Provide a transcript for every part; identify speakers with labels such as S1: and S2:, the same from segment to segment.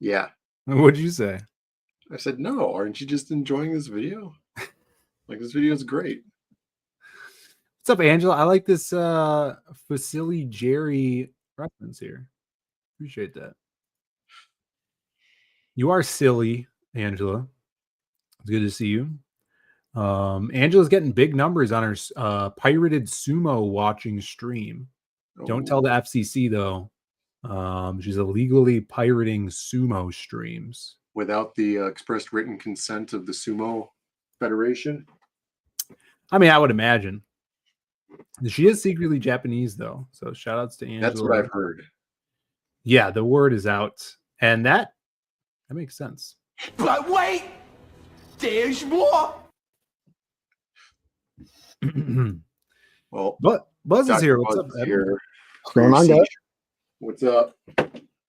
S1: Yeah.
S2: What'd you say?
S1: I said, no, aren't you just enjoying this video? Like, this video is great.
S2: What's up, Angela? I like this Facility Jerry reference here. Appreciate that. You are silly, Angela. It's good to see you. Angela's getting big numbers on her pirated sumo watching stream. Don't tell the FCC though. She's illegally pirating sumo streams
S1: without the expressed written consent of the Sumo Federation.
S2: I mean, I would imagine. She is secretly Japanese though, so shout outs to Angela.
S1: That's what I've heard.
S2: Yeah, the word is out, and that makes sense.
S3: But wait, there's more.
S1: Well,
S2: but Buzz is here. What's
S1: Buzz
S2: up,
S1: here.
S4: What's going on, guys?
S1: What's up?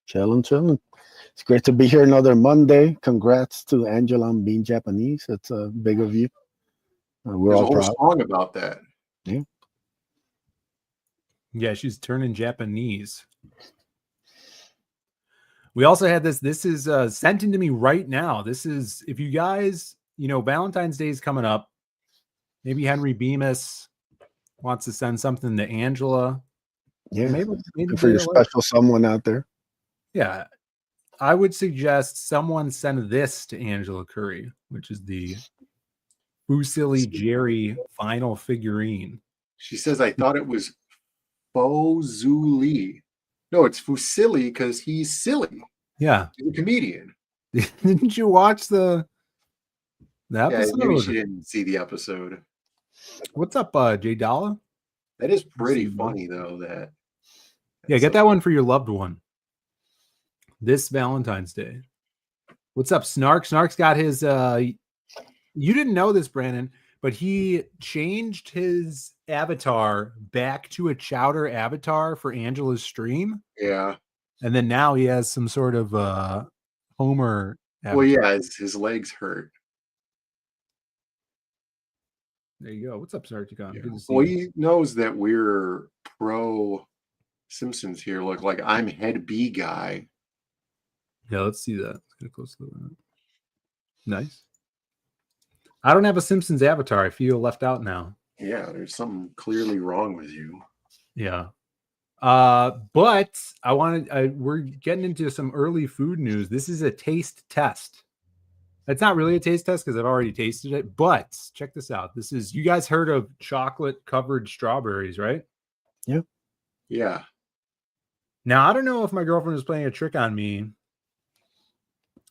S4: Chilling. It's great to be here another Monday. Congrats to Angela on being Japanese. It's big of you. We're
S1: There's
S4: all
S1: a whole
S4: proud.
S1: song about that.
S2: Yeah, she's turning Japanese. We also had this. This is sent into me right now. This is, if you guys, Valentine's Day is coming up. Maybe Henry Bemis wants to send something to Angela.
S4: Yeah,
S2: maybe
S4: for your special someone out there.
S2: Yeah, I would suggest someone send this to Angela Curry, which is the Fusilli Jerry final figurine.
S1: She says, I thought it was Fozuli. No, it's Fusilli because he's silly.
S2: Yeah.
S1: He's a comedian.
S2: Didn't you watch the episode?
S1: Yeah, maybe she didn't see the episode.
S2: What's up, Jay Dalla?
S1: That is pretty funny, though.
S2: Yeah, get that one for your loved one this Valentine's Day. What's up, Snark? Snark's got his. You didn't know this, Brandon, but he changed his avatar back to a Chowder avatar for Angela's stream.
S1: Yeah,
S2: and then now he has some sort of Homer avatar.
S1: Well, yeah, his legs hurt.
S2: There you go. What's up, Sarticon?
S1: Yeah.
S2: Good to see
S1: Well,
S2: you.
S1: he knows that we're pro Simpsons here. Look, like I'm head B guy.
S2: Yeah, let's see that. Let's get a close look at that. Nice. I don't have a Simpsons avatar. I feel left out now.
S1: Yeah, there's something clearly wrong with you.
S2: Yeah. But I wanted, we're getting into some early food news. This is a taste test. It's not really a taste test because I've already tasted it, but check this out. This is, you guys heard of chocolate covered strawberries, right?
S4: Yeah.
S1: Yeah.
S2: Now, I don't know if my girlfriend is playing a trick on me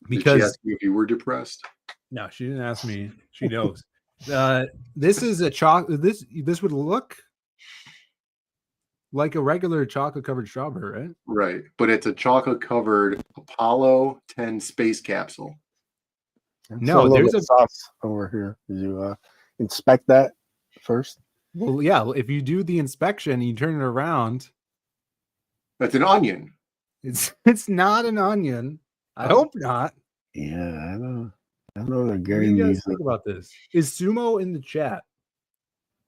S2: because
S1: Did she ask you if you were depressed?
S2: No, she didn't ask me. She knows. This is a chocolate. This would look like a regular chocolate covered strawberry, right?
S1: Right, but it's a chocolate covered Apollo 10 space capsule.
S2: No, there's a
S4: sauce over here. Did you inspect that first?
S2: Well, yeah. If you do the inspection, you turn it around.
S1: That's an onion.
S2: It's not an onion. I hope not.
S4: Yeah, I know. I know they're
S2: What do
S4: getting
S2: you guys
S4: these.
S2: think about this? Is Sumo in the chat?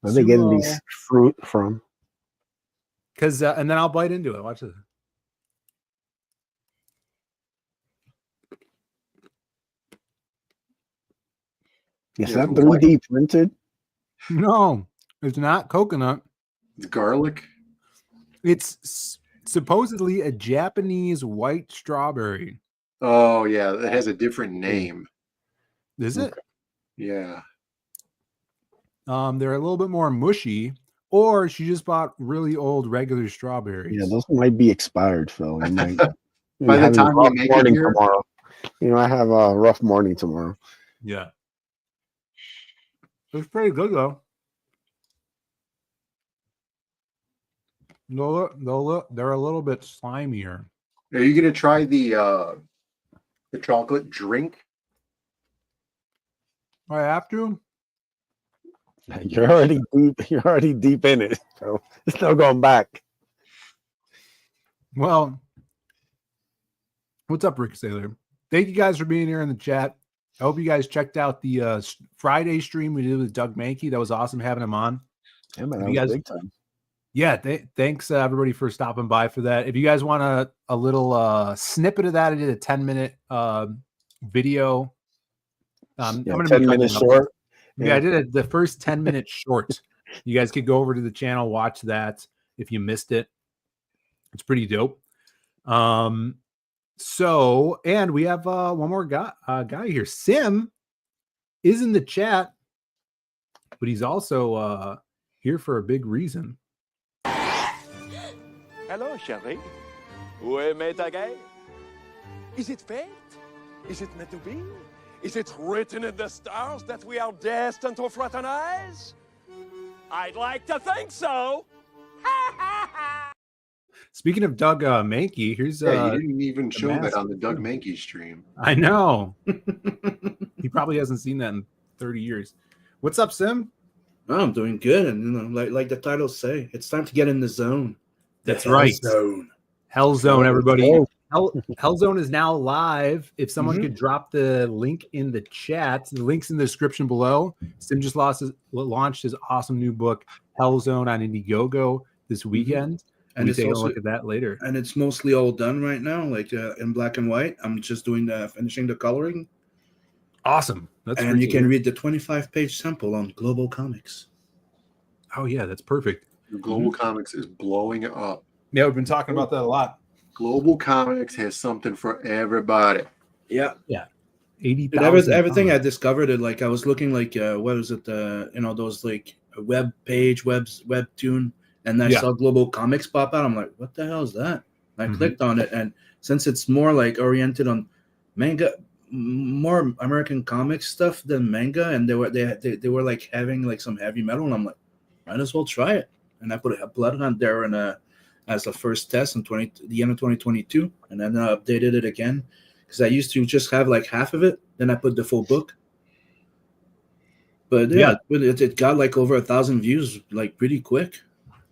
S4: Where are they getting these fruit from?
S2: Because and then I'll bite into it. Watch this.
S4: Is that 3D printed?
S2: No, it's not coconut.
S1: It's garlic.
S2: It's supposedly a Japanese white strawberry.
S1: Oh yeah, it has a different name.
S2: Is it?
S1: Yeah.
S2: They're a little bit more mushy, or she just bought really old regular strawberries.
S4: Yeah, those might be expired, Phil. You might,
S1: By the time we make it here,
S4: tomorrow. I have a rough morning tomorrow.
S2: Yeah. It's pretty good though. They're a little bit slimier.
S1: are you gonna try the chocolate drink?
S2: I have to.
S4: You're already deep. You're already deep in it. So it's no going back.
S2: Well, what's up, Rick Sailor? Thank you guys for being here in the chat. I hope you guys checked out the Friday stream we did with Doug Mankey. That was awesome having him on.
S4: Yeah, man,
S2: If
S4: that
S2: you
S4: was
S2: guys,
S4: big time.
S2: Yeah, thanks everybody for stopping by for that. If you guys want a little snippet of that, I did a 10-minute video. I'm going to
S4: 10 minutes short.
S2: Yeah, I did the first 10-minute short. You guys could go over to the channel, watch that if you missed it. It's pretty dope. So, and we have one more guy here. Sim is in the chat, but he's also here for a big reason.
S5: Hello, chérie. Où est ta guerre? Is it fate? Is it meant to be? Is it written in the stars that we are destined to fraternize? I'd like to think so.
S2: Speaking of Doug Mankey, here's
S1: you didn't even show that on the Doug Mankey stream.
S2: I know. He probably hasn't seen that in 30 years. What's up, Sim?
S6: Oh, I'm doing good, and like the titles say, it's time to get in the zone.
S2: That's right.
S6: Zone.
S2: Hell Zone, everybody. Hell Zone is now live. If someone could drop the link in the chat, the link's in the description below. Sim just launched his awesome new book, Hell Zone, on Indiegogo this weekend. And we take a look at that later.
S6: And it's mostly all done right now, like in black and white. I'm just finishing the coloring.
S2: Awesome.
S6: And you can read the 25-page sample on Global Comics.
S2: Oh, yeah, that's perfect.
S1: Global Comics is blowing up.
S2: Yeah, we've been talking about that a lot.
S1: Global Comics has something for everybody.
S6: Yeah.
S2: Yeah. 80,000.
S6: Everything I discovered it, like I was looking like, what is it? Those like web page, webtoon. And I saw Global Comics pop out. I'm like, what the hell is that? And I clicked on it. And since it's more like oriented on manga, more American comics stuff than manga, and they were like having like some heavy metal, and I'm like, might as well try it. And I put a Blood Hunt there as a first test in the end of 2022, and then I updated it again because I used to just have like half of it. Then I put the full book. But it got like over 1,000 views like pretty quick.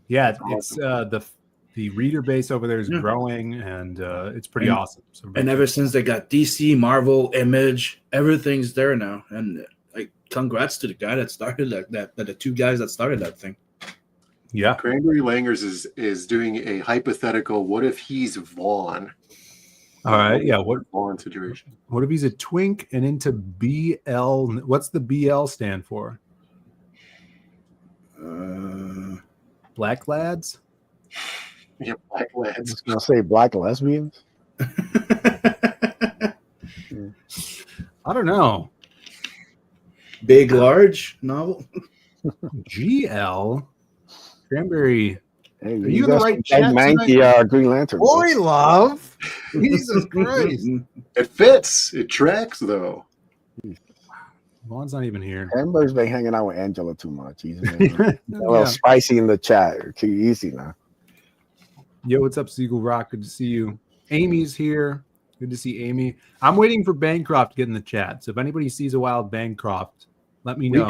S2: Yeah, it's the reader base over there is growing, and it's pretty awesome. So
S6: and ever since they got DC, Marvel, Image, everything's there now. And like, congrats to the guy that started the two guys that started that thing.
S2: Yeah,
S1: Cranberry Langers is doing a hypothetical. What if he's Vaughn?
S2: All right, yeah. What
S1: Vaughn situation?
S2: What if he's a twink and into BL? What's the BL stand for? Black lads.
S1: Yeah, black lads.
S4: I was gonna say black lesbians.
S2: I don't know.
S6: Big, large novel.
S2: GL. Cranberry.
S4: Hey,
S2: are you in the right chat?
S4: Manky, Green Lantern.
S2: Boy, love. Jesus Christ.
S1: It fits. It tracks though.
S2: Vaughn's not even here.
S4: Amber's been hanging out with Angela too much. He's a little spicy in the chat. Too easy now.
S2: Yo, what's up, Siegel Rock? Good to see you. Amy's here. Good to see Amy. I'm waiting for Bancroft to get in the chat. So if anybody sees a wild Bancroft, let me know.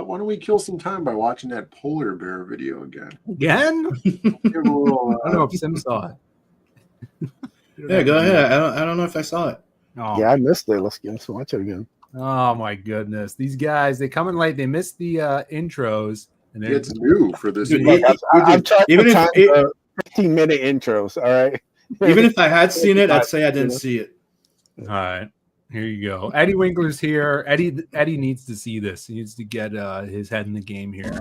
S1: Why don't we kill some time by watching that polar bear video again?
S2: Again? I don't know if Sim saw it.
S6: Yeah, go ahead. I don't know if I saw it.
S2: Oh.
S4: Yeah, I missed it. Let's watch it again.
S2: Oh my goodness. These guys, they come in late. They missed the intros. And
S1: it's new for this.
S4: I'm trying to time 15-minute intros. All right.
S6: Even if I had seen it, I'd say I didn't see it.
S2: All right. Here you go. Eddie Winkler's here. Eddie needs to see this. He needs to get his head in the game here.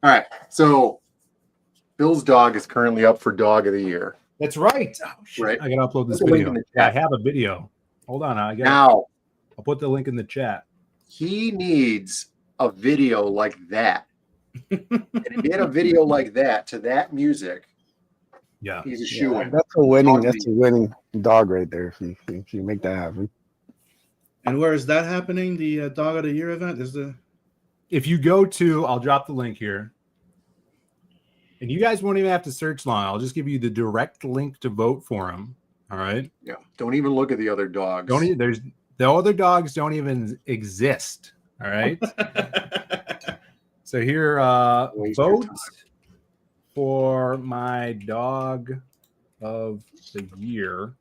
S1: All right. So Bill's dog is currently up for Dog of the Year.
S2: That's right. Oh, shit.
S1: Right.
S2: I gotta upload this video. Yeah, I have a video. Hold on. I'll put the link in the chat.
S1: He needs a video like that. And to get a video like that to that music,
S2: Yeah,
S1: he's a shoe-in.
S4: That's a winning dog right there. If you make that happen.
S6: And where is that happening? The Dog of the Year event
S2: If you go to, I'll drop the link here, and you guys won't even have to search long. I'll just give you the direct link to vote for him. All right.
S1: Yeah. Don't even look at the other dogs.
S2: The other dogs don't even exist. All right. So here, vote for my dog of the year,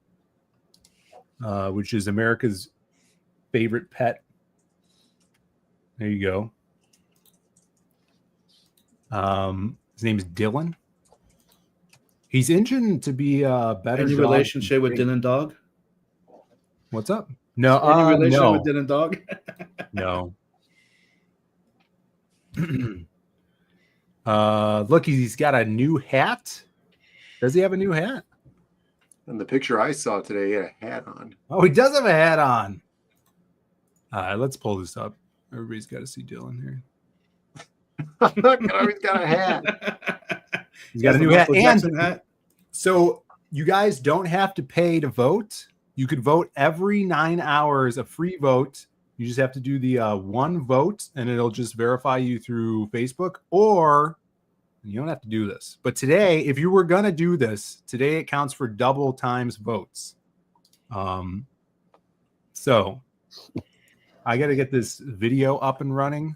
S2: which is America's favorite pet. There you go. His name is Dylan. He's injured to be a better.
S6: Any relationship with Dylan Dog?
S2: What's up? No.
S6: Any relationship
S2: no.
S6: with Dylan Dog?
S2: No. Look, he's got a new hat. Does he have a new hat?
S1: In the picture I saw today, he had a hat on.
S2: Oh, he does have a hat on. Let's pull this up. Everybody's got to see Dylan here.
S1: He's got a hat.
S2: He's got a new hat. And so you guys don't have to pay to vote. You could vote every 9 hours, a free vote. You just have to do the one vote, and it'll just verify you through Facebook, or you don't have to do this. But today, if you were going to do this, today it counts for double times votes. So I got to get this video up and running,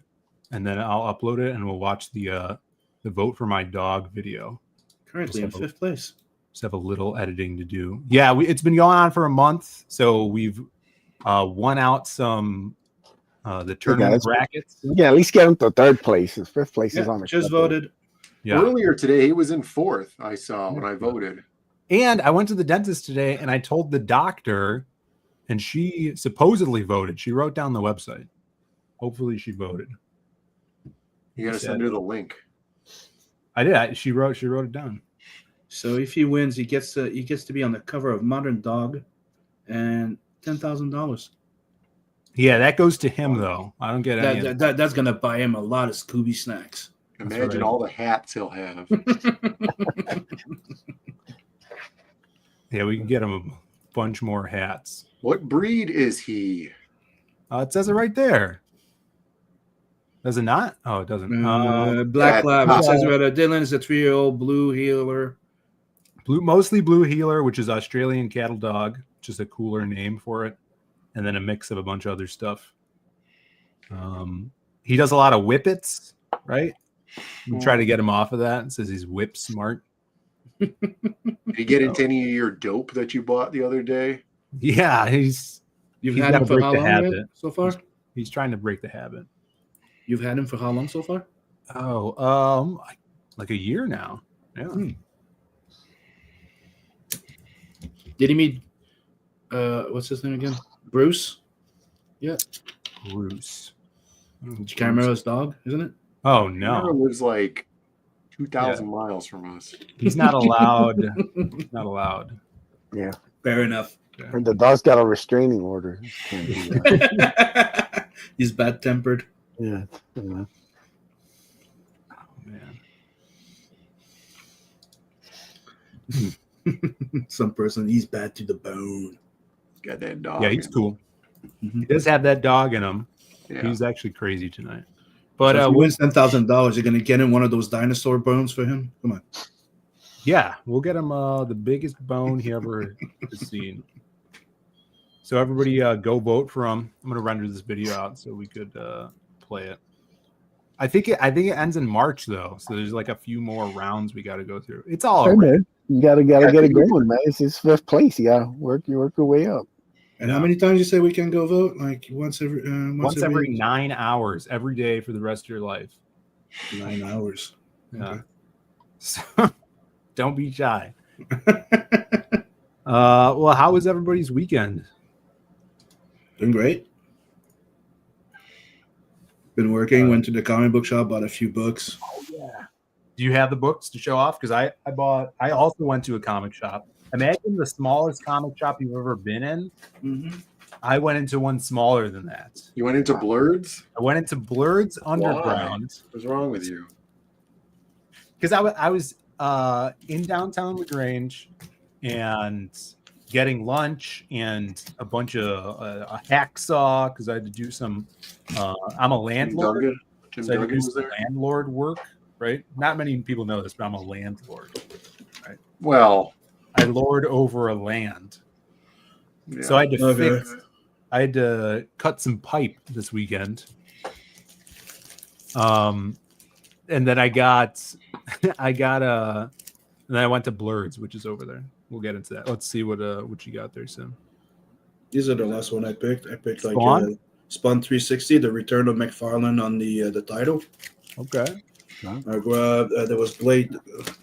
S2: and then I'll upload it, and we'll watch the vote for my dog video.
S6: Currently in 5th place.
S2: Just have a little editing to do. Yeah, it's been going on for a month, so we've won out some the tournament brackets.
S4: Yeah, at least get him to 3rd place. 5th place is on the
S6: just voted.
S2: Yeah.
S1: Earlier today, he was in 4th. I saw when I voted.
S2: And I went to the dentist today, and I told the doctor, and she supposedly voted. She wrote down the website. Hopefully, she voted.
S1: You got to send her the link.
S2: I did. She wrote it down.
S6: So if he wins, he gets to be on the cover of Modern Dog, and $10,000.
S2: Yeah, that goes to him though. I don't get any.
S6: That's gonna buy him a lot of Scooby snacks.
S1: Imagine all the hats he'll have.
S2: Yeah, we can get him a bunch more hats.
S1: What breed is he?
S2: It says it right there. Does it not? Oh, it doesn't.
S6: Black Lab. It says right. Dylan is a 3-year-old blue heeler.
S2: Mostly blue heeler, which is Australian cattle dog, just a cooler name for it, and then a mix of a bunch of other stuff. He does a lot of whippets, right? We try to get him off of that. It says he's whip smart.
S1: Did he get into any of your dope that you bought the other day?
S2: Yeah,
S6: You've had him for how long so far?
S2: He's trying to break the habit.
S6: You've had him for how long so far?
S2: Oh, like a year now. Yeah.
S6: Did he meet what's his name again? Bruce? Yeah.
S2: Bruce.
S6: Camaro's dog, isn't it?
S2: Oh no.
S1: Camaro lives like 2,000 miles from us.
S2: He's not allowed. Not allowed.
S4: Yeah.
S6: Fair enough.
S2: Yeah.
S4: And the dog's got a restraining order. Can't do that.
S6: He's bad tempered.
S4: Yeah.
S2: Oh man.
S6: Some person, he's bad to the bone.
S1: Got that dog.
S2: Yeah, he's cool. He does have that dog in him.
S1: Yeah.
S2: He's actually crazy tonight. But
S6: so if he wins $10,000, you're gonna get him one of those dinosaur bones for him. Come on.
S2: Yeah, we'll get him the biggest bone he ever has seen. So everybody, go vote for him. I'm gonna render this video out so we could play it. I think it ends in March though, so there's like a few more rounds we got to go through. It's all right.
S4: Man. You gotta get it going, man. It's his 5th place. You gotta work your way up.
S6: And how many times you say we can go vote? Like once every
S2: 9 hours every day for the rest of your life.
S6: 9 hours.
S2: Yeah. Okay. So, don't be shy. Well, how was everybody's weekend?
S6: Doing great. Been working. Went to the comic book shop, bought a few books.
S2: Oh yeah. Do you have the books to show off? Because I also went to a comic shop. Imagine the smallest comic shop you've ever been in.
S6: Mm-hmm.
S2: I went into one smaller than that.
S1: You went into Blurred's?
S2: I went into Blurred's Underground.
S1: What's wrong with you?
S2: Because I was in downtown LaGrange and getting lunch and a bunch of a hacksaw because I had to do some. I'm a landlord,
S1: Jim
S2: so I had to
S1: Duggan
S2: do
S1: was
S2: some
S1: there.
S2: landlord work. Right? Not many people know this, but I'm a landlord. Right?
S1: Well,
S2: I lord over a land.
S1: yeah.
S2: So I had to
S6: Okay.
S2: I had to cut some pipe this weekend. And then I got and then I went to Blurred's, which is over there. We'll get into that. Let's see what you got there, Sim.
S6: These are the last one I picked. I picked like
S2: Spawn?
S6: Spawn 360, the Return of McFarlane on the title.
S2: Okay.
S6: I grabbed there was Blade.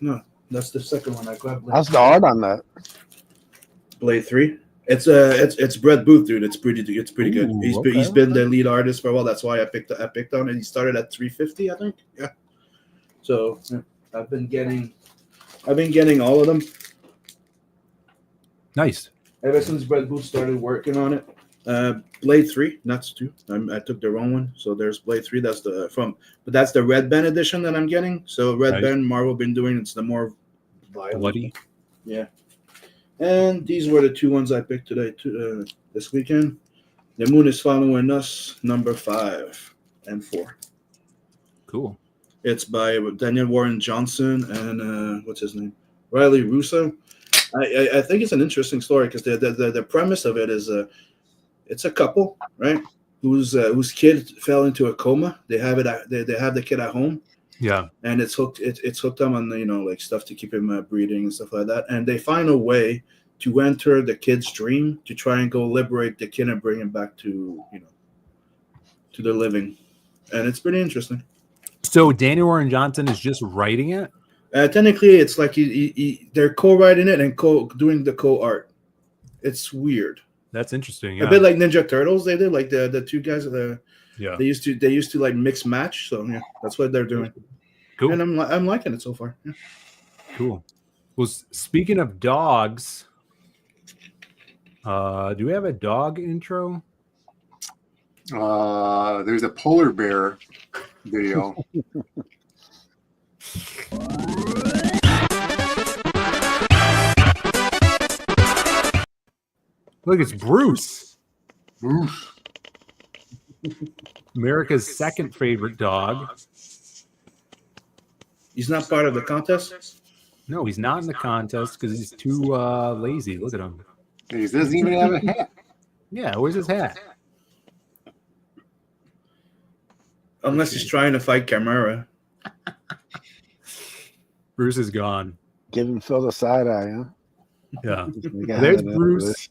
S6: No, that's the second one I grabbed.
S4: How's the art on that?
S6: Blade 3. It's Brett Booth, dude. It's pretty good.
S2: Ooh,
S6: He's been the lead artist for a while. That's why I picked on it. He started at 350, I think. Yeah. So I've been getting all of them.
S2: Nice.
S6: Ever since Brett Booth started working on it. Blade 3, not 2. I took the wrong one. So there's Blade 3. That's but that's the Red Band edition that I'm getting. So Red Band, Marvel been doing. It's the more violent.
S2: Bloody.
S6: Yeah. And these were the two ones I picked today, this weekend. The Moon is Following Us, number 5 and 4.
S2: Cool.
S6: It's by Daniel Warren Johnson and what's his name? Riley Russo. I think it's an interesting story because the premise of it is it's a couple, right? Whose kid fell into a coma. They have the kid at home.
S2: Yeah.
S6: And it's hooked them on like stuff to keep him breathing and stuff like that. And they find a way to enter the kid's dream to try and go liberate the kid and bring him back to to the living. And it's pretty interesting.
S2: So Daniel Warren Johnson is just writing it?
S6: Technically, it's like they're co-writing it and doing the co-art. It's weird.
S2: That's interesting.
S6: Yeah. A bit like Ninja Turtles. They did like the two guys.
S2: Yeah.
S6: They used to like mix match. So yeah, that's what they're doing.
S2: Cool.
S6: And I'm liking it so far. Yeah.
S2: Cool. Well, speaking of dogs, do we have a dog intro?
S1: There's a polar bear video.
S2: Look, it's Bruce.
S1: Bruce.
S2: America's second favorite dog.
S6: He's not part of the contest?
S2: No, he's not in the contest because he's too lazy. Look at him.
S1: He doesn't even have a hat.
S2: Yeah, where's his hat?
S6: Unless he's trying to fight Camara.
S2: Bruce is gone.
S4: Giving Phil the side eye, huh?
S2: Yeah.
S4: We got
S2: There's
S4: it.
S2: Bruce.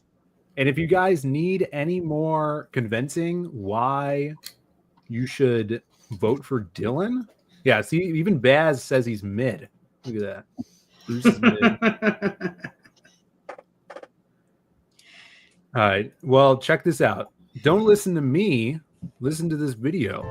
S2: And if you guys need any more convincing why you should vote for Dylan, yeah, see, even Baz says he's mid. Look at that. Bruce is mid. All right. Well, check this out. Don't listen to me. Listen to this video.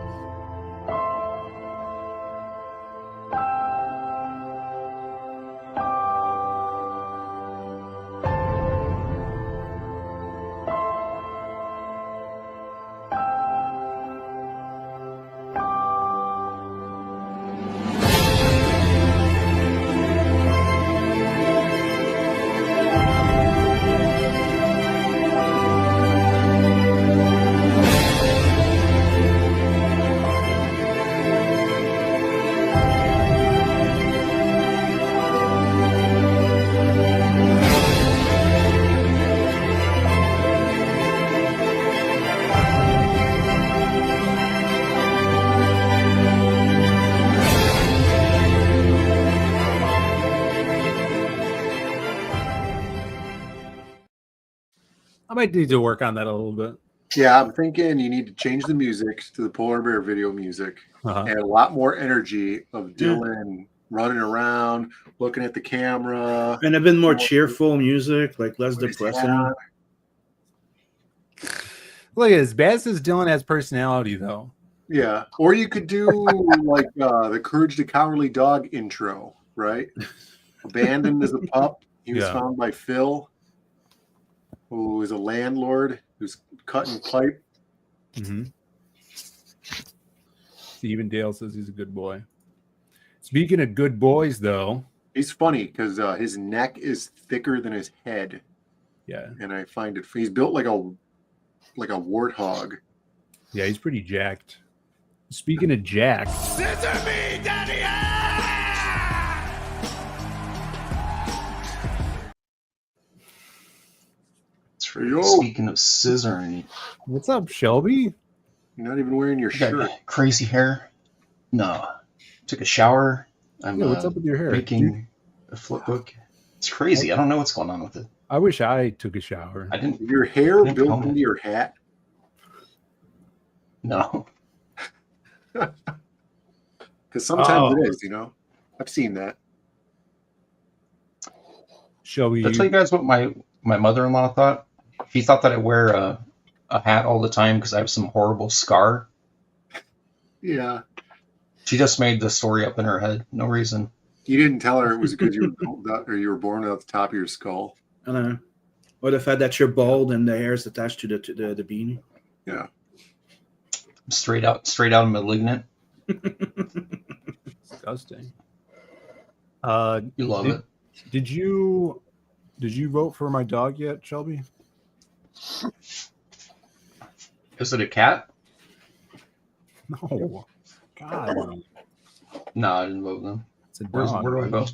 S2: I might need to work on that a little bit.
S1: Yeah, I'm thinking you need to change the music to the polar bear video music and a lot more energy of Dylan running around, looking at the camera.
S6: And a bit more cheerful music, like less depressing.
S2: Look, as bad as Dylan has personality, though.
S1: Yeah, or you could do like the Courage the Cowardly Dog intro, right? Abandoned as a pup. He was found by Phil, who is a landlord who's cutting pipe.
S2: Mm-hmm. Stephen Dale says he's a good boy. Speaking of good boys, though,
S1: He's funny because his neck is thicker than his head.
S2: Yeah.
S1: And I find it. He's built like a warthog.
S2: Yeah, he's pretty jacked. Speaking of jacked,
S5: Scissor me, daddy!
S7: Speaking of scissoring,
S2: what's up, Shelby?
S1: You're not even wearing your shirt.
S7: Crazy hair. No, took a shower. I'm
S2: what's up with your hair?
S7: making a flip book. It's crazy. I don't know what's going on with it.
S2: I wish I took a shower.
S7: I didn't.
S1: Your hair
S7: didn't
S1: built
S7: comb
S1: into
S7: it.
S1: your hat.
S7: No.
S1: Because sometimes it is, I've seen that.
S2: Shelby,
S7: Did I tell you guys what my mother-in-law thought? She thought that I wear a hat all the time because I have some horrible scar.
S1: Yeah.
S7: She just made the story up in her head. No reason.
S1: You didn't tell her it was because you were born without the top of your skull.
S6: I don't know. Or the fact that you're bald and the hair is attached to the beanie.
S1: Yeah.
S7: Straight out malignant.
S2: Disgusting.
S7: You love it.
S2: Did you vote for my dog yet, Shelby?
S7: Is it a cat?
S2: No. God.
S7: No, I didn't vote them.
S2: It's a
S7: Where
S2: dog.
S7: do I go?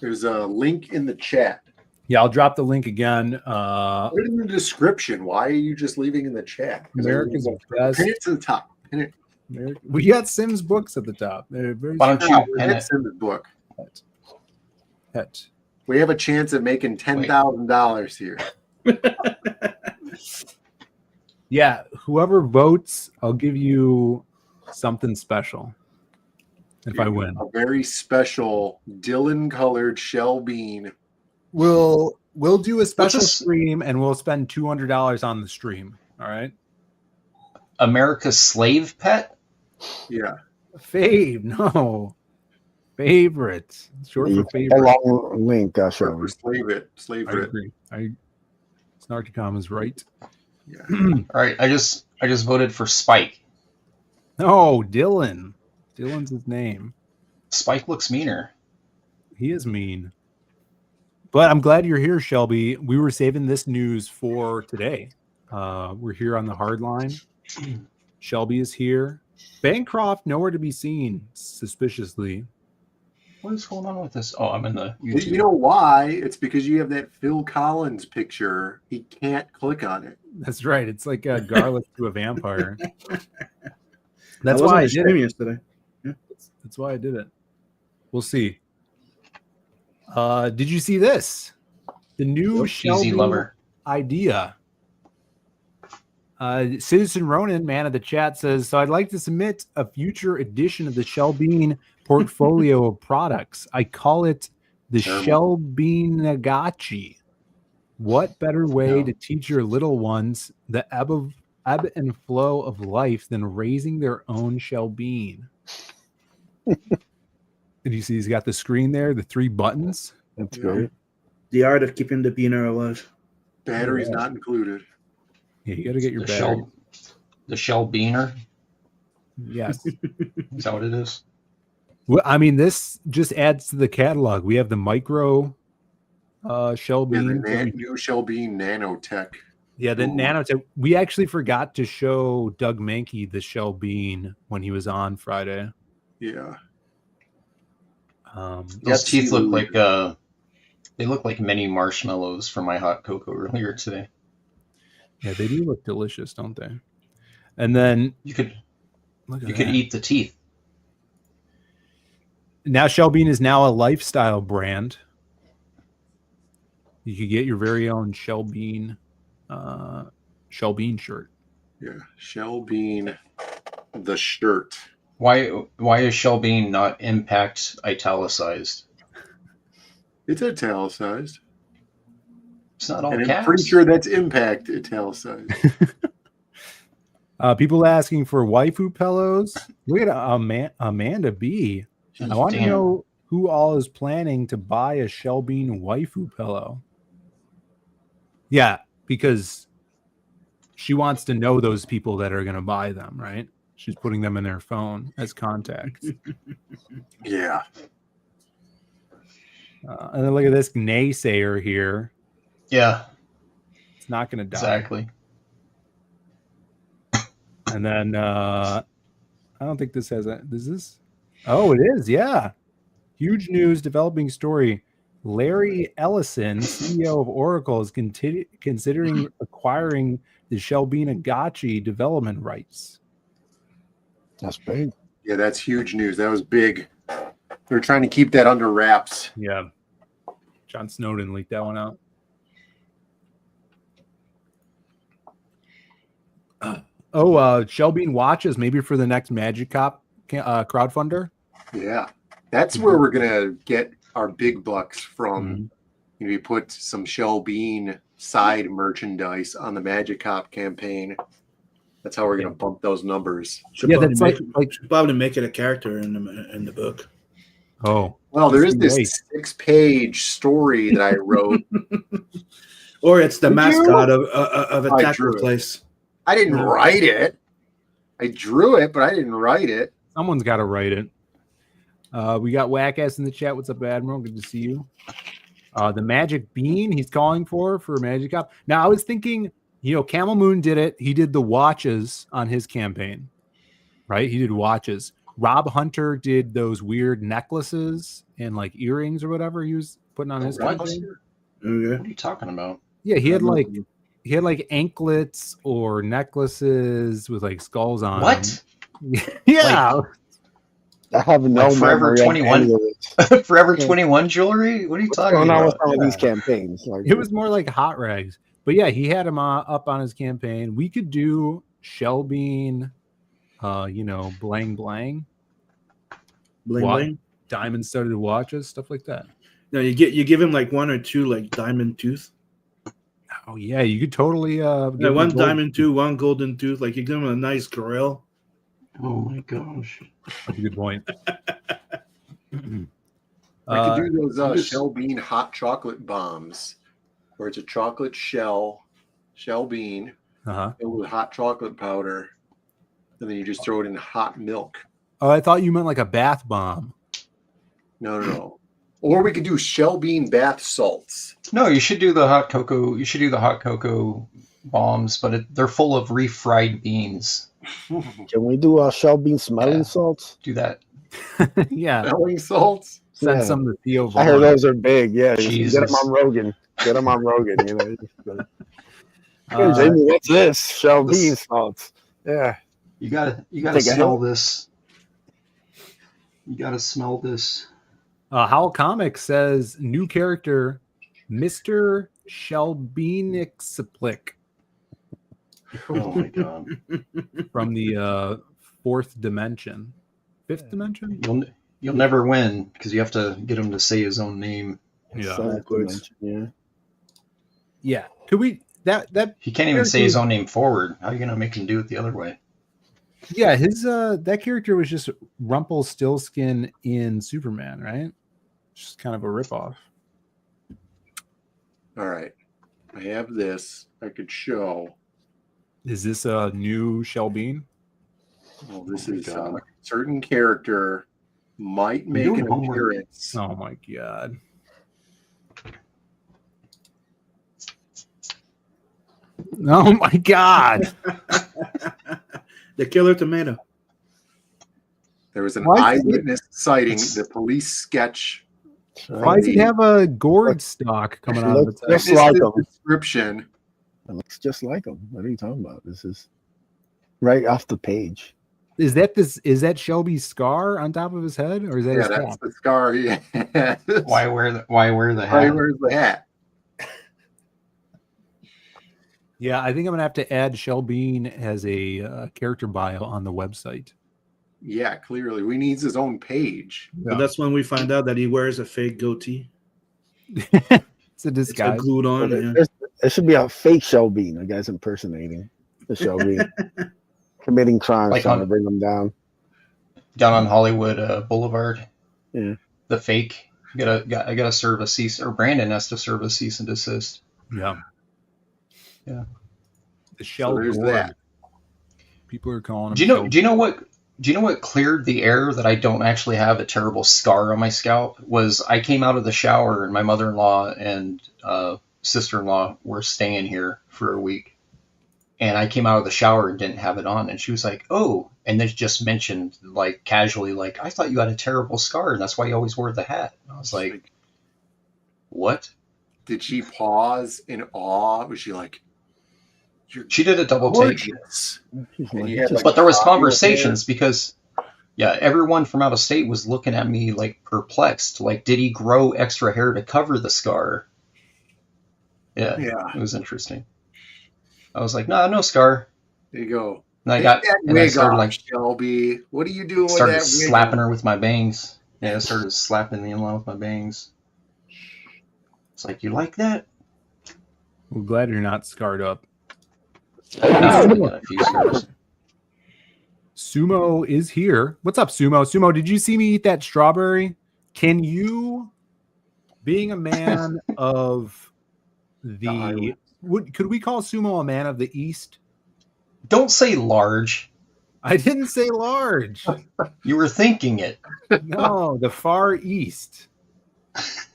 S1: There's a link in the chat.
S2: Yeah, I'll drop the link again.
S1: Put it in the description. Why are you just leaving in the chat?
S2: America's best.
S1: Pin it to the top. Pin it.
S2: We got Sims books at the top. They're very
S7: Why don't you pin it?
S1: Sims book.
S2: Pet.
S1: We have a chance of making $10,000 here.
S2: Yeah, whoever votes, I'll give you something special if I win.
S1: A very special Dylan colored shell bean.
S2: We'll do a special stream and we'll spend $200 on the stream. All right.
S7: America's slave pet?
S1: Yeah.
S2: Fave, no. Favorite. Short for
S4: A
S2: favorite.
S4: long link, Shelby.
S1: Slave it. Slave
S2: I
S1: it.
S2: agree. Snarkycom is right.
S1: Yeah.
S7: All right, I just voted for Spike.
S2: No, Dylan. Dylan's his name.
S7: Spike looks meaner.
S2: He is mean. But I'm glad you're here, Shelby. We were saving this news for today. We're here on the hard line. Shelby is here. Bancroft nowhere to be seen, suspiciously.
S7: What is going on with this? Oh, I'm in the YouTube.
S1: You know why? It's because you have that Phil Collins picture. He can't click on it.
S2: That's right. It's like a garlic to a vampire. That's why I did it
S6: yesterday. Yeah.
S2: That's why I did it. We'll see. Did you see this? The new Shelby
S7: lover
S2: idea. Citizen Ronan, man of the chat, says, so I'd like to submit a future edition of the Shell Bean portfolio of products. I call it the Shell Bean Nagachi. What better way to teach your little ones the ebb and flow of life than raising their own shell bean? Did you see he's got the screen there, the 3 buttons?
S4: That's great.
S6: The art of keeping the beaner alive.
S1: Batteries not included.
S2: Yeah, you got to get your battery.
S7: The shell beaner?
S2: Yes.
S7: Is that what it is?
S2: Well, I mean, this just adds to the catalog. We have the micro shell bean.
S1: The new shell bean nanotech.
S2: Yeah, the nanotech. We actually forgot to show Doug Mankey the shell bean when he was on Friday.
S1: Yeah.
S7: Those teeth look like they look like mini marshmallows from my hot cocoa earlier today.
S2: Yeah, they do look delicious, don't they? And then
S7: you could eat the teeth.
S2: Now Shell Bean is now a lifestyle brand. You could get your very own Shell Bean shirt.
S1: Yeah, Shell Bean, the shirt.
S7: Why is Shell Bean not impact italicized?
S1: It's italicized.
S7: It's not all
S1: and
S7: caps.
S1: I'm pretty sure that's impact italicized.
S2: People asking for waifu pillows. Look at Amanda B. I want to know who all is planning to buy a Shell Bean waifu pillow. Yeah, because she wants to know those people that are going to buy them, right? She's putting them in their phone as contacts.
S1: Yeah.
S2: And then look at this naysayer here.
S7: Yeah.
S2: It's not going to die.
S7: Exactly.
S2: And then I don't think this has a. Does this? Oh, it is. Yeah. Huge news, developing story. Larry Ellison, CEO of Oracle, is considering acquiring the Shelbina Gotchi development rights.
S4: That's big.
S1: Yeah, that's huge news. That was big. They're trying to keep that under wraps.
S2: Yeah. John Snowden leaked that one out. Shelbine watches maybe for the next Magic Cop crowdfunder.
S1: Yeah, that's where we're gonna get our big bucks from. We put some Shelbine side merchandise on the Magic Cop campaign. That's how we're gonna bump those numbers.
S6: Should probably make it a character in the book.
S2: Oh,
S1: well, there is this 6-page story that I wrote.
S6: Or it's the mascot of a taco place.
S1: I didn't write it. I drew it, but I didn't write it.
S2: Someone's got to write it. We got Wackass in the chat. What's up, Admiral? Good to see you. The Magic Bean he's calling for Magic Cop. Now, I was thinking, Camel Moon did it. He did the watches on his campaign, right? He did watches. Rob Hunter did those weird necklaces and like earrings or whatever he was putting on his campaign.
S7: What are you talking about?
S2: Yeah, he had like anklets or necklaces with like skulls on.
S7: What?
S2: Yeah.
S4: I have no
S7: Forever
S4: memory
S7: 21
S4: of any of it.
S7: Forever 21 jewelry? What are you talking
S4: going on
S7: about?
S4: with some of these campaigns? Like,
S2: It was more like hot rags. But yeah, he had him up on his campaign. We could do Shelbine, blang blang.
S6: Bling.
S2: Diamond studded watches, stuff like that.
S6: No, you give him like one or two like diamond tooth.
S2: Oh yeah, you could totally
S6: Yeah, one diamond tooth, one golden tooth. Like you give him a nice grill.
S7: Oh my gosh,
S2: that's a good point.
S1: I could do those Shelbine hot chocolate bombs, where it's a chocolate shell bean filled with hot chocolate powder, and then you just throw it in hot milk.
S2: Oh, I thought you meant like a bath bomb.
S1: No. Or we could do Shelbine bath salts.
S7: No, you should do the hot cocoa. You should do the hot cocoa bombs, but they're full of refried beans.
S4: Can we do Shelbine smelling salts?
S7: Do that.
S2: Yeah.
S1: Smelling salts?
S2: Send some to Theo.
S4: I heard those are big. Yeah.
S7: Jesus.
S4: Get them on Rogan. Get them on Rogan. Hey, Jamie, what's this? Shelbine salts. Yeah.
S7: You gotta smell this. You gotta smell this.
S2: Howl Comics says new character, Mr. Shelbinixiplik.
S7: Oh my god!
S2: From the fifth dimension.
S7: You'll never win because you have to get him to say his own name.
S2: Yeah. Could we that
S7: he can't even say his own name forward? How are you gonna make him do it the other way?
S2: Yeah, his that character was just Rumpelstiltskin in Superman, right? Just kind of a ripoff.
S1: All right. I have this. I could show.
S2: Is this a new Shelbine?
S1: Oh, this is a certain character might make an appearance.
S2: Oh my god. Oh my god.
S6: The killer tomato.
S1: There was an eyewitness sighting the police sketch.
S2: Why does he have a gourd stalk coming out of its head?
S4: Just like him.
S1: Description.
S4: It looks just like him. What are you talking about? This is right off the page.
S2: Is that Shelby's scar on top of his head, or is that his
S1: that's
S2: cap?
S1: the scar? Yeah.
S7: Why wear the hat?
S1: Why wears the hat?
S2: Yeah, I think I'm gonna have to add Shelbine as a character bio on the website.
S1: Yeah, clearly we needs his own page.
S6: Yeah. That's when we find out that he wears a fake goatee.
S2: It's a disguise.
S6: It's glued on.
S4: There should be a fake Shelbine. A guy's impersonating the Shelbine, committing crimes,
S7: Like
S4: trying to bring them down.
S7: Down on Hollywood Boulevard.
S4: Yeah.
S7: The fake. I gotta serve a cease, or Brandon has to serve a cease and desist.
S2: Yeah.
S7: Yeah.
S2: The shell
S1: there's
S2: gourd.
S1: that.
S2: People are calling him.
S7: Do you know what Do you know what cleared the air that I don't actually have a terrible scar on my scalp? Was I came out of the shower and my mother-in-law and sister-in-law were staying here for a week. And I came out of the shower and didn't have it on. And she was like, oh. And they just mentioned, like, casually, like, I thought you had a terrible scar and that's why you always wore the hat. And I was like, what?
S1: Did she pause in awe? Was she like,
S7: she did a double take. But there was conversations because, yeah, everyone from out of state was looking at me like perplexed. Like, did he grow extra hair to cover the scar? Yeah. It was interesting. I was like, no scar.
S1: There you go.
S7: And I started like,
S1: Shelby, what are you doing with
S7: started
S1: that
S7: slapping her with my bangs. Yeah, I started slapping the in-law with my bangs. It's like, you like that?
S2: I'm glad you're not scarred up. Sumo is here. What's up, Sumo? Sumo, did you see me eat that strawberry? Can you, being a man of the... could we call Sumo a man of the East?
S7: Don't say large.
S2: I didn't say large.
S7: You were thinking it.
S2: No, the Far East.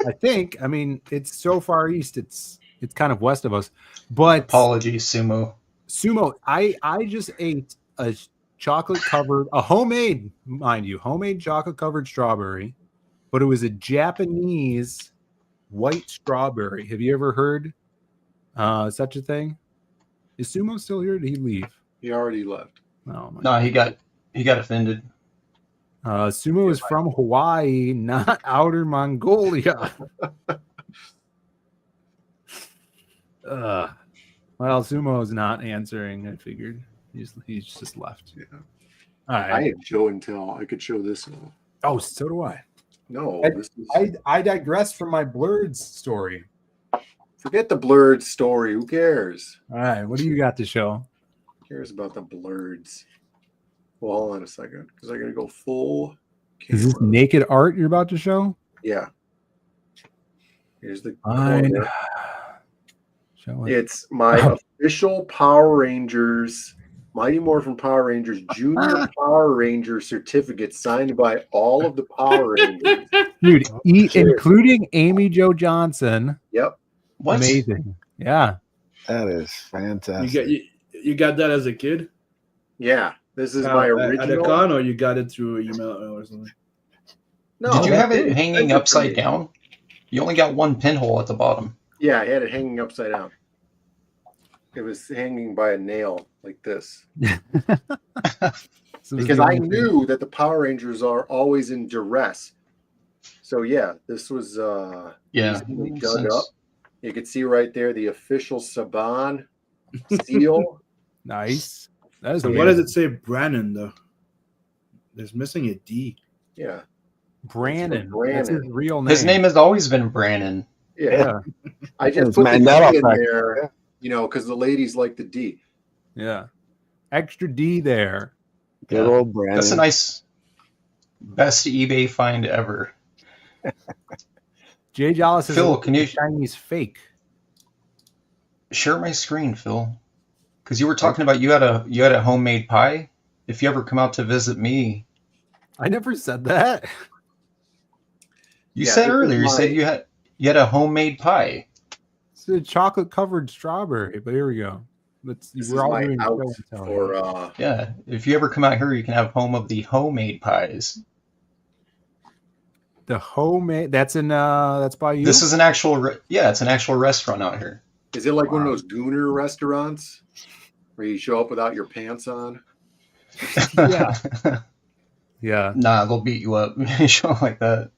S2: I think. I mean, it's so far east. It's kind of west of us. But
S7: apologies, Sumo.
S2: Sumo, I just ate a chocolate covered, a homemade, mind you, homemade chocolate covered strawberry, but it was a Japanese white strawberry. Have you ever heard such a thing? Is Sumo still here? Or did he leave?
S1: He already left.
S2: Oh my
S7: No, he got offended.
S2: Sumo is from Hawaii, not outer Mongolia. Well, Sumo is not answering. I figured he's just left.
S1: Yeah.
S2: All right.
S1: I had show and tell. I could show this one.
S2: Oh, so do I.
S1: No,
S2: I digress from my Blurred story.
S1: Forget the Blurred story. Who cares?
S2: All right, what do you got to show?
S1: Who cares about the Blurreds? Well, hold on a second, because I got to go full.
S2: Is this naked art you're about to show?
S1: Yeah. Here's the. It's my official Power Rangers, Mighty Morphin Power Rangers Junior Power Ranger certificate signed by all of the Power Rangers.
S2: Dude, including Amy Jo Johnson.
S1: Yep.
S7: What?
S2: Amazing. Yeah.
S4: That is fantastic.
S6: You got that as a kid?
S1: Yeah. This is my original.
S6: At a con, or you got it through email or something?
S1: No.
S7: Did you have it hanging upside down? You only got one pinhole at the bottom.
S1: Yeah, I had it hanging upside down. It was hanging by a nail like this. Because I knew that the Power Rangers are always in duress. So yeah, this was easily dug up. You can see right there the official Saban seal.
S2: Nice.
S6: That is so what does it say, Brannon, though? There's missing a D.
S1: Yeah.
S2: Brannon. That's his real name.
S7: His name has always been Brannon.
S1: Yeah. I just put the D in there, because the ladies like the D.
S2: Yeah. Extra D there.
S4: Good old Brannon.
S7: That's a nice, best eBay find ever.
S2: Jay Jollis is
S7: Phil, can you
S2: Chinese fake?
S7: Share my screen, Phil. Because you were talking about you had a homemade pie. If you ever come out to visit me,
S2: I never said that.
S7: You said earlier. You said you had a homemade pie.
S2: It's a chocolate covered strawberry. But here we go. We're all doing
S1: for
S7: yeah. If you ever come out here, you can have home of the homemade pies.
S2: The homemade. That's by you.
S7: This is an actual. It's an actual restaurant out here.
S1: Is it like one of those Gooner restaurants where you show up without your pants on?
S2: Yeah. Yeah.
S7: Nah, they'll beat you up. You show up like that.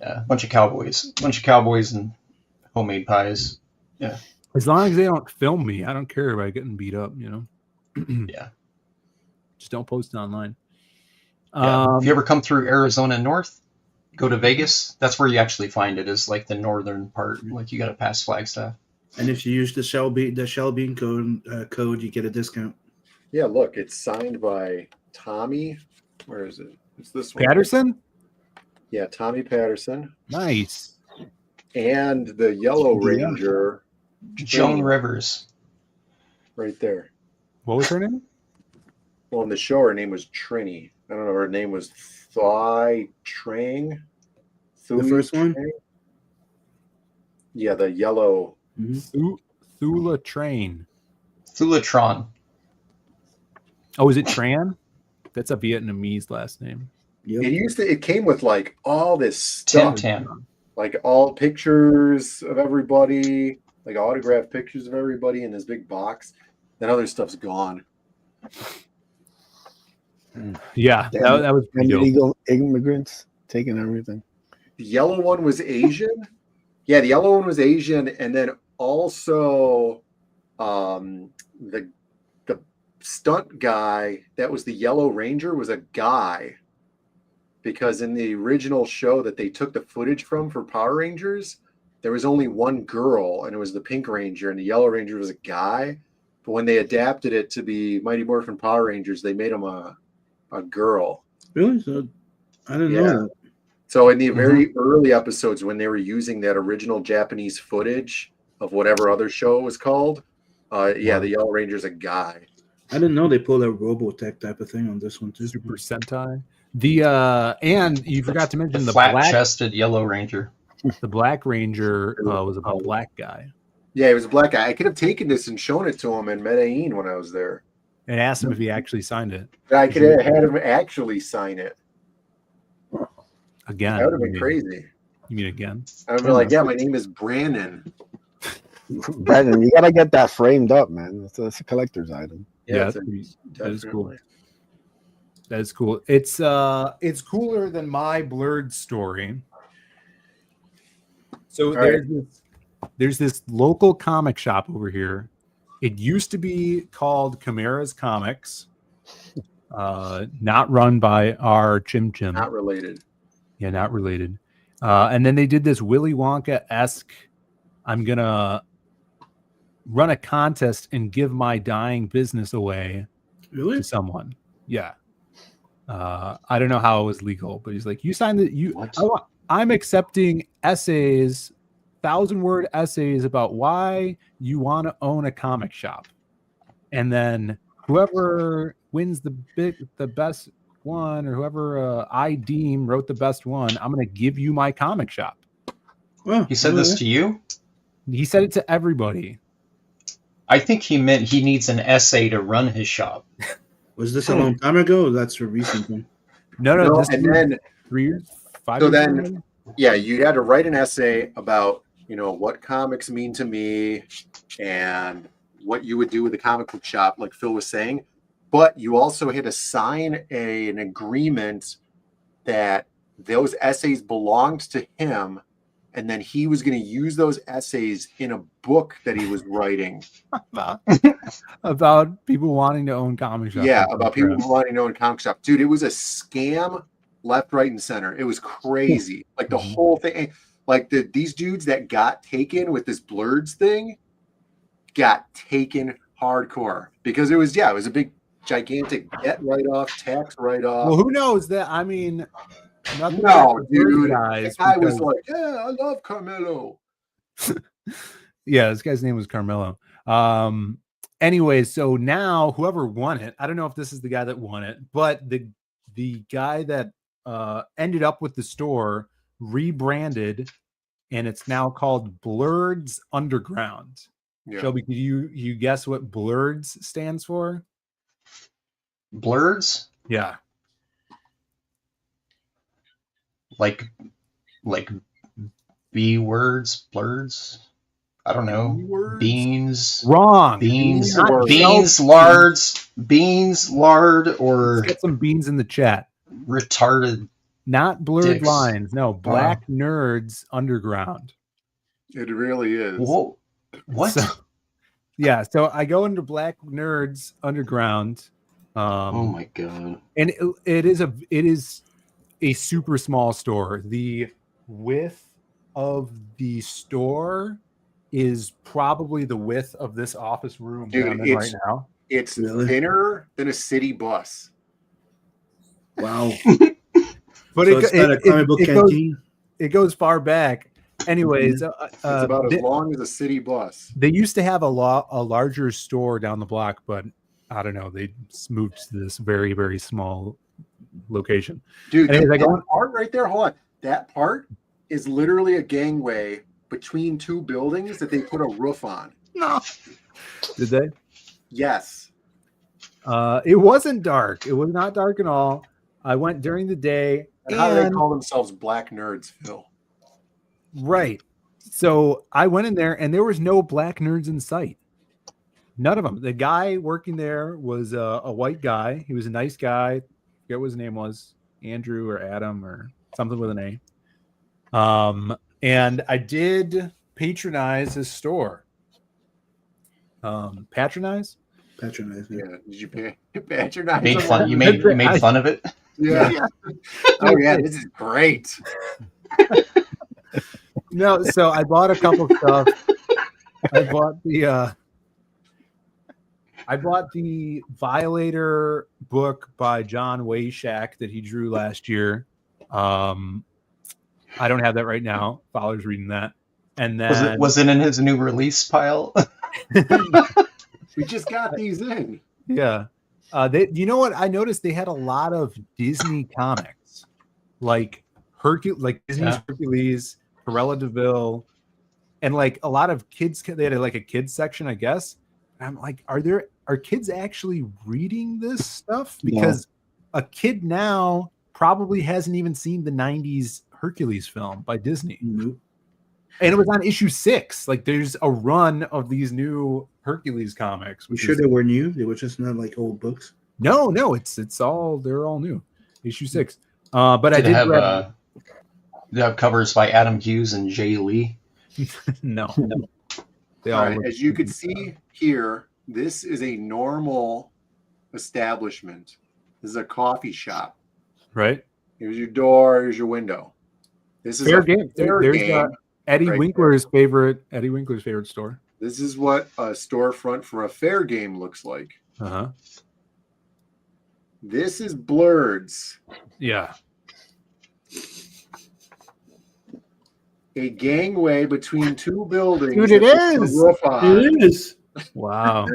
S7: Yeah, bunch of cowboys and homemade pies. Yeah.
S2: As long as they don't film me, I don't care about getting beat up.
S7: Yeah.
S2: Just don't post it online.
S7: Yeah. If you ever come through Arizona North, go to Vegas. That's where you actually find it. Is like the northern part. Like you got to pass Flagstaff.
S6: And if you use the Shell Bean code, you get a discount.
S1: Yeah, look, it's signed by Tommy. Where is it? It's this one.
S2: Patterson?
S1: Yeah, Tommy Patterson.
S2: Nice.
S1: And the Yellow Ranger.
S7: Joan Rivers.
S1: Right there.
S2: What was her name?
S1: Well, in the show, her name was Trini. I don't know. Her name was Thai Trang.
S6: The first one?
S1: Yeah, the yellow.
S2: Thula Train.
S7: Thulatron.
S2: Oh, is it Tran? That's a Vietnamese last name.
S1: It came with like all this stuff.
S7: Tim.
S1: Like all pictures of everybody, like autographed pictures of everybody in this big box. That other stuff's gone.
S2: Yeah, that was pretty dope.
S4: Illegal immigrants taking everything.
S1: The yellow one was Asian. Yeah, the yellow one was Asian, and then also the stunt guy that was the Yellow Ranger was a guy, because in the original show that they took the footage from for Power Rangers, there was only one girl, and it was the Pink Ranger, and the Yellow Ranger was a guy. But when they adapted it to be Mighty Morphin Power Rangers, they made him a girl.
S6: Really? So I didn't know that.
S1: So in the very early episodes, when they were using that original Japanese footage of whatever other show it was called, the Yellow Ranger's a guy.
S6: I didn't know they pulled a Robotech type of thing on this one too.
S2: Super Sentai. And you forgot to mention the
S7: flat-chested Yellow Ranger.
S2: The Black Ranger was a black guy.
S1: Yeah, he was a black guy. I could have taken this and shown it to him in Medellin when I was there.
S2: And asked him if he actually signed it.
S1: I could have had him actually sign it.
S2: Again.
S1: That would have been crazy.
S2: You mean again?
S1: I would be like, yeah, my name is Brandon.
S4: Brandon, you gotta get that framed up, man. That's a collector's item.
S2: Yeah, that is cool. That is cool. It's cooler than my Blurred story. So there's this local comic shop over here. It used to be called Chimera's Comics, not run by our Chim Chim.
S1: Not related.
S2: Yeah, not related. And then they did this Willy Wonka-esque, I'm going to run a contest and give my dying business away to someone. Yeah. I don't know how it was legal, but he's like, you signed it. I'm accepting essays, 1,000-word essays about why you want to own a comic shop. And then whoever wins the best one, or whoever I deem wrote the best one, I'm going to give you my comic shop.
S7: Well, he said this to you?
S2: He said it to everybody.
S7: I think he meant he needs an essay to run his shop.
S6: Was this a long time ago? Or that's a recent thing.
S2: No.
S1: And then
S2: 3 years, 5
S1: so
S2: years.
S1: then,
S2: ago?
S1: yeah, you had to write an essay about, what comics mean to me and what you would do with the comic book shop, like Phil was saying. But you also had to sign an agreement that those essays belonged to him, and then he was going to use those essays in a book that he was writing
S2: about people wanting to own comic shops.
S1: Yeah, about people wanting to own comic shop. Dude, it was a scam left, right, and center. It was crazy. Like the whole thing. Like these dudes that got taken with this Blurds thing got taken hardcore because it was a big, gigantic debt write-off, tax write-off.
S2: Well, who knows that? I mean, nothing.
S1: No, dude.
S2: Guys,
S1: I was like, yeah, I love Carmelo.
S2: Yeah, this guy's name was Carmelo. Anyways, so now whoever won it, I don't know if this is the guy that won it, but the guy that ended up with the store rebranded, and it's now called Blurds Underground. Yeah. Shelby, could you guess what Blurds stands for?
S7: Blurds?
S2: Yeah.
S7: Like B words, blurds. I don't know.
S2: B-words?
S7: Beans.
S2: Wrong.
S7: Beans, lard, or
S2: let's get some beans in the chat.
S7: Retarded.
S2: Not Blurred
S7: dicks.
S2: Lines. No, Black Nerds Underground.
S1: It really is.
S7: Whoa. What?
S2: So I go into Black Nerds Underground.
S7: Oh my god!
S2: And it is a super small store. The width of the store is probably the width of this office room that I'm in right now.
S1: It's thinner than a city bus.
S6: Wow.
S2: But
S6: so
S2: it goes far back. Anyways,
S1: it's about as long as a city bus.
S2: They used to have a larger store down the block, but I don't know. They moved to this very, very small location.
S1: Dude,
S2: Anyways,
S1: that part right there, hold on. That part is literally a gangway between two buildings that they put a roof on.
S2: No. Did they?
S1: Yes.
S2: It wasn't dark. It was not dark at all. I went during the day.
S1: And how do they call themselves black nerds, Phil?
S2: Right. So I went in there and there was no black nerds in sight. None of them. The guy working there was a white guy. He was a nice guy. I forget what his name was. Andrew or Adam or something with an A. And I did patronize his store. Patronize?
S6: Patronize.
S1: Yeah. Did you patronize?
S7: Made fun. You made fun of it.
S1: Yeah. Oh yeah, this is great.
S2: No, so I bought a couple stuff. I bought the Violator book by John Wayshak that he drew last year. I don't have that right now. Fowler's reading that. And then
S7: was it in his new release pile?
S1: We just got these in.
S2: Yeah. You know what? I noticed they had a lot of Disney comics, like Disney's Hercules, Cruella de Vil, and like a lot of kids. They had like a kids section, I guess. And I'm like, are kids actually reading this stuff? Because a kid now probably hasn't even seen the '90s Hercules film by Disney.
S6: Mm-hmm.
S2: And it was on issue 6. Like, there's a run of these new Hercules comics.
S6: You sure they were new? They were just not like old books.
S2: No, it's all they're all new. Issue 6. But I did
S7: have they have covers by Adam Hughes and Jay Lee.
S2: No.
S1: All right, as you can see here, this is a normal establishment. This is a coffee shop.
S2: Right.
S1: Here's your door. Here's your window. This is
S2: fair
S1: a
S2: game.
S1: fair
S2: There's
S1: game.
S2: Eddie
S1: right
S2: Winkler's favorite store.
S1: This is what a storefront for a fair game looks like.
S2: Uh-huh.
S1: This is Blurred's.
S2: Yeah.
S1: A gangway between two buildings.
S2: Dude, it is.
S1: Roof on.
S6: It is.
S2: Wow.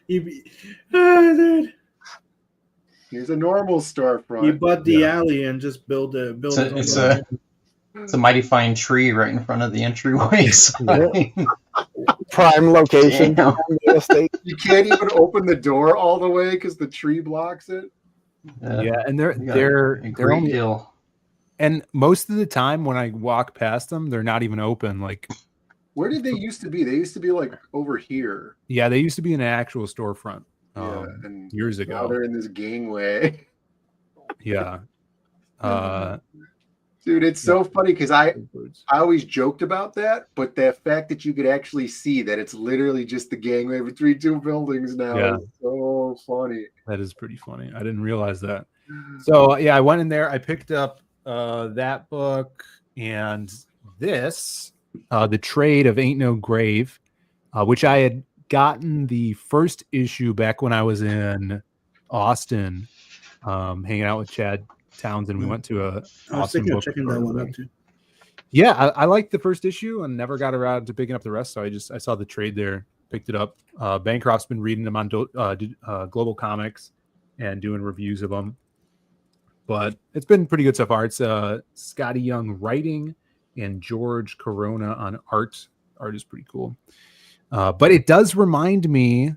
S6: Dude.
S1: Here's a normal storefront.
S6: You bought the alley and just build
S7: It's a mighty fine tree right in front of the entryway sign.
S4: Prime location.
S1: You can't even open the door all the way because the tree blocks it.
S2: Yeah, and they're only
S7: deal.
S2: And most of the time when I walk past them, they're not even open. Like,
S1: where did they used to be? They used to be like over here.
S2: Yeah, they used to be in an actual storefront.
S1: And
S2: years ago.
S1: Now they're in this gangway.
S2: Yeah.
S1: Dude, it's so funny because I always joked about that, but the fact that you could actually see that it's literally just the gangway between two buildings now is so funny.
S2: That is pretty funny. I didn't realize that. So yeah, I went in there. I picked up that book and this, the trade of Ain't No Grave, which I had gotten the first issue back when I was in Austin, hanging out with Chad Townsend. We went to a Austin book
S6: checking that one out too.
S2: Yeah, I liked the first issue and never got around to picking up the rest. So I saw the trade there, picked it up. Bancroft's been reading them on Global Comics and doing reviews of them. But it's been pretty good so far. It's Scotty Young writing and George Corona on art. Art is pretty cool. But it does remind me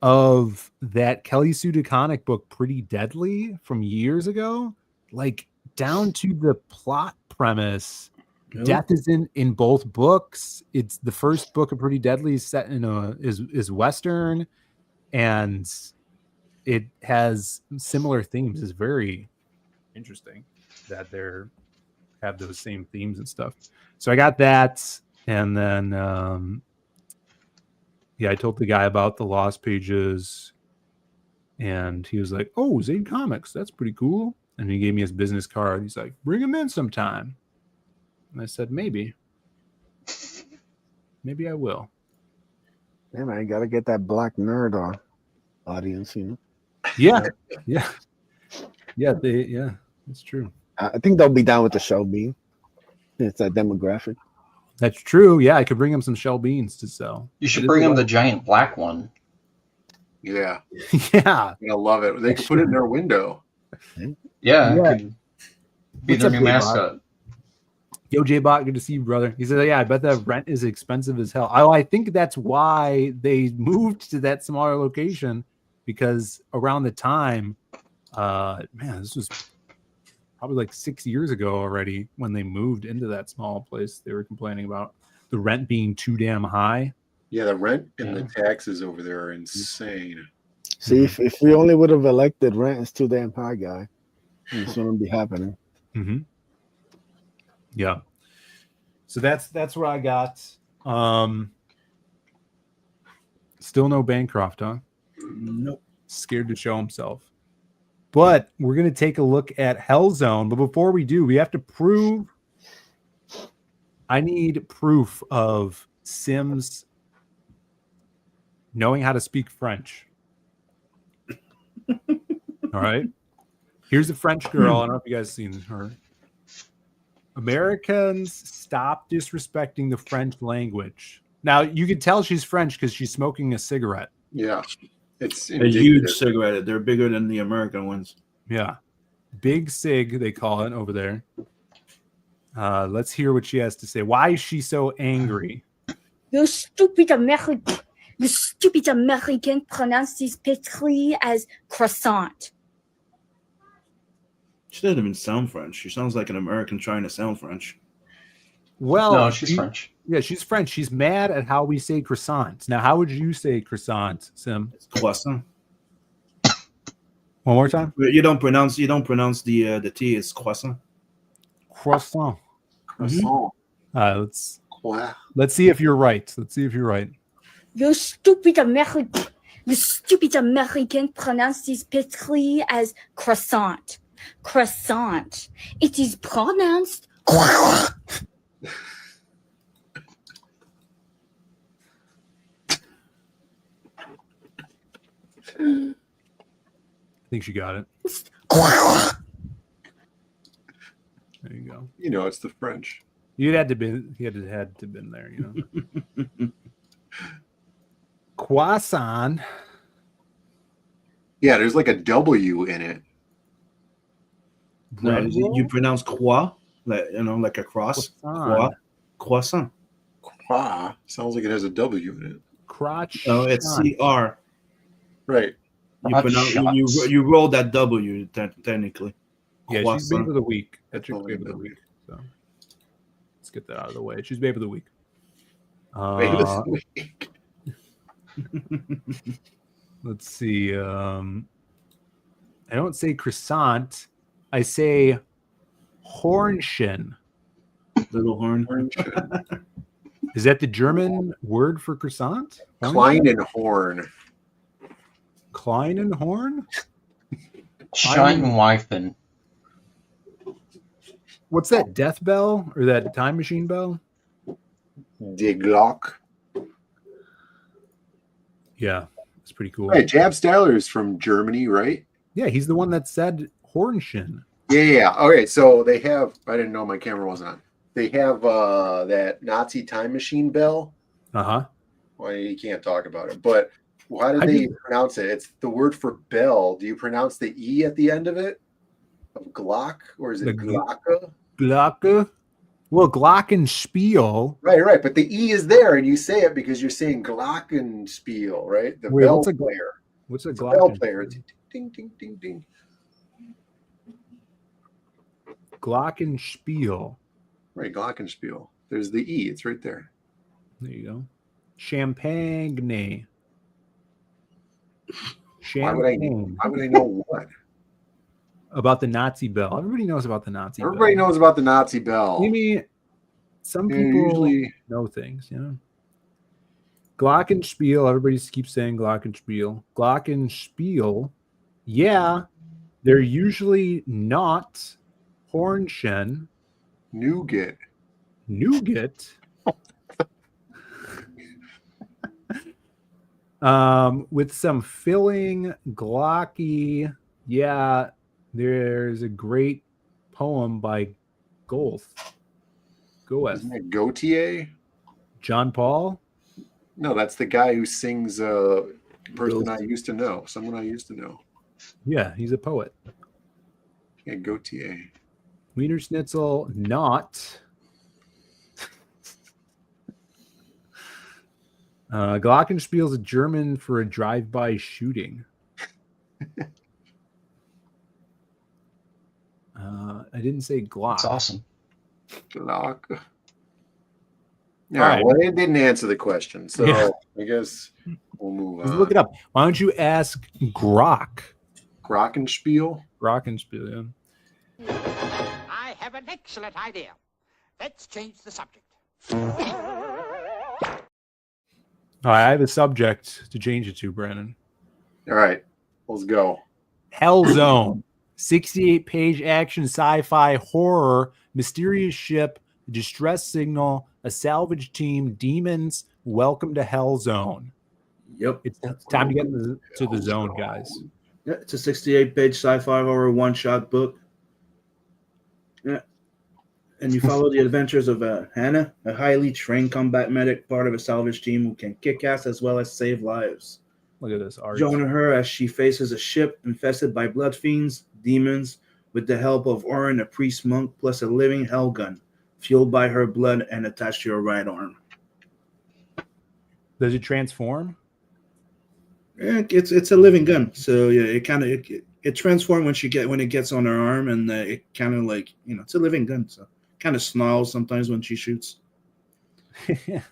S2: of that Kelly Sue DeConnick book, Pretty Deadly, from years ago. Like, down to the plot premise.
S6: Really?
S2: Death is in both books. It's the first book of Pretty Deadly is set in is Western, and it has similar themes. It's very interesting that they're have those same themes and stuff. So I got that, and then I told the guy about the Lost Pages, and he was like, "Oh, Zane Comics, that's pretty cool." And he gave me his business card. He's like, "Bring him in sometime." And I said, "Maybe I will."
S4: Yeah, man, gotta get that black nerd audience, you know.
S2: Yeah, that's true.
S4: I think they'll be down with the show being. It's that demographic.
S2: That's true. Yeah, I could bring him some shell beans to sell.
S7: You should bring him the giant black one.
S1: Yeah.
S2: Yeah.
S1: I love it. They could put it in their window.
S7: Yeah, it
S2: Yeah.
S7: could be
S2: What's
S7: their
S2: up,
S7: new
S2: J-Bot?
S7: mascot.
S2: Yo, J-Bot, good to see you, brother. He said, yeah, I bet that rent is expensive as hell. I think that's why they moved to that smaller location, because around the time, man, this was probably like 6 years ago already when they moved into that small place. They were complaining about the rent being too damn high.
S1: Yeah, the rent and the taxes over there are insane.
S4: See, if we only would have elected rent is too damn high, guy, this wouldn't be happening.
S2: Mm-hmm. Yeah. So that's what I got. Still no Bancroft, huh?
S6: Nope.
S2: Scared to show himself. But we're going to take a look at Hellzone. But before we do, we have to prove. I need proof of Sims knowing how to speak French. All right. Here's a French girl. I don't know if you guys seen her. Americans, stop disrespecting the French language. Now, you can tell she's French because she's smoking a cigarette.
S1: Yeah. It's
S6: a
S1: indicative.
S6: huge cigarette. They're bigger than the American ones.
S2: Yeah. Big Sig, they call it over there. Let's hear what she has to say. Why is she so angry?
S8: You stupid American pronounce this pétri as croissant.
S6: She doesn't even sound French. She sounds like an American trying to sound French.
S2: Well,
S7: No, she's French.
S2: Yeah, she's French. She's mad at how we say croissant. Now, how would you say croissant, Sim?
S6: It's croissant.
S2: One more time.
S6: You don't pronounce the T. It's croissant.
S2: Croissant.
S1: Croissant.
S2: Let's see if you're right. Let's see if you're right.
S8: You stupid American pronounce this pétri as croissant. Croissant. It is pronounced.
S2: I think she got it. There you go.
S1: You know, it's the French.
S2: You'd had to been. He had to been there. You know. Croissant.
S1: Yeah, there's like a W in it.
S6: No, you pronounce croix, like a cross. Croix. Croissant.
S1: Croix sounds like it has a W in it.
S2: Crotch.
S6: No, it's CR.
S1: Right.
S6: You roll that W technically.
S2: Yeah,
S6: Croissant.
S2: she's babe of the week. That's your babe of the week. So let's get that out of the way. She's babe of the week.
S1: Babe of the week.
S2: Let's see. I don't say croissant. I say Hornchen.
S6: Little horn.
S2: Is that the German word for croissant?
S1: Klein and Horn.
S2: Klein and Horn?
S7: Scheinweifen.
S2: What's that, death bell or that time machine bell?
S1: Die Glock.
S2: Yeah, it's pretty cool.
S1: Right, Jab Styler is from Germany, right?
S2: Yeah, he's the one that said Hornchen.
S1: Yeah. Okay, so they have. I didn't know my camera wasn't on. They have that Nazi time machine bell.
S2: Uh-huh.
S1: Well, you can't talk about it, but why do they pronounce it? It's the word for bell. Do you pronounce the E at the end of it? Of Glock? Or is it Glocke?
S2: Glocke? Well, Glockenspiel.
S1: Right. But the E is there, and you say it because you're saying Glockenspiel, right? The bell player.
S2: What's a
S1: bell player? It's ding, ding, ding, ding.
S2: Glockenspiel.
S1: Right, Glockenspiel. There's the E. It's right there.
S2: There you go. Champagne.
S1: Why would I know what?
S2: About the Nazi bell. Everybody knows about the Nazi bell.
S1: Everybody knows about the Nazi bell.
S2: Maybe some people usually know things, you know. Glockenspiel. Everybody just keeps saying Glockenspiel. Glockenspiel. Yeah, they're usually not Hornchen.
S1: Nougat.
S2: With some filling, glocky. Yeah, there's a great poem by Goethe.
S1: Isn't that Gautier?
S2: John Paul?
S1: No, that's the guy who sings Person I used to know. Someone I used to know.
S2: Yeah, he's a poet.
S1: Yeah, Gautier.
S2: Wiener Schnitzel, not. Glockenspiel is a German for a drive-by shooting. I didn't say Glock.
S7: That's awesome.
S1: Glock.
S2: All
S1: right. Well, it didn't answer the question, so
S2: Yeah.
S1: I guess we'll move
S2: Let's
S1: on.
S2: look it up. Why don't you ask Grok?
S1: Glockenspiel?
S2: Glockenspiel, yeah.
S9: I have an excellent idea. Let's change the subject.
S2: All right, I have a subject to change it to, Brandon.
S1: All right, let's go.
S2: Hellzone. 68-page action sci-fi horror, mysterious ship, distress signal, a salvage team, demons, welcome to Hellzone.
S6: Yep.
S2: It's time to get to the zone, guys.
S6: Yeah, it's a 68-page sci-fi horror one-shot book. Yeah. And you follow the adventures of Hannah, a highly trained combat medic, part of a salvage team who can kick ass as well as save lives.
S2: Look at this art.
S6: Join her as she faces a ship infested by blood fiends, demons, with the help of Oren, a priest monk, plus a living hell gun, fueled by her blood and attached to her right arm.
S2: Does it transform?
S6: Yeah, it's a living gun, so yeah, it transforms when it gets on her arm, and it kind of like it's a living gun, so kind of snarls sometimes when she shoots.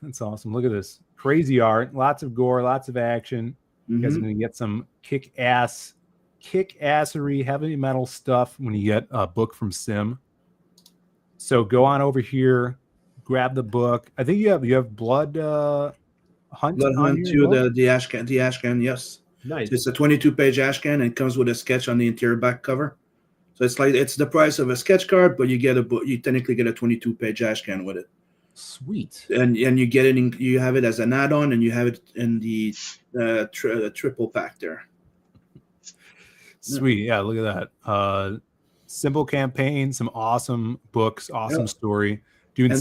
S2: That's awesome. Look at this crazy art, lots of gore, lots of action. You guys are going to get some kick-assery, heavy metal stuff when you get a book from Sim. So go on over here, grab the book. I think you have Blood Hunt.
S6: Blood Hunt to the Ashcan, yes.
S2: Nice.
S6: So it's a 22-page Ashcan, and it comes with a sketch on the interior back cover. So it's the price of a sketch card, but you get a book. You technically get a 22-page Ashcan with it.
S2: Sweet.
S6: And you get it you have it as an add-on, and you have it in the triple pack there.
S2: Sweet. Yeah, look at that. Simple campaign, some awesome books, awesome story. Doing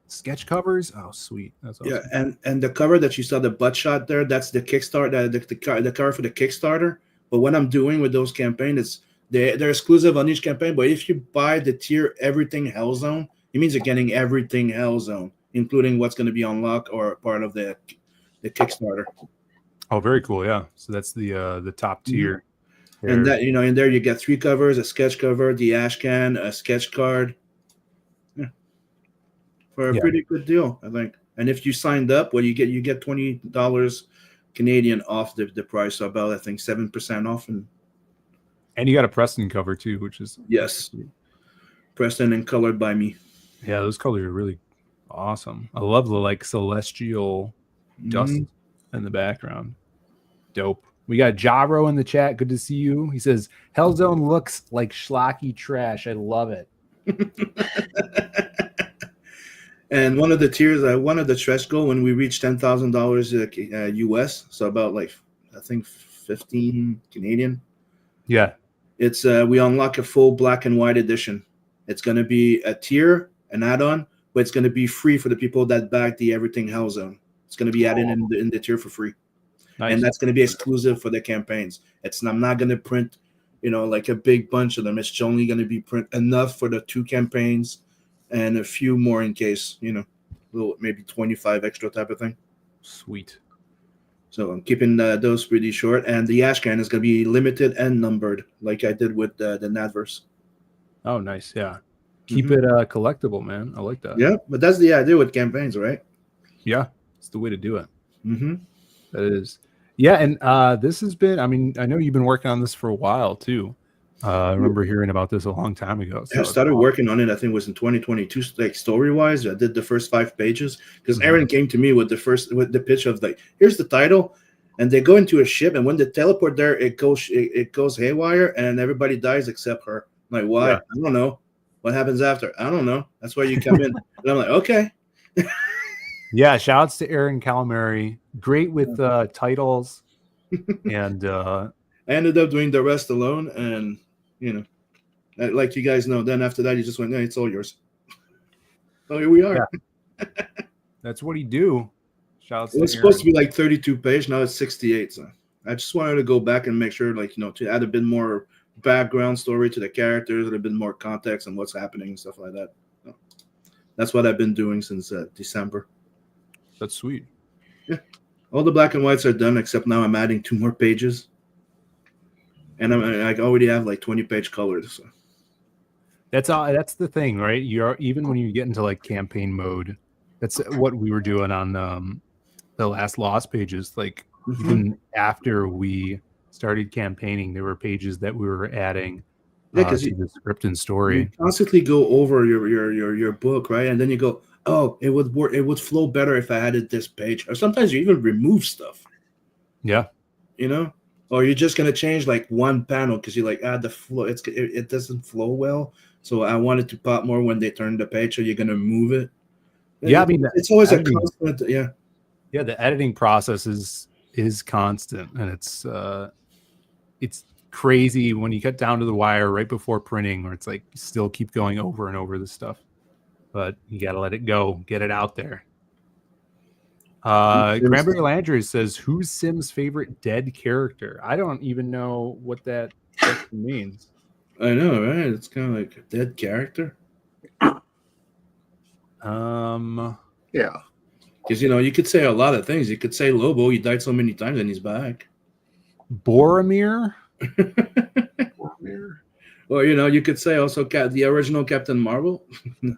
S2: sketch covers. Oh, sweet. That's awesome.
S6: Yeah, and the cover that you saw, the butt shot there, that's the Kickstarter, the cover for the Kickstarter. But what I'm doing with those campaigns, they're exclusive on each campaign. But if you buy the tier Everything Hellzone, it means you're getting everything Hellzone, including what's going to be unlocked or part of the Kickstarter.
S2: Oh, very cool. Yeah. So that's the top tier.
S6: And that in there you get 3 covers, a sketch cover, the Ashcan, a sketch card. Yeah. For a pretty good deal, I think. And if you signed up, you get $20 Canadian off the price, so about I think 7% off. And
S2: you got a Preston cover too, which is
S6: Preston and colored by me.
S2: Yeah, those colors are really awesome. I love the celestial dust in the background. Dope. We got Jaro in the chat. Good to see you. He says, Hellzone looks like schlocky trash. I love it.
S6: And one of the tiers, one of the stretch goal when we reached $10,000 US, so about I think 15 Canadian.
S2: Yeah.
S6: It's we unlock a full black and white edition. It's going to be a tier, an add-on, but it's going to be free for the people that back the Everything Hellzone. It's going to be added in the tier for free. Nice. And that's going to be exclusive for the campaigns. I'm not going to print, like a big bunch of them. It's only going to be print enough for the 2 campaigns and a few more in case, maybe 25 extra type of thing.
S2: Sweet.
S6: So I'm keeping those pretty short. And the Ashcan is going to be limited and numbered like I did with the Nadverse.
S2: Oh, nice. Yeah. Keep it collectible, man. I like that.
S6: Yeah, but that's the idea with campaigns, right?
S2: Yeah. It's the way to do it.
S6: Mm-hmm.
S2: That is. Yeah, and this has been, I know you've been working on this for a while, too. I remember hearing about this a long time ago. So
S6: I started working on it, I think it was in 2022, story-wise. I did the first 5 pages because Aaron came to me with the pitch of here's the title, and they go into a ship, and when they teleport there, it goes haywire, and everybody dies except her. I'm like, why? Yeah. I don't know. What happens after? I don't know. That's why you come in. And I'm like, okay.
S2: Yeah, shouts to Aaron Calamari. Great with titles. And
S6: I ended up doing the rest alone, and like you guys know, then after that he just went, it's all yours. So here we are.
S2: Yeah. That's what he do. Shouts
S6: it was supposed to be 32 page, now it's 68. So I just wanted to go back and make sure, like, to add a bit more background story to the characters, a bit more context on what's happening and stuff like that. So that's what I've been doing since December.
S2: That's sweet.
S6: Yeah, all the black and whites are done except now I'm adding 2 more pages, and I already have like 20-page colors. So.
S2: That's the thing, right? You're even when you get into like campaign mode, that's what we were doing on the last Lost pages. Like even after we started campaigning, there were pages that we were adding to the script and story.
S6: You constantly go over your book, right? And then you go, oh, it would work. It would flow better if I added this page. Or sometimes you even remove stuff.
S2: Yeah.
S6: Or you're just gonna change like one panel because you like the flow. It doesn't flow well. So I wanted to pop more when they turn the page. So you're gonna move it.
S2: Yeah, I mean
S6: it's always a constant. Yeah.
S2: Yeah, the editing process is constant, and it's crazy when you cut down to the wire right before printing, where it's like you still keep going over and over this stuff, but you got to let it go, get it out there. Cranberry Landry says, "Who's Sim's favorite dead character?" I don't even know what that means.
S6: I know, right? It's kind of like a dead character.
S1: Yeah.
S6: Because, you could say a lot of things. You could say Lobo, he died so many times and he's back.
S2: Boromir?
S6: Or, you could say also the original Captain Marvel.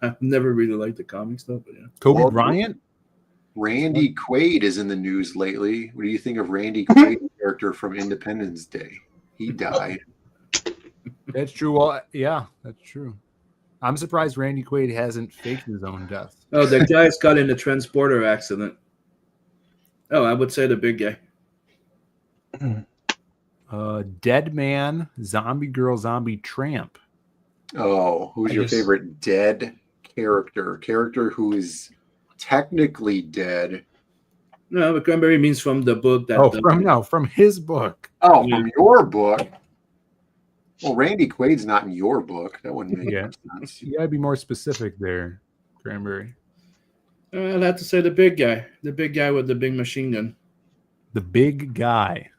S6: I've never really liked the comic stuff. But yeah.
S2: Kobe Bryant?
S1: Randy Quaid is in the news lately. What do you think of Randy Quaid's character from Independence Day? He died.
S2: That's true. Well, yeah, that's true. I'm surprised Randy Quaid hasn't faked his own death.
S6: Oh, the guy's got in a transporter accident. Oh, I would say the big guy.
S2: Dead Man, Zombie Girl, Zombie Tramp.
S1: Oh, who's your favorite dead character? Character who is technically dead.
S6: No, but Cranberry means from the book.
S2: From his book.
S1: Oh, from your book. Well, Randy Quaid's not in your book. That wouldn't make sense.
S2: You gotta be more specific there, Cranberry.
S6: I'd have to say the big guy with the big machine gun.
S2: The big guy.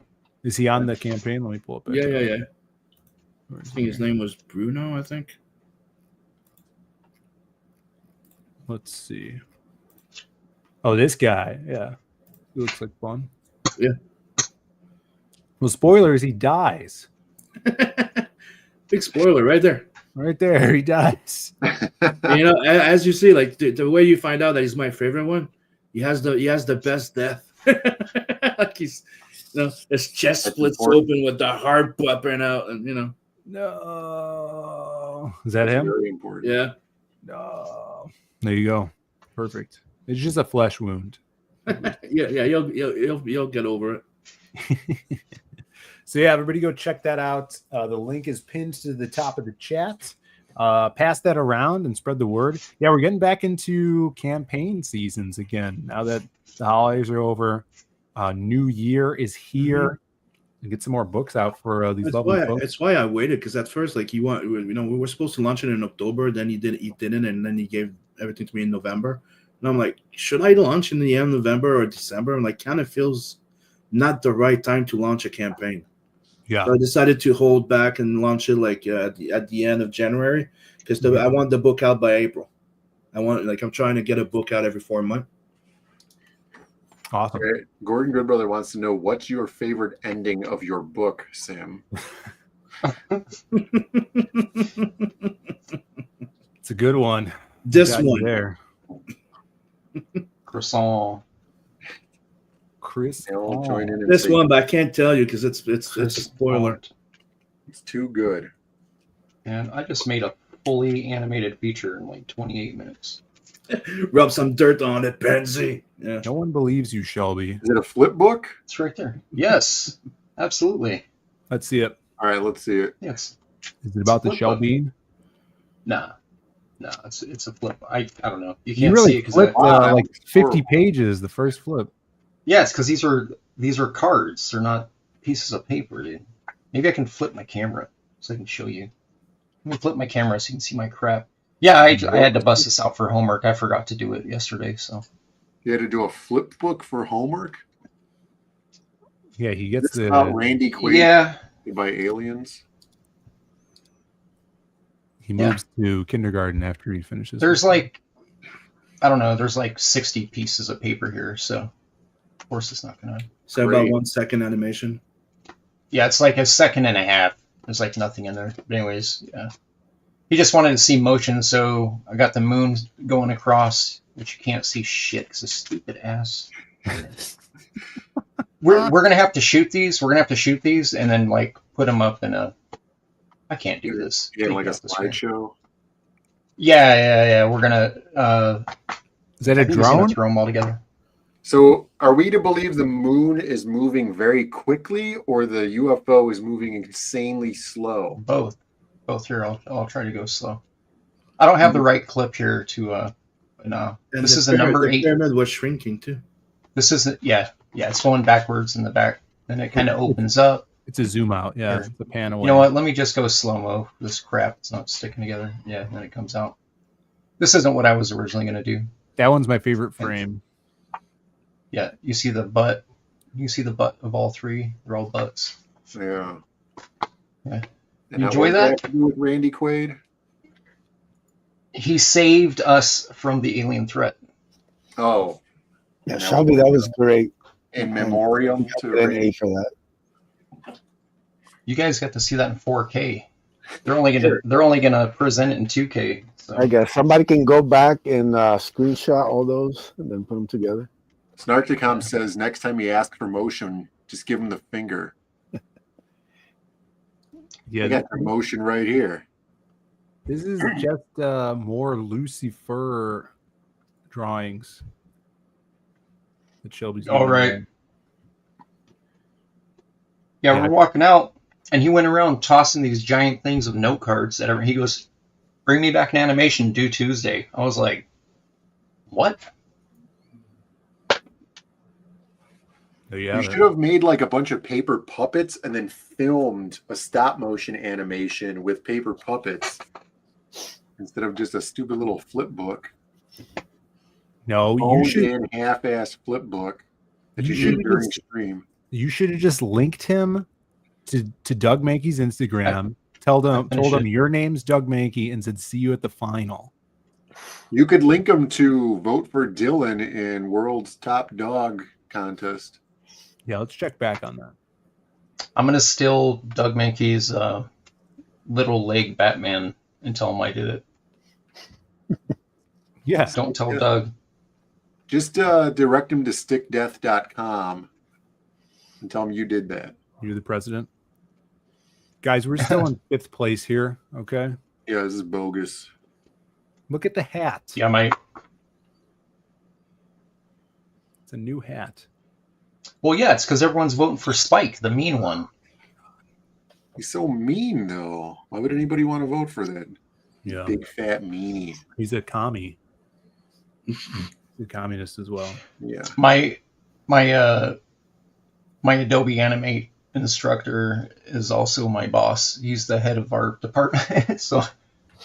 S2: Is he on the campaign? Let me pull up.
S6: Yeah. I think his name was Bruno, I think.
S2: Let's see. Oh, this guy. Yeah. He looks like fun.
S6: Yeah.
S2: Well, spoilers, he dies.
S6: Big spoiler right there.
S2: Right there, he dies.
S6: As you see, like the way you find out that he's my favorite one, he has the best death. Like he's, his chest splits open with the heart popping out, and
S2: No. Is that him?
S1: Very important.
S6: Yeah.
S2: No. There you go. Perfect. It's just a flesh wound.
S6: Yeah. You'll get over it.
S2: So yeah, everybody go check that out. The link is pinned to the top of the chat. Pass that around and spread the word. Yeah, we're getting back into campaign seasons again. Now that the holidays are over, New Year is here. And get some more books out for these lovely folks.
S6: That's why I waited, because at first, like we were supposed to launch it in October. Then he didn't, and then he gave everything to me in November. And I'm like, should I launch in the end of November or December? I'm like, kind of feels not the right time to launch a campaign.
S2: Yeah.
S6: So I decided to hold back and launch it like at the end of January, because I want the book out by April. I'm trying to get a book out every 4 months.
S2: Awesome.
S1: Okay. Gordon Goodbrother wants to know, what's your favorite ending of your book, Sam?
S2: It's a good one.
S6: This one
S2: there.
S7: Croissant.
S6: This one, but I can't tell you because it's a spoiler.
S1: It's too good.
S7: And I just made a fully animated feature in like 28 minutes.
S6: Rub some dirt on it, Benzie. Yeah.
S2: No one believes you, Shelby.
S1: Is it a flip book?
S7: It's right there. Yes, absolutely.
S2: Let's see it.
S1: All right, let's see it.
S7: Yes.
S2: Is it about the shell bean?
S7: Nah, it's a flip. I don't know. You
S2: You
S7: can't
S2: really
S7: see it
S2: flipped
S7: because
S2: like 50 pages the first flip.
S7: yes, because these are cards. They're not pieces of paper, dude. Maybe I can flip my camera so I can show you. Let me flip my camera so you can see my crap. Yeah, I had to bust this out for homework. I forgot to do it yesterday, so.
S1: You had to do a flip book for homework?
S2: Yeah, he gets
S1: This is about Randy Quaid.
S7: Yeah.
S1: By aliens.
S2: He moves to kindergarten after he finishes.
S7: There's like, I don't know, there's like 60 pieces of paper here, so of course it's not gonna.
S6: So about 1 second animation.
S7: Yeah, it's like a second and a half. There's like nothing in there. But anyways, yeah. He just wanted to see motion, so I got the moon going across, which you can't see shit because of stupid ass. We're gonna have to shoot these. We're gonna have to shoot these and then like put them up in a. I can't do this.
S1: Yeah, like a slideshow.
S7: Yeah. We're gonna.
S2: Is that a drone?
S7: Throw them all together.
S1: So, are we to believe the moon is moving very quickly, or the UFO is moving insanely slow?
S7: Both here. I'll try to go slow. I don't have the right clip here to. No,
S6: And
S7: this
S6: the
S7: is a number
S6: the
S7: 8.
S6: pyramid was shrinking too.
S7: This isn't. Yeah. It's going backwards in the back, and it kind of opens up.
S2: It's a zoom out. Yeah, it's a pan away.
S7: You know what? Let me just go slow mo. This crap, it's not sticking together. Yeah, and then it comes out. This isn't what I was originally going to do.
S2: That one's my favorite frame.
S7: Yeah, you see the butt. You see the butt of all 3. They're all butts.
S1: Yeah.
S7: Yeah.
S1: And
S7: You enjoy that?
S1: To do with Randy Quaid?
S7: He saved us from the alien threat.
S1: Oh.
S4: Yeah, Shelby, that was great.
S1: In memoriam to
S4: Randy for that.
S7: You guys got to see that in 4K. They're only gonna present it in 2K. So.
S4: I guess somebody can go back and screenshot all those and then put them together.
S1: Snarkticom says next time you ask for motion, just give him the finger.
S2: Yeah,
S1: I got the motion right here.
S2: This is just more Lucifer drawings that Shelby's.
S7: All right. Yeah, we're walking out, and he went around tossing these giant things of note cards at everyone. He goes, "Bring me back an animation due Tuesday." I was like, "What?"
S1: You should have made like a bunch of paper puppets and then filmed a stop motion animation with paper puppets instead of just a stupid little flip book.
S2: No,
S1: you should half-ass flip book that you did during stream.
S2: You should have just linked him to Doug Mankey's Instagram. Told him your name's Doug Mankey and said see you at the final.
S1: You could link him to vote for Dylan in World's Top Dog contest.
S2: Yeah, let's check back on that.
S7: I'm gonna steal Doug Mankey's little leg Batman and tell him I did it.
S2: Yeah.
S7: Don't tell Doug.
S1: Just direct him to stickdeath.com and tell him you did that.
S2: You're the president. Guys, we're still in 5th place here, okay?
S1: Yeah, this is bogus.
S2: Look at the hat.
S7: Yeah,
S2: It's a new hat.
S7: Well, yeah, it's because everyone's voting for Spike, the mean one.
S1: He's so mean, though. Why would anybody want to vote for that?
S2: Yeah.
S1: Big fat meanie.
S2: He's a commie. He's a communist as well.
S1: Yeah.
S7: My Adobe Animate instructor is also my boss. He's the head of our department. So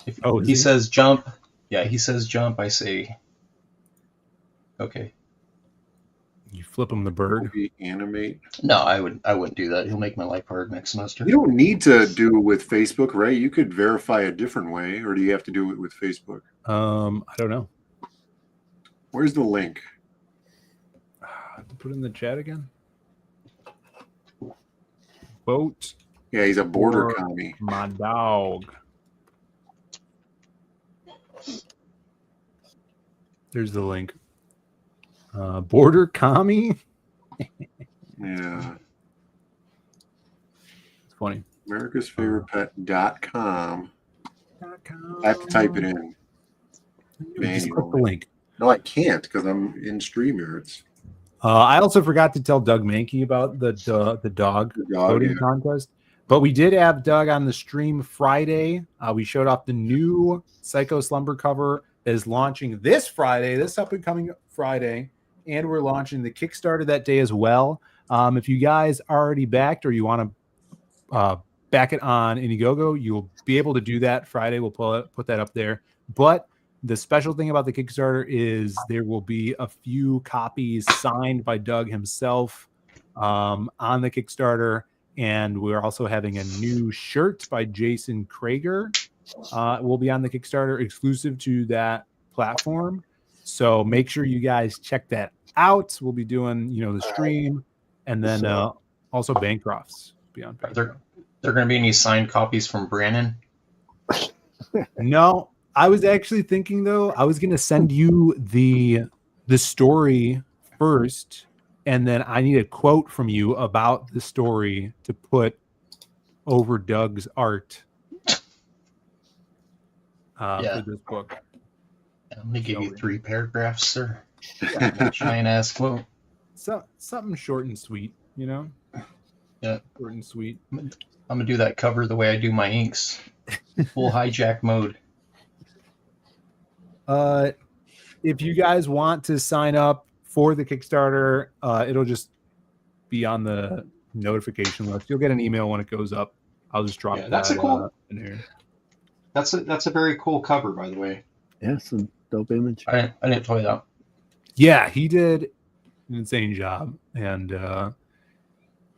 S7: if he says jump, he says jump, I say okay.
S2: You flip him the bird.
S1: Animate.
S7: No, I wouldn't do that. He'll make my life hard next semester.
S1: You don't need to do it with Facebook, right? You could verify a different way, or do you have to do it with Facebook?
S2: I don't know.
S1: Where's the link?
S2: Put it in the chat again. Vote.
S1: Yeah, he's a border commie.
S2: My dog. There's the link. Border commie.
S1: Yeah.
S2: It's funny.
S1: America's favorite pet.com. I have to type it in.
S2: Just click the link.
S1: No, I can't because I'm in StreamYards.
S2: I also forgot to tell Doug Mankey about the dog voting contest. But we did have Doug on the stream Friday. We showed off the new Psycho Slumber cover that is launching this Friday, this up and coming Friday. And we're launching the Kickstarter that day as well. If you guys already backed or you want to back it on Indiegogo, you'll be able to do that Friday. We'll put that up there. But the special thing about the Kickstarter is there will be a few copies signed by Doug himself on the Kickstarter. And we're also having a new shirt by Jason Krager. Will be on the Kickstarter exclusive to that platform. So make sure you guys check that out. We'll be doing, the stream, and then also Bancrofts beyond.
S7: There going to be any signed copies from Brandon?
S2: No, I was actually thinking though, I was going to send you the story first, and then I need a quote from you about the story to put over Doug's art for this book.
S7: I'm going to give you 3 paragraphs, sir. Yeah. Giant ass quote.
S2: So, something short and sweet,
S7: Yeah.
S2: Short and sweet.
S7: I'm going to do that cover the way I do my inks. Full hijack mode.
S2: If you guys want to sign up for the Kickstarter, it'll just be on the notification list. You'll get an email when it goes up. I'll just drop
S7: that's
S2: that
S7: a cool,
S2: in here.
S7: That's a very cool cover, by the way.
S4: Yeah, it's a dope image.
S7: I didn't play that.
S2: Yeah, he did an insane job, and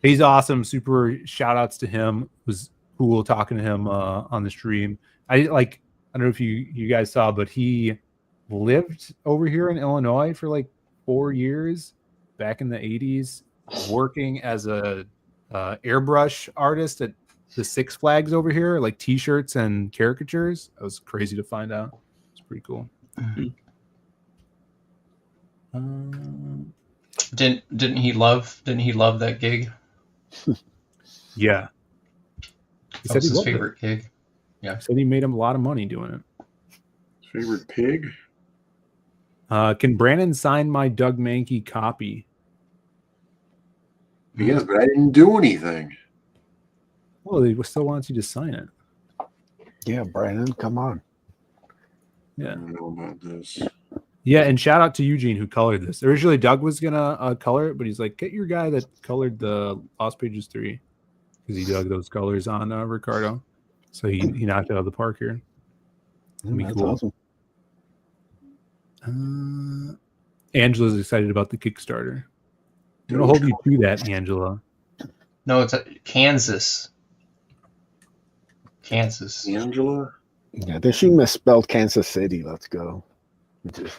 S2: he's awesome. Super shout outs to him. It was cool talking to him on the stream. I don't know if you guys saw, but he lived over here in Illinois for like 4 years back in the 80s, working as a airbrush artist at the Six Flags over here, like t-shirts and caricatures. That was crazy to find out. It's pretty cool.
S7: Didn't he love that gig?
S2: Yeah.
S7: That was his favorite gig. Yeah.
S2: He said he made him a lot of money doing it.
S1: Favorite pig?
S2: Can Brandon sign my Doug Mankey copy?
S1: Yes, but I didn't do anything.
S2: Well, he still wants you to sign it.
S4: Yeah, Brandon, come on.
S2: Yeah.
S1: I don't know about this.
S2: Yeah, and shout out to Eugene who colored this. Originally, Doug was gonna color it, but he's like, get your guy that colored the Lost Pages 3, because he dug those colors on Ricardo. So he knocked it out of the park here. That'd be cool.
S4: Awesome.
S2: Angela's excited about the Kickstarter. I'm gonna hold you to that, Angela.
S7: No, it's Kansas.
S1: Angela?
S4: Yeah, then she misspelled Kansas City. Let's go.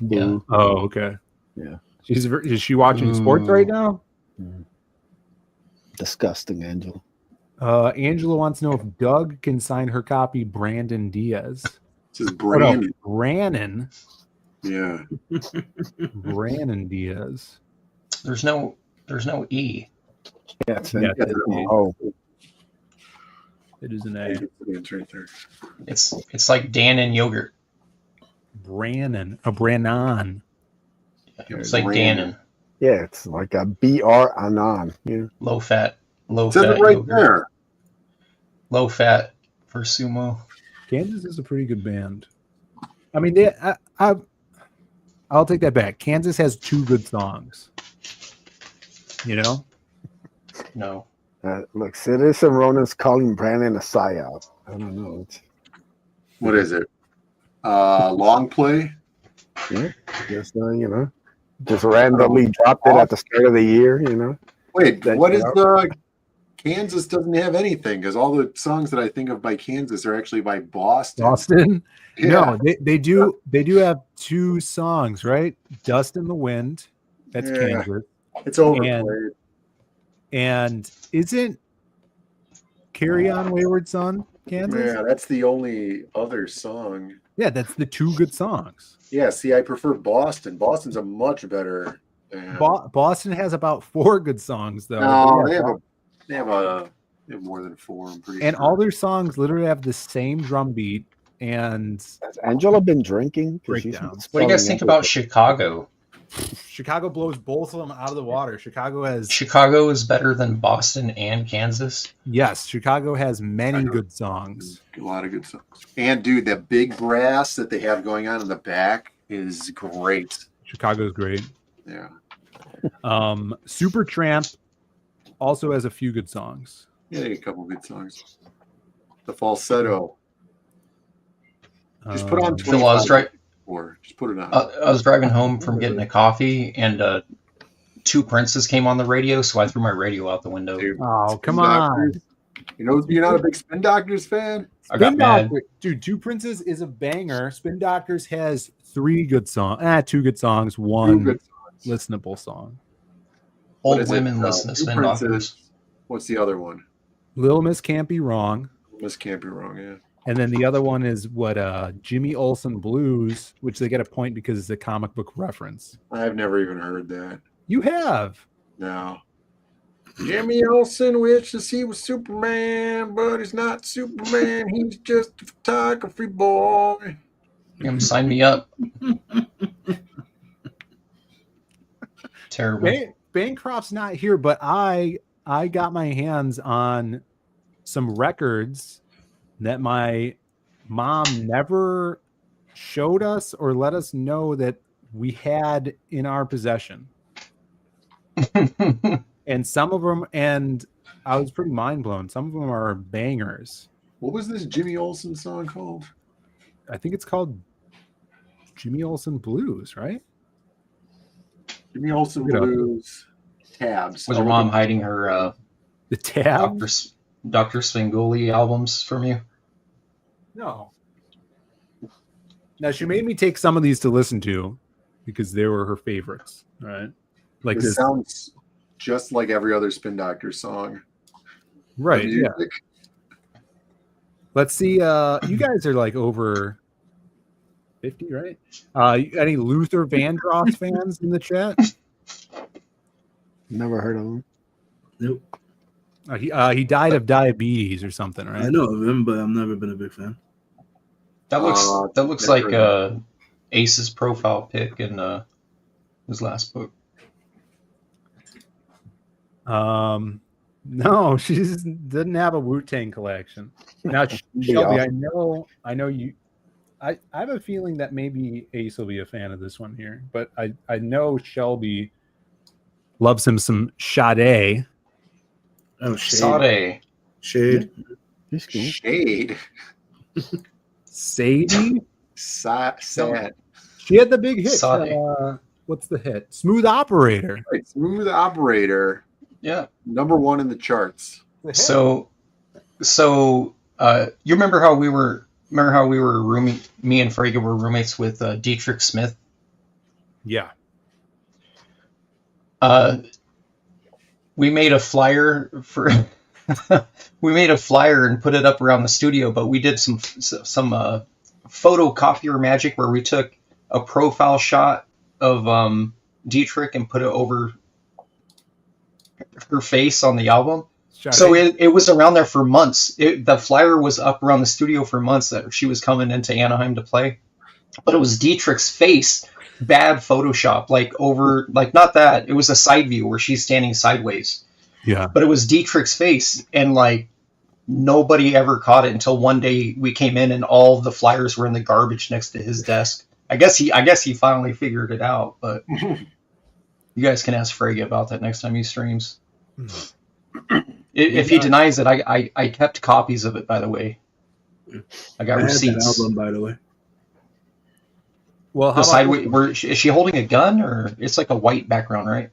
S2: Yeah. Oh, okay.
S4: Yeah.
S2: Is she watching sports right now?
S4: Disgusting, Angela.
S2: Angela wants to know if Doug can sign her copy Brandon Diaz.
S1: This is Brandon.
S2: Brannon.
S1: Yeah.
S2: Brannon Diaz.
S7: There's no E.
S4: Yeah, it's
S2: It is an A.
S1: It's right there.
S7: It's like Dan and yogurt.
S2: Brannon. Brannon.
S7: It's like Dannon.
S4: Yeah, it's like a BR Anon. Yeah.
S7: Low fat
S1: It says it right
S7: yogurt.
S1: there.
S7: Low fat for sumo.
S2: Kansas is a pretty good band. I mean, I'll take that back. Kansas has 2 good songs.
S7: No.
S4: Look, Citizen Ronan's calling Brandon a psyop. I don't know.
S1: What is it? Long play?
S4: Yeah, just just randomly dropped it at the start of the year.
S1: Wait, what is Kansas doesn't have anything, because all the songs that I think of by Kansas are actually by Boston.
S2: Boston?
S1: Yeah.
S2: No, they do have 2 songs, right? Dust in the Wind. That's Kansas.
S1: It's overplayed.
S2: And isn't Carry On Wayward Son Kansas?
S1: Yeah, that's the only other song.
S2: Yeah, that's the 2 good songs.
S1: Yeah, see, I prefer Boston. Boston's a much better band.
S2: Boston has about 4 good songs, though.
S1: No, they have more than 4. I'm pretty
S2: and
S1: sure.
S2: all their songs literally have the same drum beat. And
S4: has Angela been drinking?
S2: Breakdowns.
S7: What do you guys think about Chicago?
S2: Chicago blows both of them out of the water. Chicago
S7: is better than Boston and Kansas.
S2: Yes, Chicago has many good songs.
S1: A lot of good songs. And dude, that big brass that they have going on in the back is great.
S2: Chicago's great.
S1: Yeah.
S2: Supertramp also has a few good songs.
S1: Yeah, a couple good songs. The falsetto. Just put on 25 or just put it on.
S7: I was driving home from getting a coffee, and Two Princes came on the radio, so I threw my radio out the window.
S2: Oh, come
S1: Spin
S2: on.
S1: Doctors. You know, you're not a big Spin Doctors fan?
S7: I got
S2: Spin
S7: mad.
S2: Doctor, dude. Two Princes is a banger. Spin Doctors has 3 good songs. 2 good songs, 1
S1: good
S2: listenable song.
S1: What
S7: Old
S1: is
S7: women
S1: it?
S7: listen to
S1: Two
S7: Spin
S1: Princes.
S7: Doctors.
S1: What's the other one?
S2: Little Miss Can't Be Wrong.
S1: This can't be wrong, yeah.
S2: And then the other one is what Jimmy Olsen Blues, which they get a point because it's a comic book reference.
S1: I've never even heard that.
S2: You have.
S1: No. Jimmy Olsen wishes he was Superman, but he's not Superman. He's just a photography boy.
S7: Sign me up. Terrible.
S2: Bancroft's not here, but I got my hands on some records that my mom never showed us or let us know that we had in our possession. And some of them, and I was pretty mind blown. Some of them are bangers.
S1: What was this Jimmy Olsen song called?
S2: I think it's called Jimmy Olsen Blues, right?
S1: Jimmy Olsen Blues tabs.
S7: Was your mom hiding her
S2: the tab
S7: Dr. Svengoolie albums from you?
S2: No. Now she made me take some of these to listen to because they were her favorites, right? Like
S1: this sounds just like every other Spin Doctor song.
S2: Right. Yeah. Let's see. You guys are like over 50, right? Any Luther Vandross fans in the chat?
S4: Never heard of him.
S6: Nope.
S2: He died of diabetes or something, right?
S6: I know of him, but I've never been a big fan.
S7: That looks like Ace's profile pic in his last book.
S2: No, she just didn't have a Wu-Tang collection. Now, Shelby, I know you. I have a feeling that maybe Ace will be a fan of this one here, but I know Shelby loves him some Sade.
S6: Oh, Sade. Shade.
S1: Shade.
S2: Sadie?
S1: Sad.
S2: She had the big hit.
S7: Sade.
S2: What's the hit? Smooth Operator.
S1: Right, Smooth Operator.
S7: Yeah.
S1: #1 in the charts.
S7: So you remember how we were me and Frege were roommates with Dietrich Smith?
S2: Yeah.
S7: We made a flyer for we made a flyer and put it up around the studio, but we did some photocopier magic where we took a profile shot of Dietrich and put it over her face on the album. So it was around there for months. The flyer was up around the studio for months that she was coming into Anaheim to play, but it was Dietrich's face, bad Photoshop, not that. It was a side view where she's standing sideways.
S2: Yeah.
S7: But it was Dietrich's face, and nobody ever caught it until one day we came in and all the flyers were in the garbage next to his desk. I guess he finally figured it out, but you guys can ask Frege about that next time he streams. If he denies it, I kept copies of it, by the way. I got receipts.
S6: Had that album, by the way.
S2: Well,
S7: is she holding a gun, or it's like a white background, right?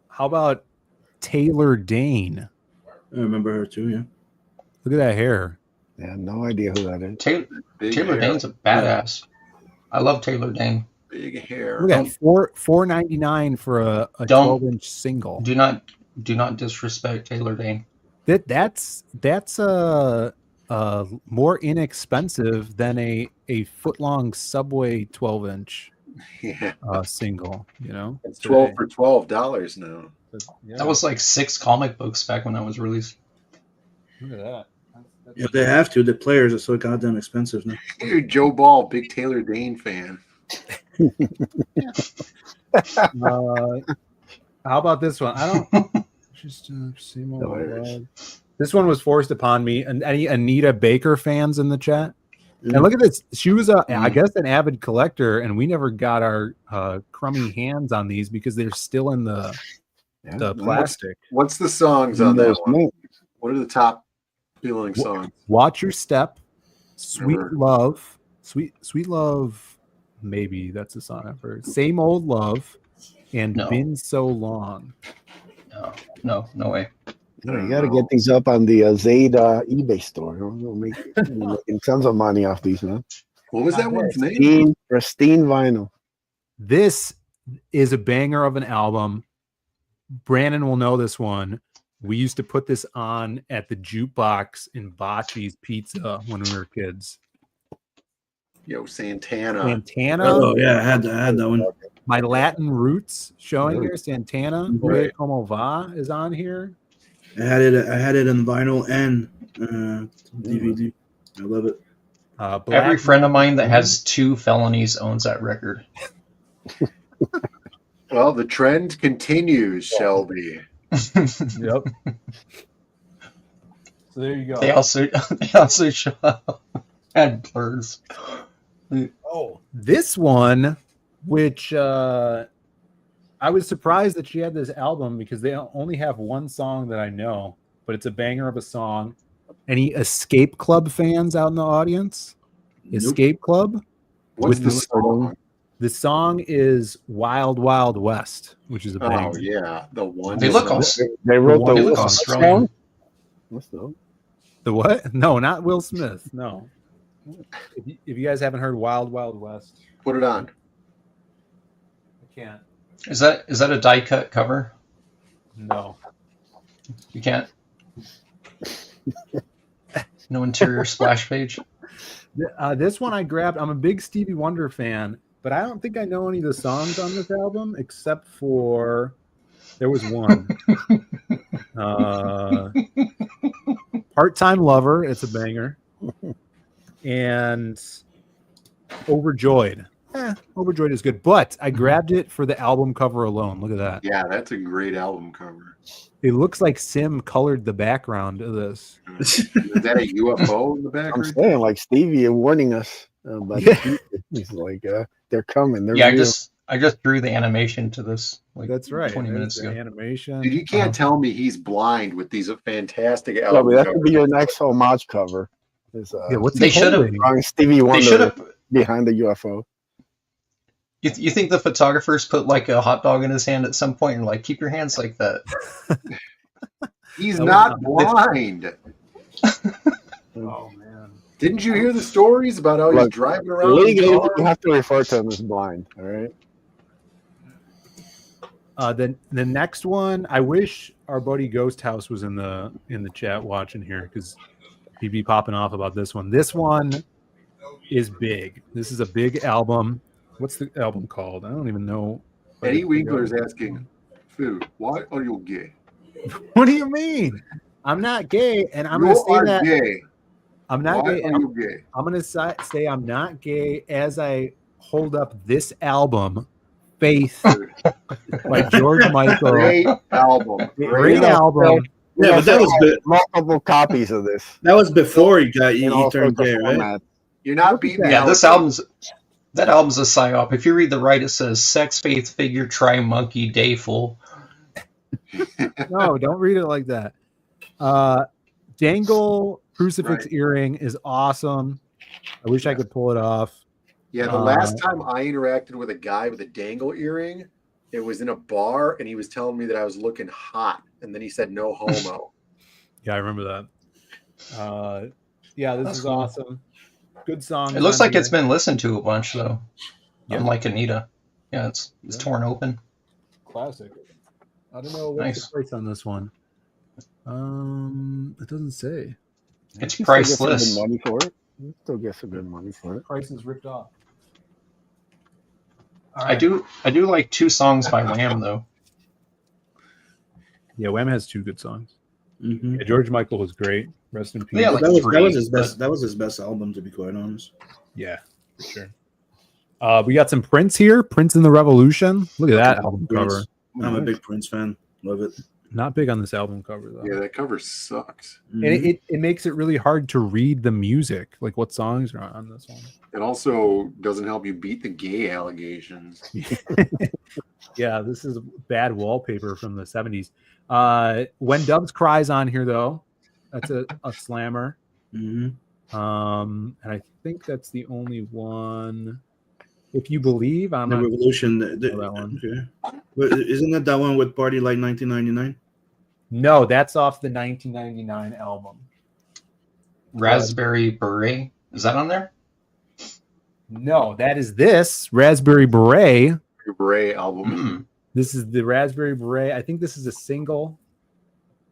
S2: How about Taylor Dane?
S6: I remember her too. Yeah.
S2: Look at that hair.
S4: Yeah, no idea who that is.
S7: Taylor Dane's a badass. I love Taylor Dane.
S1: Big hair.
S2: Look at $4.99 for a 12-inch single.
S7: Do not disrespect Taylor Dane.
S2: That's more inexpensive than a foot-long Subway 12-inch single. You know,
S1: it's 12 for $12 now.
S2: Yeah.
S7: That was like 6 comic books back when that was released.
S2: Look at that.
S6: Yeah, they have to. The players are so goddamn expensive now.
S1: Dude, Joe Ball, big Taylor Dane fan.
S2: How about this one? I don't. Just same old. This one was forced upon me. And any Anita Baker fans in the chat? And look at this. She was, I guess, an avid collector, and we never got our crummy hands on these because they're still in the plastic.
S1: What's the songs on that one? What are the top feeling songs?
S2: Watch Your Step, Sweet Love, Sweet Love. Maybe that's a song I've heard. Same Old Love, and
S7: No.
S2: Been So Long.
S7: No way.
S4: Yeah, you got to get these up on the Zeta eBay store. We'll make making tons of money off these, man.
S1: What was that one's name?
S4: Pristine vinyl.
S2: This is a banger of an album. Brandon will know this one. We used to put this on at the jukebox in Bocce's Pizza when we were kids.
S1: Yo, Santana.
S2: Santana.
S6: Oh yeah, I had that one.
S2: My Latin Roots showing here. Santana. Oye Como Va is on here.
S6: I had it in vinyl and DVD. I love it.
S7: Every friend of mine that has 2 felonies owns that record.
S1: Well, the trend continues, Shelby.
S2: Yep. So there you go.
S7: They also show had blurs.
S2: Oh, this one, which I was surprised that she had this album because they only have one song that I know, but it's a banger of a song. Any Escape Club fans out in the audience?
S6: Nope.
S2: Escape Club?
S1: What's the song?
S2: The song is Wild Wild West, which is a banger.
S1: Oh yeah, the one.
S7: They look all.
S4: They wrote
S7: They
S4: the
S7: look all strong.
S4: What's the?
S2: The what? No, not Will Smith. No. If you guys haven't heard Wild Wild West,
S1: Put it on.
S2: I can't.
S7: Is that a die cut cover?
S2: No.
S7: You can't. No interior splash page.
S2: This one I grabbed. I'm a big Stevie Wonder fan, but I don't think I know any of the songs on this album except for there was one. Part-Time Lover. It's a banger. And Overjoyed. Overjoyed is good, but I grabbed it for the album cover alone. Look at that.
S1: Yeah, that's a great album cover.
S2: It looks like Sim colored the background of this.
S1: Is that a UFO in the
S4: I'm
S1: background?
S4: saying, like Stevie warning us about he's like, they're coming. They're
S7: Yeah,
S4: real.
S7: I just drew the animation to this. Like
S2: That's right.
S7: 20 minutes
S2: There's the
S7: ago.
S2: animation.
S1: Dude, you can't tell me he's blind with these fantastic
S4: Yeah,
S1: album
S4: but that could
S1: covers.
S4: be your next homage cover. Is,
S2: Yeah, what's
S7: They
S2: he
S7: should have.
S2: holding?
S4: drawing Stevie
S7: They should
S4: Wonder
S7: have.
S4: behind the UFO.
S7: You think the photographers put like a hot dog in his hand at some point and like keep your hands like that?
S1: He's
S2: That was
S1: not
S2: not-
S1: blind.
S2: Oh man.
S1: Didn't you hear the stories about how he's
S4: Look,
S1: driving around? in
S4: Legally,
S1: the car?
S4: you have to refer to him as blind. All right.
S2: The next one, I wish our buddy Ghost House was in the chat watching here because he'd be popping off about this one. This one is big. This is a big album. What's the album called? I don't even know.
S1: Eddie Winkler's asking, "Food, why are you gay?"
S2: What do you mean? I'm not gay, and I'm
S1: You
S2: gonna say
S1: are
S2: that
S1: gay.
S2: I'm not
S1: Why
S2: gay.
S1: are
S2: and
S1: you gay?
S2: I'm gonna say I'm not gay as I hold up this album, Faith by George Michael.
S1: Great album.
S2: Great album.
S6: Yeah, but that was
S4: multiple copies of this.
S6: That was before he got
S4: In
S6: he
S4: all
S6: turned
S4: sorts of
S6: gay, right?
S4: formats.
S1: You're not beating
S7: Yeah,
S1: me
S7: this album's that album's a psyop. If you read the right, it says "Sex, Faith, Figure, Try, Monkey, Day, Fool."
S2: No, don't read it like that. Dangle Crucifix
S1: Right.
S2: Earring is awesome. I wish I could pull it off.
S1: Yeah, the last time I interacted with a guy with a dangle earring, it was in a bar, and he was telling me that I was looking hot, and then he said no homo.
S2: Yeah, I remember that. Yeah, this
S7: That's
S2: is
S7: cool.
S2: awesome. Good song.
S7: It looks like it's been listened to a bunch though.
S2: Yeah.
S7: Unlike Anita. Yeah, it's torn open.
S2: Classic. I don't know what's
S7: Nice.
S2: the price on this one. It doesn't say.
S7: It's
S4: You still get some
S7: priceless.
S4: good money for it. You still get some good money for it.
S2: Price is ripped off.
S7: I do like 2 songs by Wham though.
S2: Yeah, Wham has 2 good songs.
S6: Mm-hmm.
S2: Yeah, George Michael was great. Rest in peace.
S7: Yeah, like
S6: that was
S7: 3,
S6: his best.
S7: but-
S6: That was his best album, to be quite honest.
S2: Yeah, for sure. We got some Prince here. Prince and the Revolution. Look at that album
S6: Prince.
S2: cover.
S6: I'm a big Prince fan. Love it.
S2: Not big on this album cover though.
S1: Yeah, that cover sucks.
S2: And it makes it really hard to read the music, like what songs are on this one.
S1: It also doesn't help you beat the gay allegations.
S2: Yeah, this is bad wallpaper from the 70s. When Doves Cries on here though. That's a slammer.
S6: Mm-hmm.
S2: And I think that's the only one. If You Believe. I'm
S6: The
S2: not
S6: Revolution.
S2: know that one.
S6: Okay. But isn't that one with Party Like 1999?
S2: No, that's off the 1999 album.
S7: Raspberry Beret. Is that on there?
S2: No, that is this Raspberry Beret.
S1: Beret album.
S2: This is the Raspberry Beret. I think this is a single.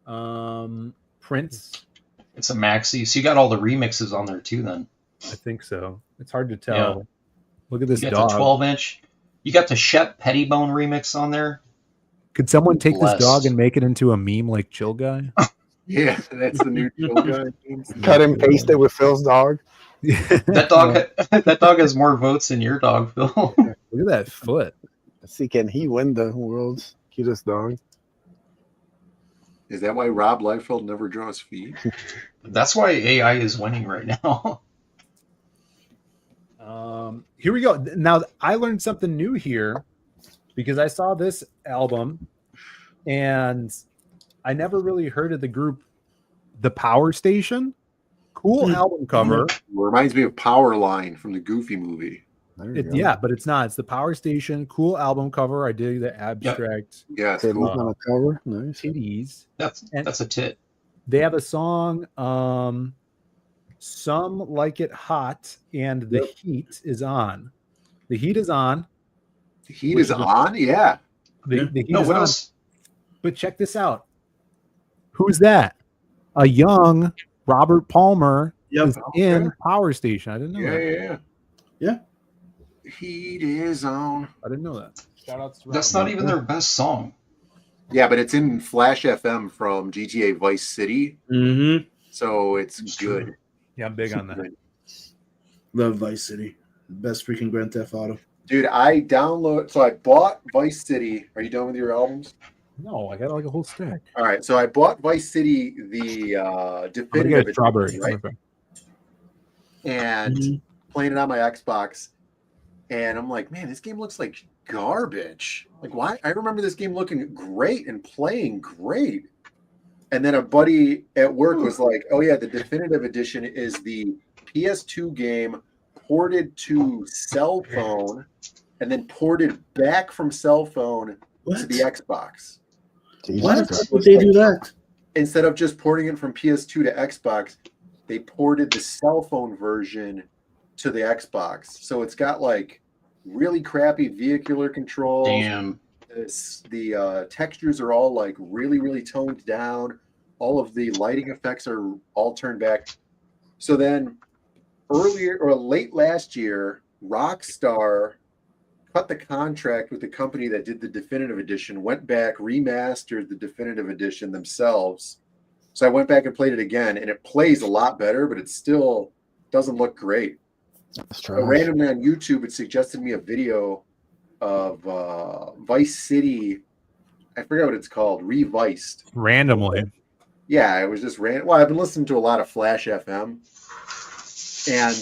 S2: Prince.
S7: It's a maxi. So you got all the remixes on there too then.
S2: I think so. It's hard to tell.
S7: Yeah.
S2: Look at this
S7: You
S2: dog.
S7: got the 12-inch. You got the Shep Pettibone remix on there.
S2: Could someone take
S7: Bless.
S2: this dog and make it into a meme like Chill Guy?
S1: Yeah, that's the new Chill Guy.
S4: Cut and paste it with Phil's dog.
S7: That dog has more votes than your dog, Phil.
S2: Look at that foot.
S4: Let's see, can he win the world's cutest dog?
S1: Is that why Rob Liefeld never draws feet?
S7: That's why AI is winning right now.
S2: Here we go. Now I learned something new here because I saw this album and I never really heard of the group The Power Station. Cool album cover.
S1: Reminds me of Powerline from the Goofy movie.
S2: Yeah, but it's not. It's The Power Station. Cool album cover. I dig the abstract.
S1: Yeah, it's
S4: Titties
S1: cool.
S4: on the cover. Nice.
S2: Titties.
S7: That's a tit.
S2: They have a song, Some Like It Hot, and The Heat is On. The Heat is On.
S1: The Heat is on? Yeah.
S2: The Heat
S7: No,
S2: is
S7: what
S2: on.
S7: else?
S2: But check this out. Who's that? A young Robert Palmer is in Power Station. I didn't know that.
S1: Yeah. The Heat is on.
S2: I didn't know that. Shout outs to
S7: That's
S2: Robert
S7: not even
S2: Palmer.
S7: their best song.
S1: Yeah, but it's in Flash FM from GTA Vice City.
S6: Mm-hmm.
S1: So it's good.
S2: Yeah, I'm big on that.
S6: Love Vice City. Best freaking Grand Theft Auto.
S1: Dude, I bought Vice City. Are you done with your albums?
S2: No, I got like a whole stack.
S1: All right, so I bought Vice City, the
S2: I'm
S1: definitive
S2: gonna get
S1: edition,
S2: strawberry.
S1: right?
S2: Okay.
S1: And playing it on my Xbox, and I'm like, man, this game looks like garbage. Like, why? I remember this game looking great and playing great. And then a buddy at work was like, oh yeah, the definitive edition is the PS2 game ported to cell phone and then ported back from cell phone to the Xbox.
S6: Why would they do that?
S1: Instead of just porting it from PS2 to Xbox, they ported the cell phone version to the Xbox. So it's got like really crappy vehicular controls.
S7: Damn.
S1: The textures are all like really, really toned down. All of the lighting effects are all turned back. So then earlier or late last year, Rockstar cut the contract with the company that did the definitive edition, went back, remastered the definitive edition themselves. So I went back and played it again, and it plays a lot better, but it still doesn't look great. Randomly on YouTube, it suggested me a video of Vice City. I forget what it's called, Reviced.
S2: Randomly.
S1: Yeah, it was just random. Well, I've been listening to a lot of Flash FM, and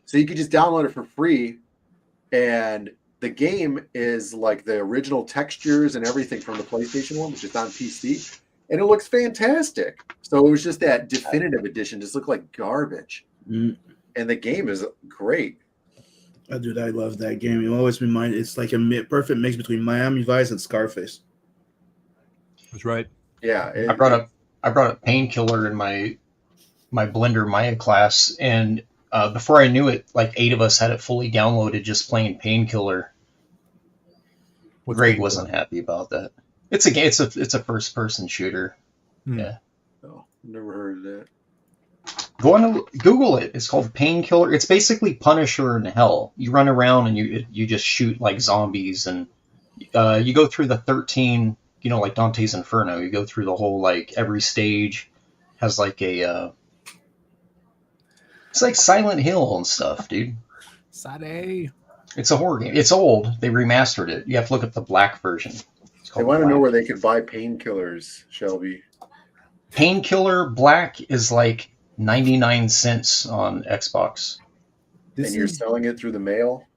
S1: so you could just download it for free. And the game is like the original textures and everything from the PlayStation one, which is on PC, and it looks fantastic. So it was just that definitive edition just looked like garbage, and the game is great.
S6: Oh, dude, I love that game. You always remind it's like a perfect mix between Miami Vice and Scarface.
S2: That's right.
S1: Yeah,
S7: I brought up Painkiller in my Blender Maya class, and before I knew it, like 8 of us had it fully downloaded, just playing Painkiller. Greg wasn't happy about that. It's a game. It's a first person shooter. Yeah.
S1: Oh, never heard of that.
S7: Go on to Google it. It's called Painkiller. It's basically Punisher in hell. You run around and you just shoot like zombies, and you go through the 13. Like Dante's Inferno. You go through the whole, like, every stage has like a it's like Silent Hill and stuff, dude.
S2: Sade.
S7: It's a horror game. It's old. They remastered it. You have to look at the black version.
S1: I want to know where they could buy Painkillers, Shelby.
S7: Painkiller Black is like 99 cents on Xbox.
S1: And you're selling it through the mail?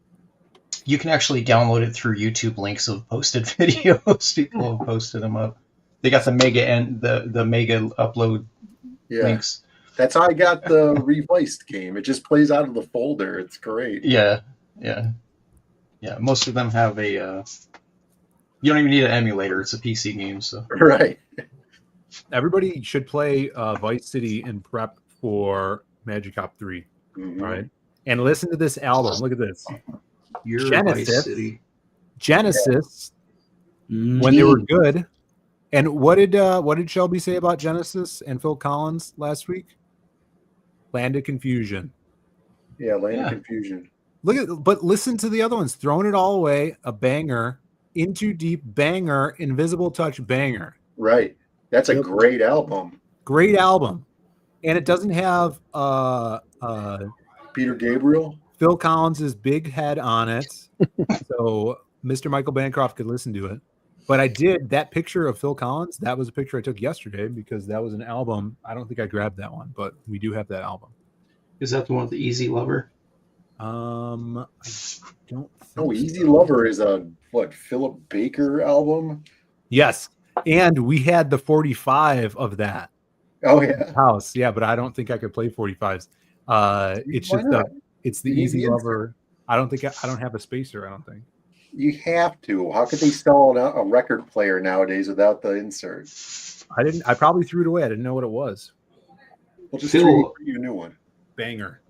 S7: You can actually download it through YouTube links of posted videos. People have posted them up. They got the mega and the mega upload links.
S1: That's how I got the Reviced game. It just plays out of the folder. It's great.
S7: Yeah. Yeah, most of them have a. You don't even need an emulator; it's a PC game. So
S1: Right.
S2: Everybody should play Vice City in prep for Magic Op 3.
S1: Mhm.
S2: All right. And listen to this album. Look at this.
S7: Your
S2: Genesis.
S7: Vice City.
S2: Genesis. When they were good. And what did Shelby say about Genesis and Phil Collins last week? Land of Confusion.
S1: Yeah, Land of Confusion.
S2: But listen to the other ones. Throwing It All Away, a banger. Into Deep, banger. Invisible Touch, banger.
S1: Right. That's a great album.
S2: Great album. And it doesn't have
S1: Peter Gabriel,
S2: Phil Collins' big head on it. So Mr. Michael Bancroft could listen to it. But I did that picture of Phil Collins. That was a picture I took yesterday because that was an album. I don't think I grabbed that one, but we do have that album.
S7: Is that the one with the Easy Lover?
S2: I don't think
S1: Easy Lover is a Philip Baker album?
S2: Yes. And we had the 45 of that.
S1: Oh yeah.
S2: House. Yeah, but I don't think I could play 45s. It's
S1: Why
S2: just
S1: not?
S2: it's the
S1: You need
S2: Easy
S1: the
S2: Lover. I don't have a spacer, I don't think.
S1: You have to. How could they sell a record player nowadays without the insert?
S2: I probably threw it away. I didn't know what it was.
S1: We'll just
S7: Phil-
S1: trade you a new one.
S2: Banger.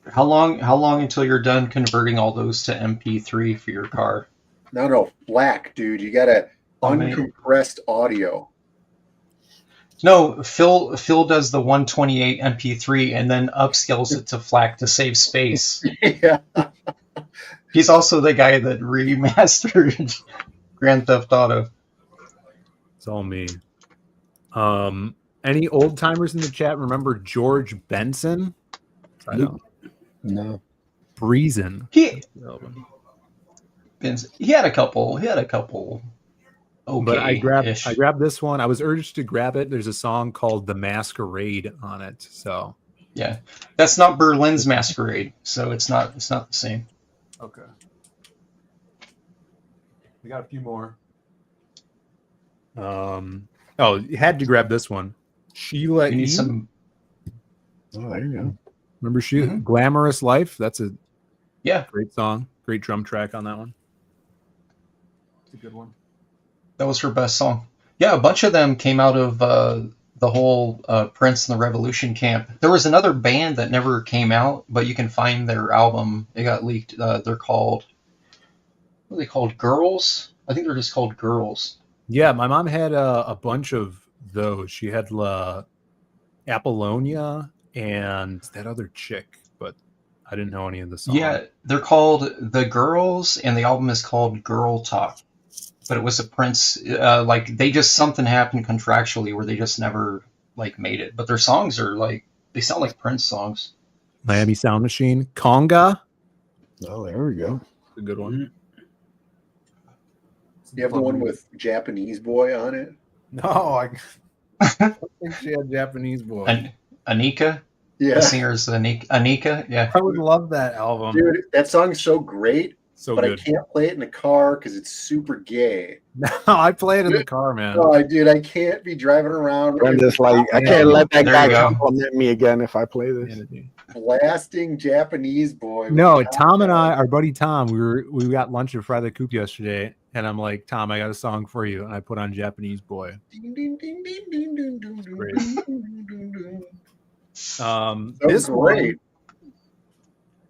S7: How long until you're done converting all those to MP3 for your car?
S1: No, FLAC, dude. You gotta
S7: How many?
S1: uncompressed audio.
S7: No, Phil does the 128 MP3 and then upscales it to FLAC to save space.
S1: Yeah.
S7: He's also the guy that remastered Grand Theft Auto.
S2: It's all me. Any old timers in the chat remember George Benson? I don't.
S4: No.
S2: Breezin'.
S7: He had a couple. Okay.
S2: But I grabbed this one. I was urged to grab it. There's a song called The Masquerade on it. So
S7: yeah, that's not Berlin's Masquerade, so it's not the same.
S2: okay. We got a few more. You had to grab this one. Sheila
S7: You need
S2: E.
S7: some.
S4: Oh, there you go.
S2: Remember Glamorous Life? That's a great song. Great drum track on that one. It's a good one.
S7: That was her best song. Yeah, a bunch of them came out of the whole Prince and the Revolution camp. There was another band that never came out, but you can find their album. It got leaked. They're called, what are they called? Girls? I think they're just called Girls.
S2: Yeah, my mom had a bunch of those. She had Apollonia and that other chick, but I didn't know any of the songs.
S7: Yeah, they're called The Girls, and the album is called Girl Talk. But it was a Prince, something happened contractually where they just never made it. But their songs are they sound like Prince songs.
S2: Miami Sound Machine, Conga.
S4: Oh, there we go.
S2: A good one.
S1: You have the one with Japanese Boy on it?
S2: No, I don't think she had Japanese Boy.
S7: Anika?
S1: Yeah.
S7: The singer's Anika? Yeah.
S2: I would love that album.
S1: Dude, that song's so great, but
S2: good.
S1: I can't play it in the car because it's super gay.
S2: No, I play it in the car, man.
S1: Oh, dude, I can't be driving around.
S4: I'm just I can't let that guy compliment me again if I play this.
S1: Blasting Japanese Boy.
S2: No, Tom and I, our buddy Tom, we got lunch at Fry the Coop yesterday, and I'm like, Tom, I got a song for you, and I put on Japanese Boy. Great.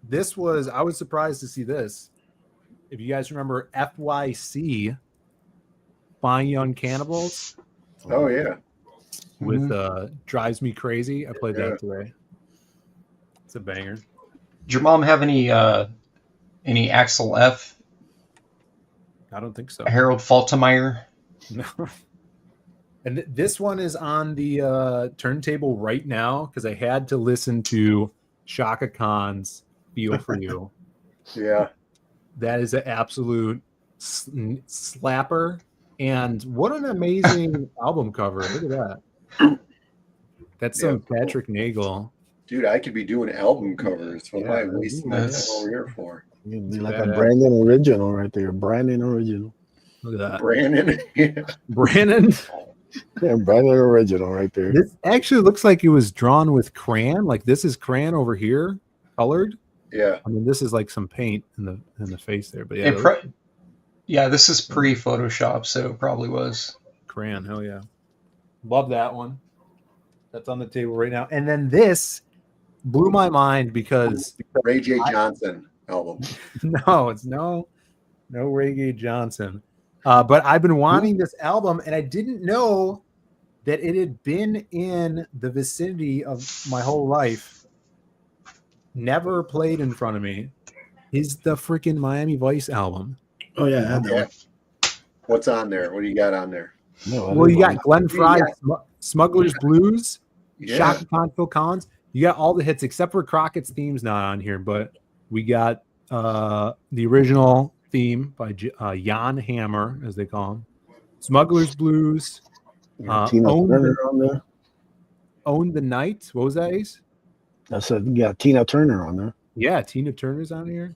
S2: This was I was surprised to see this. If you guys remember FYC, Fine Young Cannibals.
S1: Oh yeah.
S2: With Drives Me Crazy. I played that today. It's a banger.
S7: Did your mom have any Axel F?
S2: I don't think so.
S7: Harold Faltermeyer?
S2: No. And this one is on the turntable right now because I had to listen to Shaka Khan's Feel For You.
S1: Yeah.
S2: That is an absolute slapper. And what an amazing album cover. Look at that. That's some Patrick Nagel.
S1: Dude, I could be doing album covers. What am I wasting my time over here for?
S4: You'd be like a Brandon original right there. Brandon original.
S2: Look at that.
S1: Brandon.
S2: Brandon.
S4: Yeah, Brandon original right there.
S2: This actually looks like it was drawn with crayon. Like this is crayon over here, colored.
S1: Yeah.
S2: I mean, this is like some paint in the face there, but yeah.
S7: Yeah, this is pre-Photoshop, so it probably was.
S2: Crayon, hell yeah. Love that one. That's on the table right now. And then this blew my mind because
S1: Ray J. Johnson album.
S2: No, it's no Ray J. Johnson. But I've been wanting this album, and I didn't know that it had been in the vicinity of my whole life. Never played in front of me. Is the freaking Miami Vice album.
S6: Oh yeah, I had that one.
S1: What's on there? What do you got on there?
S2: Well, you got Glenn Frey, Smuggler's Blues,
S1: Yeah.
S2: Shaka Khan, Phil Collins. You got all the hits except for Crockett's theme's not on here, but we got the original theme by Jan Hammer, as they call him. Smuggler's Blues. Own the Night. What was that, Ace?
S4: I said, yeah, Tina Turner on there.
S2: Yeah, Tina Turner's on here.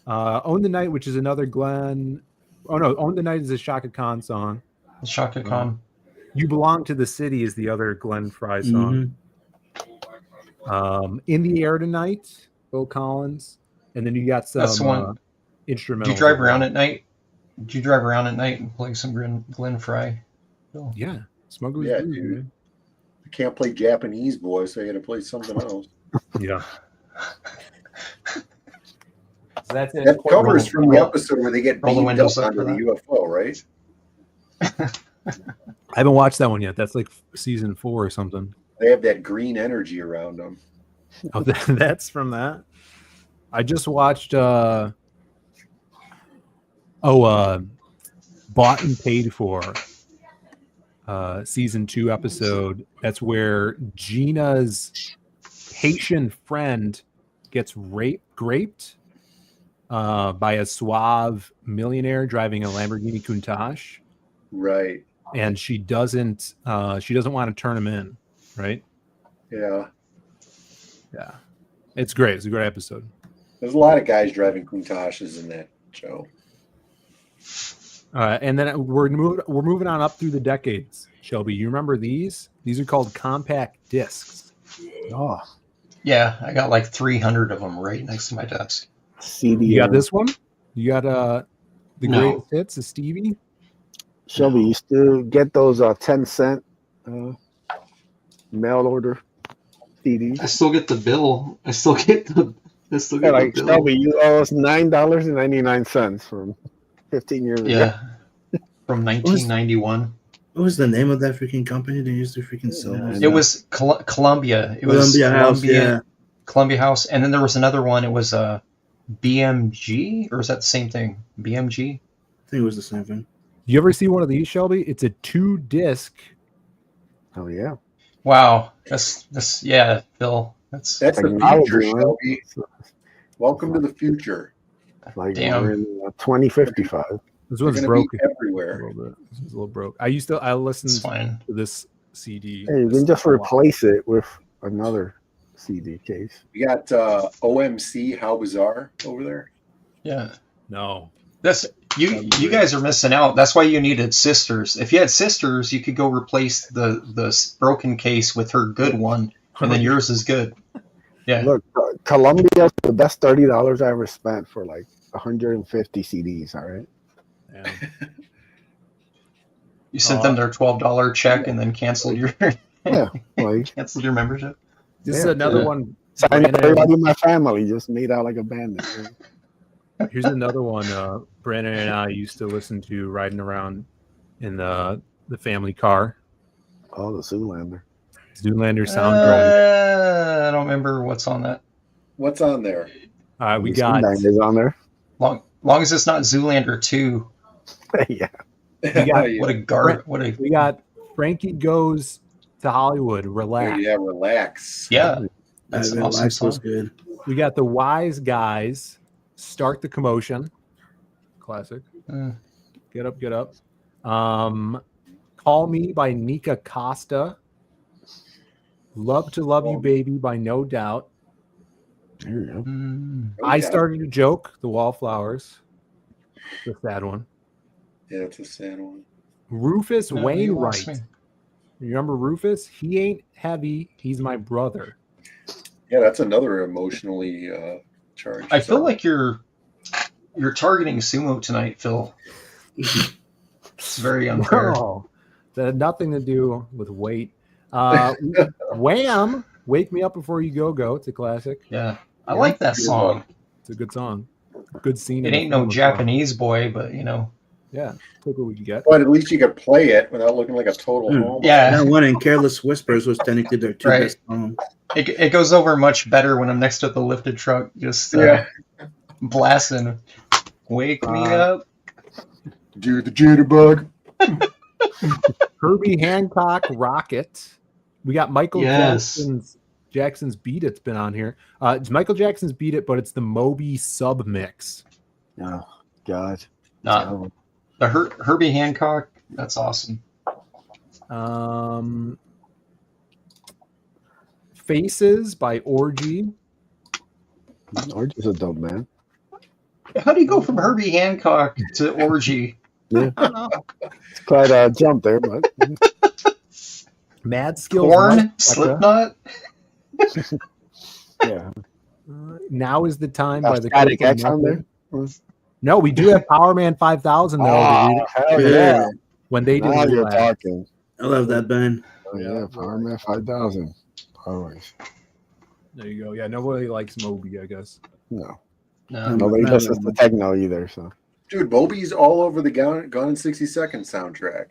S2: Own the Night, which is another Glenn. Oh no, Own the Night is a Shaka Khan song.
S7: Shaka Khan.
S2: You Belong to the City is the other Glenn Frey song. In the Air Tonight, Phil Collins, and then you got some
S7: That's the one.
S2: instrumental.
S7: Did you drive around at night? Did you drive around at night and play some Glenn Frey? Oh.
S2: Yeah, Smuggler's
S1: Yeah,
S2: Blues,
S1: dude.
S2: man.
S1: I can't play Japanese boy, so I got to play something else.
S2: Yeah. So that's it.
S1: That covers from the episode where they get
S7: roll the
S1: beamed
S7: windows
S1: up
S7: up
S1: onto
S7: for
S1: the
S7: that.
S1: UFO, right?
S2: I haven't watched that one yet. That's like season 4 or something.
S1: They have that green energy around them.
S2: Oh, that's from that. I just watched Bought and Paid For season 2 episode. That's where Gina's Haitian friend gets graped by a suave millionaire driving a Lamborghini Countach.
S1: Right.
S2: And she doesn't want to turn him in, right?
S1: Yeah.
S2: Yeah. It's great. It's a great episode.
S1: There's a lot of guys driving Countachs in that show.
S2: And then we're moving on up through the decades. Shelby, you remember these? These are called compact discs.
S4: Oh,
S7: Yeah, I got like 300 of them right next to my desk.
S4: CD.
S2: You got this one? You got the
S7: No.
S2: greatest hits of Stevie?
S4: Shelby, you still get those 10-cent mail order CDs?
S7: I still get the bill. I still get the
S4: Like
S7: bill.
S4: Shelby, you owe us $9.99 from 15 years ago.
S7: Yeah, from 1991.
S6: What was the name of that freaking company they used to freaking sell?
S7: It was Columbia. It was
S6: Columbia House, yeah.
S7: Columbia House, and then there was another one. It was BMG, or is that the same thing? BMG.
S6: I think it was the same thing.
S2: You ever see one of these, Shelby? It's a 2-disc.
S4: Oh yeah.
S7: Wow, that's yeah, Phil. That's
S1: the
S4: Technology,
S1: future,
S4: man.
S1: Shelby. Welcome to the future.
S4: Like
S7: Damn.
S4: we're in 2055.
S2: This
S1: They're
S2: one's
S1: gonna
S2: broken
S1: be
S2: a
S1: everywhere.
S2: little bit. This is a little broke. I listened
S7: It's fine.
S2: to this CD.
S4: Hey, you can just replace it with another CD case.
S1: We got OMC, How Bizarre, over there.
S7: Yeah.
S2: No.
S7: That's you guys are missing out. That's why you needed sisters. If you had sisters, you could go replace the broken case with her good one, and then yours is good. Yeah.
S4: Look, Columbia's the best $30 I ever spent for like 150 CDs. All right.
S2: Yeah.
S7: You sent them their $12 check and then canceled your
S4: Yeah. Like,
S7: canceled your membership.
S2: This is
S4: Yeah.
S2: another one.
S4: signed up
S2: Brandon,
S4: everybody in my family, just made out like a bandit.
S2: here's another one. Brandon and I used to listen to riding around in the family car.
S4: Oh, the Zoolander.
S2: Zoolander soundtrack.
S7: I don't remember what's on that.
S1: What's on there?
S2: We
S4: The
S2: got
S4: Zoolander is on there.
S7: Long as it's not Zoolander 2.
S4: Yeah.
S2: we got
S7: What a guard. What a
S2: we got Frankie Goes to Hollywood. Relax.
S1: Yeah, relax.
S7: yeah. That's
S6: That
S7: an awesome
S6: Relax was
S7: song.
S6: good.
S2: We got the Wise Guys. Start the Commotion. Classic. Get up, get up. Call Me by Nika Costa. Love to Love You Baby by No Doubt.
S4: There you go.
S2: I Started to Joke, The Wallflowers. The sad one.
S1: Yeah, it's a sad one.
S2: Rufus
S7: No, you
S2: Wainwright.
S7: lost me.
S2: You remember Rufus? He ain't heavy. He's my brother.
S1: Yeah, that's another emotionally charge.
S7: I feel like you're targeting sumo tonight, Phil. It's very unfair.
S2: No, that had nothing to do with weight. Wham! Wake Me Up Before You Go Go. It's a classic.
S7: Yeah, I like that song.
S2: It's a good song. Good scene.
S7: It
S2: in the
S7: ain't no
S2: film as well.
S7: Japanese boy, but you know.
S2: Yeah, take what we can get.
S1: But at least you could play it without looking like a total homo.
S7: Yeah.
S6: That one and Careless Whispers was technically their two
S7: Right.
S6: best songs.
S7: It goes over much better when I'm next to the lifted truck, just blasting. Wake me up.
S1: Do the jitterbug.
S2: Herbie Hancock Rocket. We got Michael Jackson's Beat It's been on here. It's Michael Jackson's Beat It, but it's the Moby sub mix.
S4: Oh, God.
S7: The Herbie Hancock, that's awesome.
S2: Faces by Orgy.
S4: Orgy's a dope man.
S7: How do you go from Herbie Hancock to Orgy?
S4: Yeah.
S7: I don't know.
S4: It's quite a jump there, but
S2: Mad Skills.
S7: Korn, Slipknot.
S4: yeah.
S2: Now is the time by the
S4: Static
S2: Copeland
S4: X on
S2: Method.
S4: there.
S2: No, we do have Power Man 5000 though.
S4: Oh, hell yeah.
S2: When they
S4: Now
S2: did
S4: you're
S2: that.
S4: talking.
S6: I love that band.
S4: Oh, yeah, Power Man 5000. Always.
S2: There you go. Yeah, nobody likes Moby, I guess.
S4: No.
S7: No.
S4: Nobody listens to techno either, so.
S1: Dude, Moby's all over the Gone in 60 Seconds soundtrack.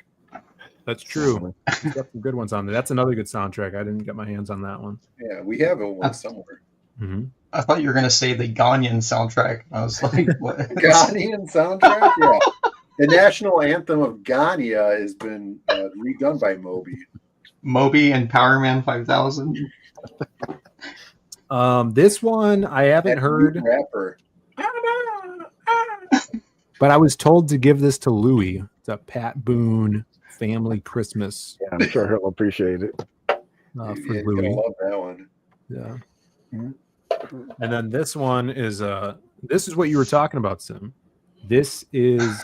S2: That's true. He's got some good ones on there. That's another good soundtrack. I didn't get my hands on that one.
S1: Yeah, we have one somewhere.
S2: Mm-hmm.
S7: I thought you were gonna say the Ghanaian soundtrack. I was like, what?
S1: Ghanaian soundtrack? Yeah. The national anthem of Ghana has been redone by Moby.
S7: Moby and Power Man 5000.
S2: This one I haven't heard,
S1: Rapper.
S2: but I was told to give this to Louis. It's a Pat Boone Family Christmas.
S4: Yeah, I'm sure he'll appreciate it.
S2: For
S1: You're
S2: Louis.
S1: gonna love that one.
S2: Yeah. And then this one is this is what you were talking about, Sim. This is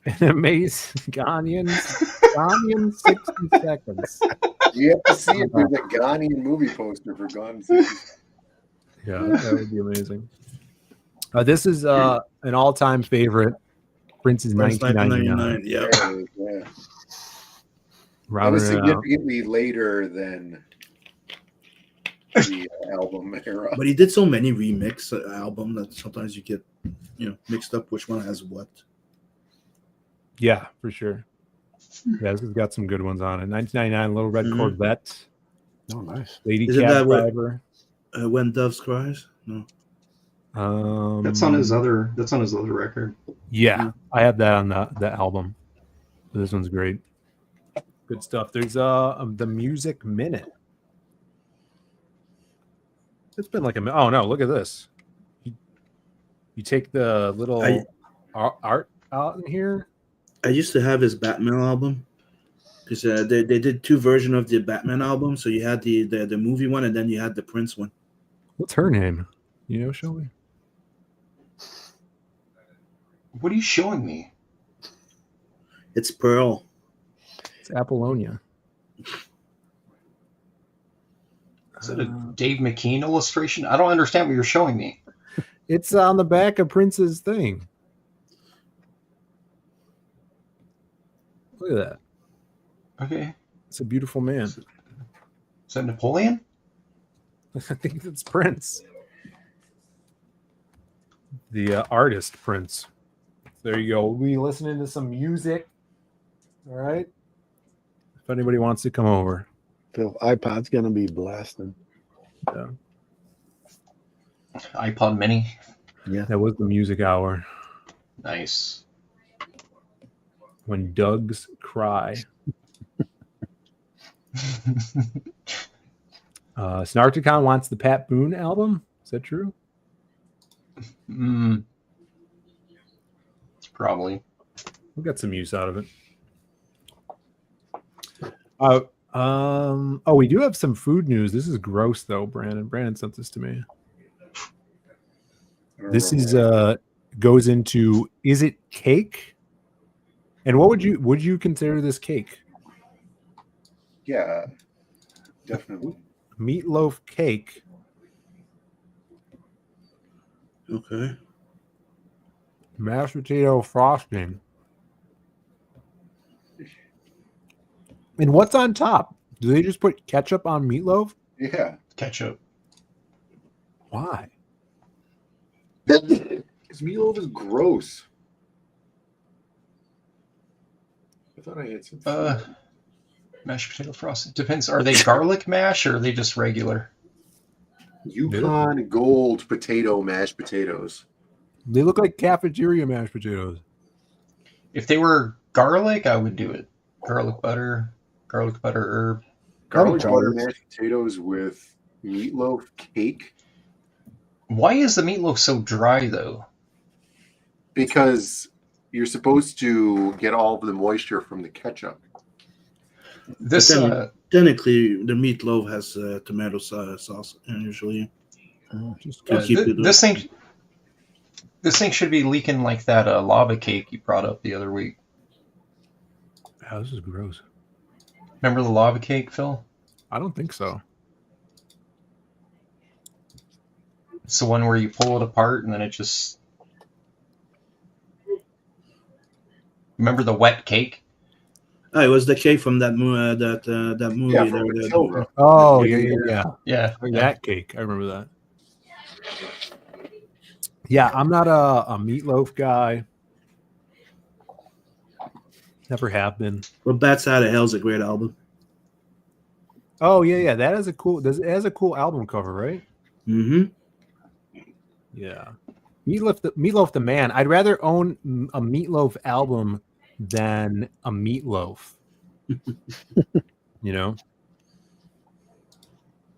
S2: an amazing Ghanaian 60 seconds.
S1: You have to see if there's a Ghanaian movie poster for Gone in 60 Seconds.
S2: Yeah, that would be amazing. This is an all-time favorite. Prince's
S6: Prince
S2: 1999.
S6: Yeah.
S1: Yeah. That
S2: Rounding
S1: was
S2: it out.
S1: significantly later than the album era.
S6: But he did so many remix albums that sometimes you get, mixed up which one has what.
S2: Yeah, for sure. Yeah, this has got some good ones on it. 1999, Little Red Corvette.
S4: Oh, nice.
S2: Lady
S6: Isn't
S2: Cat
S6: that what-
S2: Driver.
S6: When Doves Cries? No.
S7: That's on his other record.
S2: Yeah, I have that on the album. This one's great. Good stuff. There's the Music Minute. It's been like a oh no, look at this. You take the little art out in here.
S6: I used to have his Batman album because they did two versions of the Batman album. So you had the movie one and then you had the Prince one.
S2: What's her name? You know, Shelby?
S7: What are you showing me?
S6: It's Pearl.
S2: It's Apollonia.
S7: Is it a Dave McKean illustration? I don't understand what you're showing me.
S2: It's on the back of Prince's thing. Look at that.
S7: Okay.
S2: It's a beautiful man.
S7: Is that Napoleon?
S2: I think it's Prince. The artist Prince. There you go. We'll be listening to some music. All right. If anybody wants to come over.
S4: The iPod's gonna be blasting.
S2: Yeah.
S7: iPod Mini.
S4: Yeah.
S2: That was the music hour.
S7: Nice.
S2: When Dogs Cry. Snarkticon wants the Pat Boone album. Is that true?
S7: Probably.
S2: We'll get some use out of it. We do have some food news. This is gross though, Brandon. Brandon sent this to me. This is goes into, is it cake? And what would you consider this cake?
S1: Yeah, definitely.
S2: Meatloaf cake.
S6: Okay.
S2: Mashed potato frosting. And what's on top? Do they just put ketchup on meatloaf?
S1: Yeah.
S7: Ketchup.
S2: Why?
S1: Because meatloaf is gross. I thought I had some food.
S7: Mashed potato frosting. Depends. Are they garlic mash or are they just regular?
S1: Yukon Gold potato mashed potatoes.
S2: They look like cafeteria mashed potatoes.
S7: If they were garlic, I would do it. Garlic butter herb.
S1: Garlic butter mashed potatoes with meatloaf cake.
S7: Why is the meatloaf so dry though?
S1: Because you're supposed to get all of the moisture from the ketchup.
S7: This
S6: technically the meatloaf has tomato sauce and usually.
S7: This thing should be leaking like that lava cake you brought up the other week.
S2: Oh, this is gross.
S7: Remember the lava cake, Phil?
S2: I don't think so.
S7: It's the one where you pull it apart and then it just... Remember the wet cake?
S6: Oh, it was the cake from that movie. That movie.
S1: Yeah,
S6: there,
S1: from
S6: that-
S1: Matilda.
S2: Oh, yeah.
S7: Yeah.
S2: That cake. I remember that. Yeah, I'm not a meatloaf guy. Never have been.
S6: Well, Bad Side of Hell's a great album.
S2: Oh, yeah. That is a cool... It has a cool album cover, right?
S6: Mm-hmm.
S2: Yeah. Meatloaf the Man. I'd rather own a Meatloaf album than a meatloaf. You know?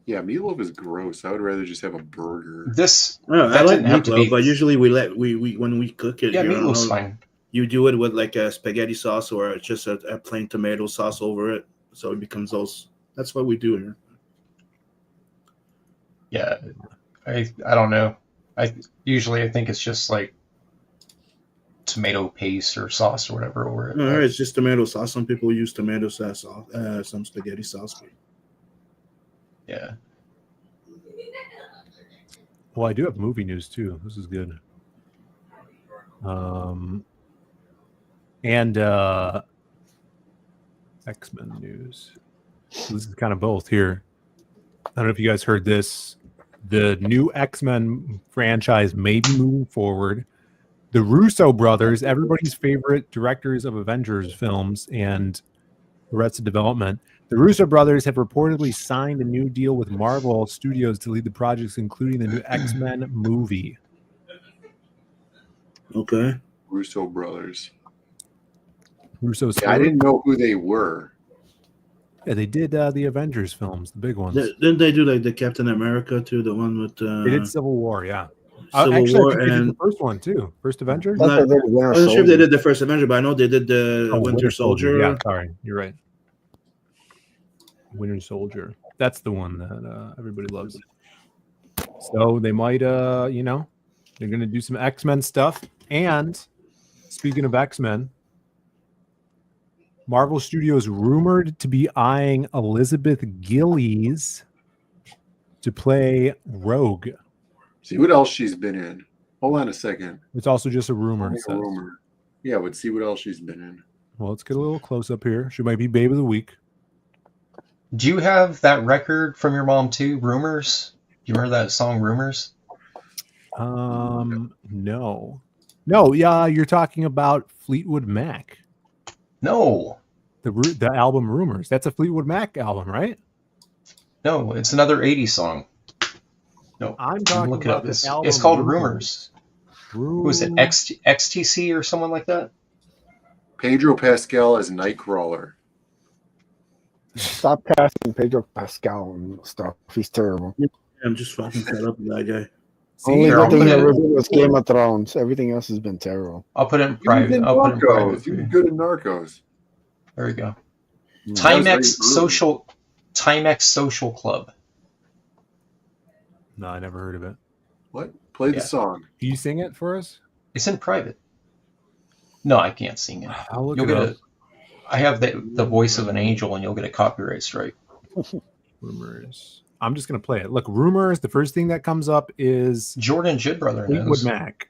S1: Yeah, meatloaf is gross. I would rather just have a burger.
S6: I like meatloaf, but usually we when we cook it,
S7: Yeah,
S6: you
S7: meatloaf's
S6: know,
S7: fine.
S6: You do it with like a spaghetti sauce or just a plain tomato sauce over it, so it becomes those. That's what we do here.
S7: Yeah, I don't know. I think it's just like tomato paste or sauce or whatever over it.
S6: No, it's just tomato sauce. Some people use tomato sauce, some spaghetti sauce.
S7: Yeah.
S2: Well, I do have movie news too. This is good. And X-Men news. So this is kind of both here. I don't know if you guys heard this. The new X-Men franchise may be moving forward. The Russo brothers, everybody's favorite directors of Avengers films and Arrested Development, the Russo brothers have reportedly signed a new deal with Marvel Studios to lead the projects, including the new X-Men movie.
S6: Okay.
S1: Russo brothers.
S2: Russo's.
S1: Yeah, I didn't know who they were.
S2: Yeah, they did the Avengers films, the big ones.
S6: Didn't they do like the Captain America too? The one with
S2: They did Civil War, yeah.
S6: Civil
S2: Actually,
S6: War
S2: I think they did
S6: and
S2: the first one too. First Avenger.
S6: I'm not sure if they did the first Avenger, but I know they did the Winter Soldier.
S2: Yeah, sorry, you're right. Winter Soldier. That's the one that everybody loves. So they might, they're going to do some X-Men stuff. And speaking of X-Men, Marvel Studios rumored to be eyeing Elizabeth Gillies to play Rogue.
S1: See what else she's been in. Hold on a second.
S2: It's also just a rumor.
S1: Only
S2: It
S1: a
S2: says.
S1: rumor. Yeah, but see what else she's been in.
S2: Well, let's get a little close up here. She might be Babe of the Week.
S7: Do you have that record from your mom too? Rumors? Do you remember that song Rumors?
S2: No. Yeah, you're talking about Fleetwood Mac.
S7: No.
S2: The album Rumors. That's a Fleetwood Mac album, right?
S7: No, it's another 80s song. No,
S2: I'm talking
S7: look it
S2: about
S7: up. It's
S2: album
S7: called Rumors.
S2: Rumors.
S7: Who is it? XTC or someone like that?
S1: Pedro Pascal as Nightcrawler.
S4: Stop casting Pedro Pascal and stuff. He's terrible.
S6: I'm just fucking fed up with that guy.
S4: Only good thing ever did was Game of Thrones. Everything else has been terrible.
S7: I'll put it in private.
S1: I'll put it in private. He was good in Narcos.
S7: There we go.
S1: Yeah.
S7: Timex Social Club.
S2: No, I never heard of it.
S1: What? Play the song.
S2: Can you sing it for us?
S7: It's in private. No, I can't sing it.
S2: I'll look
S7: You'll
S2: it
S7: get
S2: up.
S7: I have the voice of an angel, and you'll get a copyright strike.
S2: Rumors. I'm just gonna play it. Look, rumors. The first thing that comes up is
S7: Jordan Jidbrother
S2: Fleetwood
S7: knows.
S2: Mac.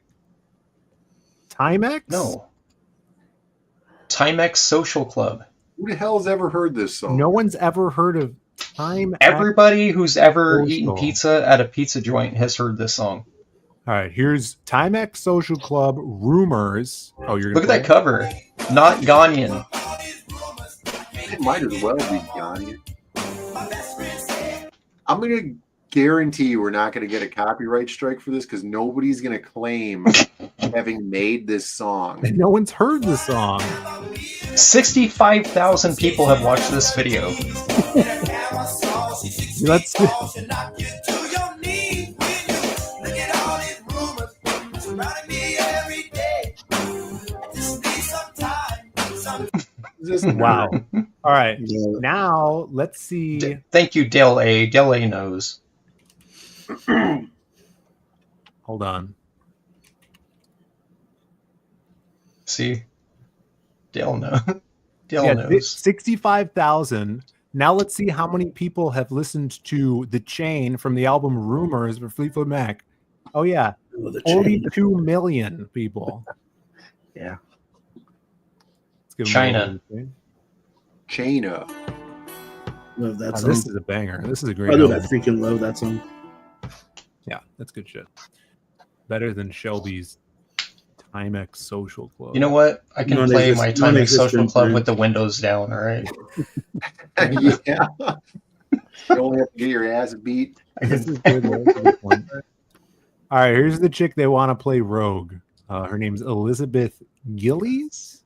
S2: Timex?
S7: No. Timex Social Club.
S1: Who the hell's ever heard this song?
S2: No one's ever heard of Timex.
S7: Everybody who's ever
S2: Social.
S7: eaten pizza at a pizza joint has heard this song.
S2: All right, here's Timex Social Club rumors. Oh, you're gonna
S7: Look at that cover. Not Ganyan.
S1: It might as well be Yanni. I'm going to guarantee we're not going to get a copyright strike for this because nobody's going to claim having made this song.
S2: No one's heard the song.
S7: 65,000 people have watched this video.
S2: Let's. Wow. All right. Now let's see.
S7: Thank you, Dale A. Dale A knows.
S2: Hold on.
S7: See? Dale knows. Dale
S2: Yeah,
S7: knows.
S2: 65,000. Now let's see how many people have listened to The Chain from the album Rumors for Fleetwood Mac. Oh, yeah. 42 million people.
S4: Yeah.
S2: Let's give them
S7: China.
S1: China.
S6: Love that
S2: Oh,
S6: song.
S2: this is a banger. This is a great
S6: I
S2: album.
S6: freaking love that song.
S2: Yeah, that's good shit. Better than Shelby's Timex Social Club.
S7: You know what? I can play my Timex Social Club with the windows down, all right?
S1: Yeah. You only have to get your ass beat.
S2: This is good. That's a good point. All right, here's the chick they want to play Rogue. Her name's Elizabeth Gillies.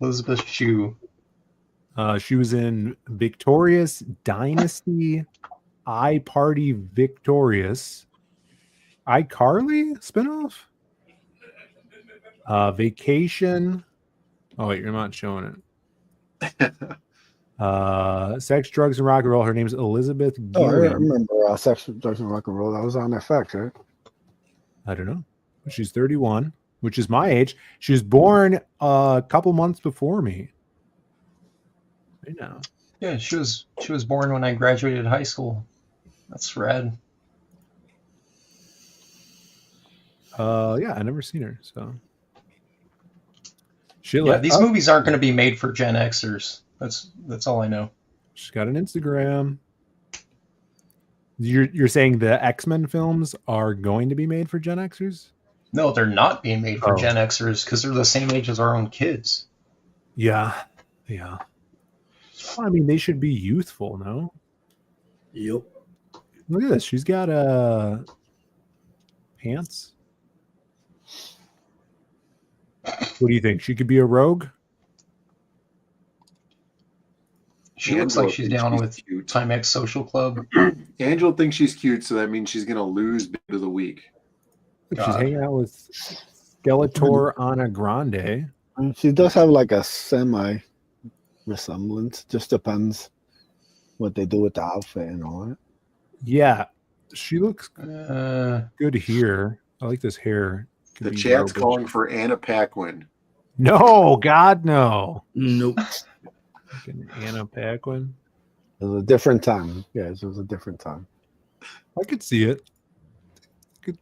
S7: Elizabeth Shue.
S2: She was in Victorious Dynasty, iParty Victorious, iCarly spinoff, Vacation. Oh wait, you're not showing it. Sex, Drugs, and Rock and Roll. Her name's Elizabeth
S4: Oh, I
S2: Gillies.
S4: remember Sex, Drugs, and Rock and Roll. That was on FX, right?
S2: I don't know. She's 31, which is my age. She was born a couple months before me. I know.
S7: Yeah, she was born when I graduated high school. That's rad.
S2: Yeah, I never seen her. So,
S7: Yeah, these movies aren't going to be made for Gen Xers. That's all I know.
S2: She's got an Instagram. You're saying the X-Men films are going to be made for Gen Xers?
S7: No, they're not being made for
S2: Oh.
S7: Gen Xers because they're the same age as our own kids.
S2: Yeah. Well, I mean, they should be youthful, no?
S6: Yep.
S2: Look at this. She's got pants. What do you think? She could be a rogue?
S7: She looks like she's down with Timex Social Club.
S1: Angela thinks she's cute, so that means she's going to lose Bit of the Week.
S2: She's hanging out with Skeletor Ana Grande.
S4: She does have like a semi resemblance. Just depends what they do with the outfit and all that.
S2: Yeah, she looks good here. I like this hair. Could
S1: The
S2: be
S1: chat's
S2: roguish.
S1: calling for Anna Paquin.
S2: No, God, no.
S6: Nope.
S2: Fucking Anna Paquin.
S4: It was a different time. Yes, it was a different time.
S2: I could see it.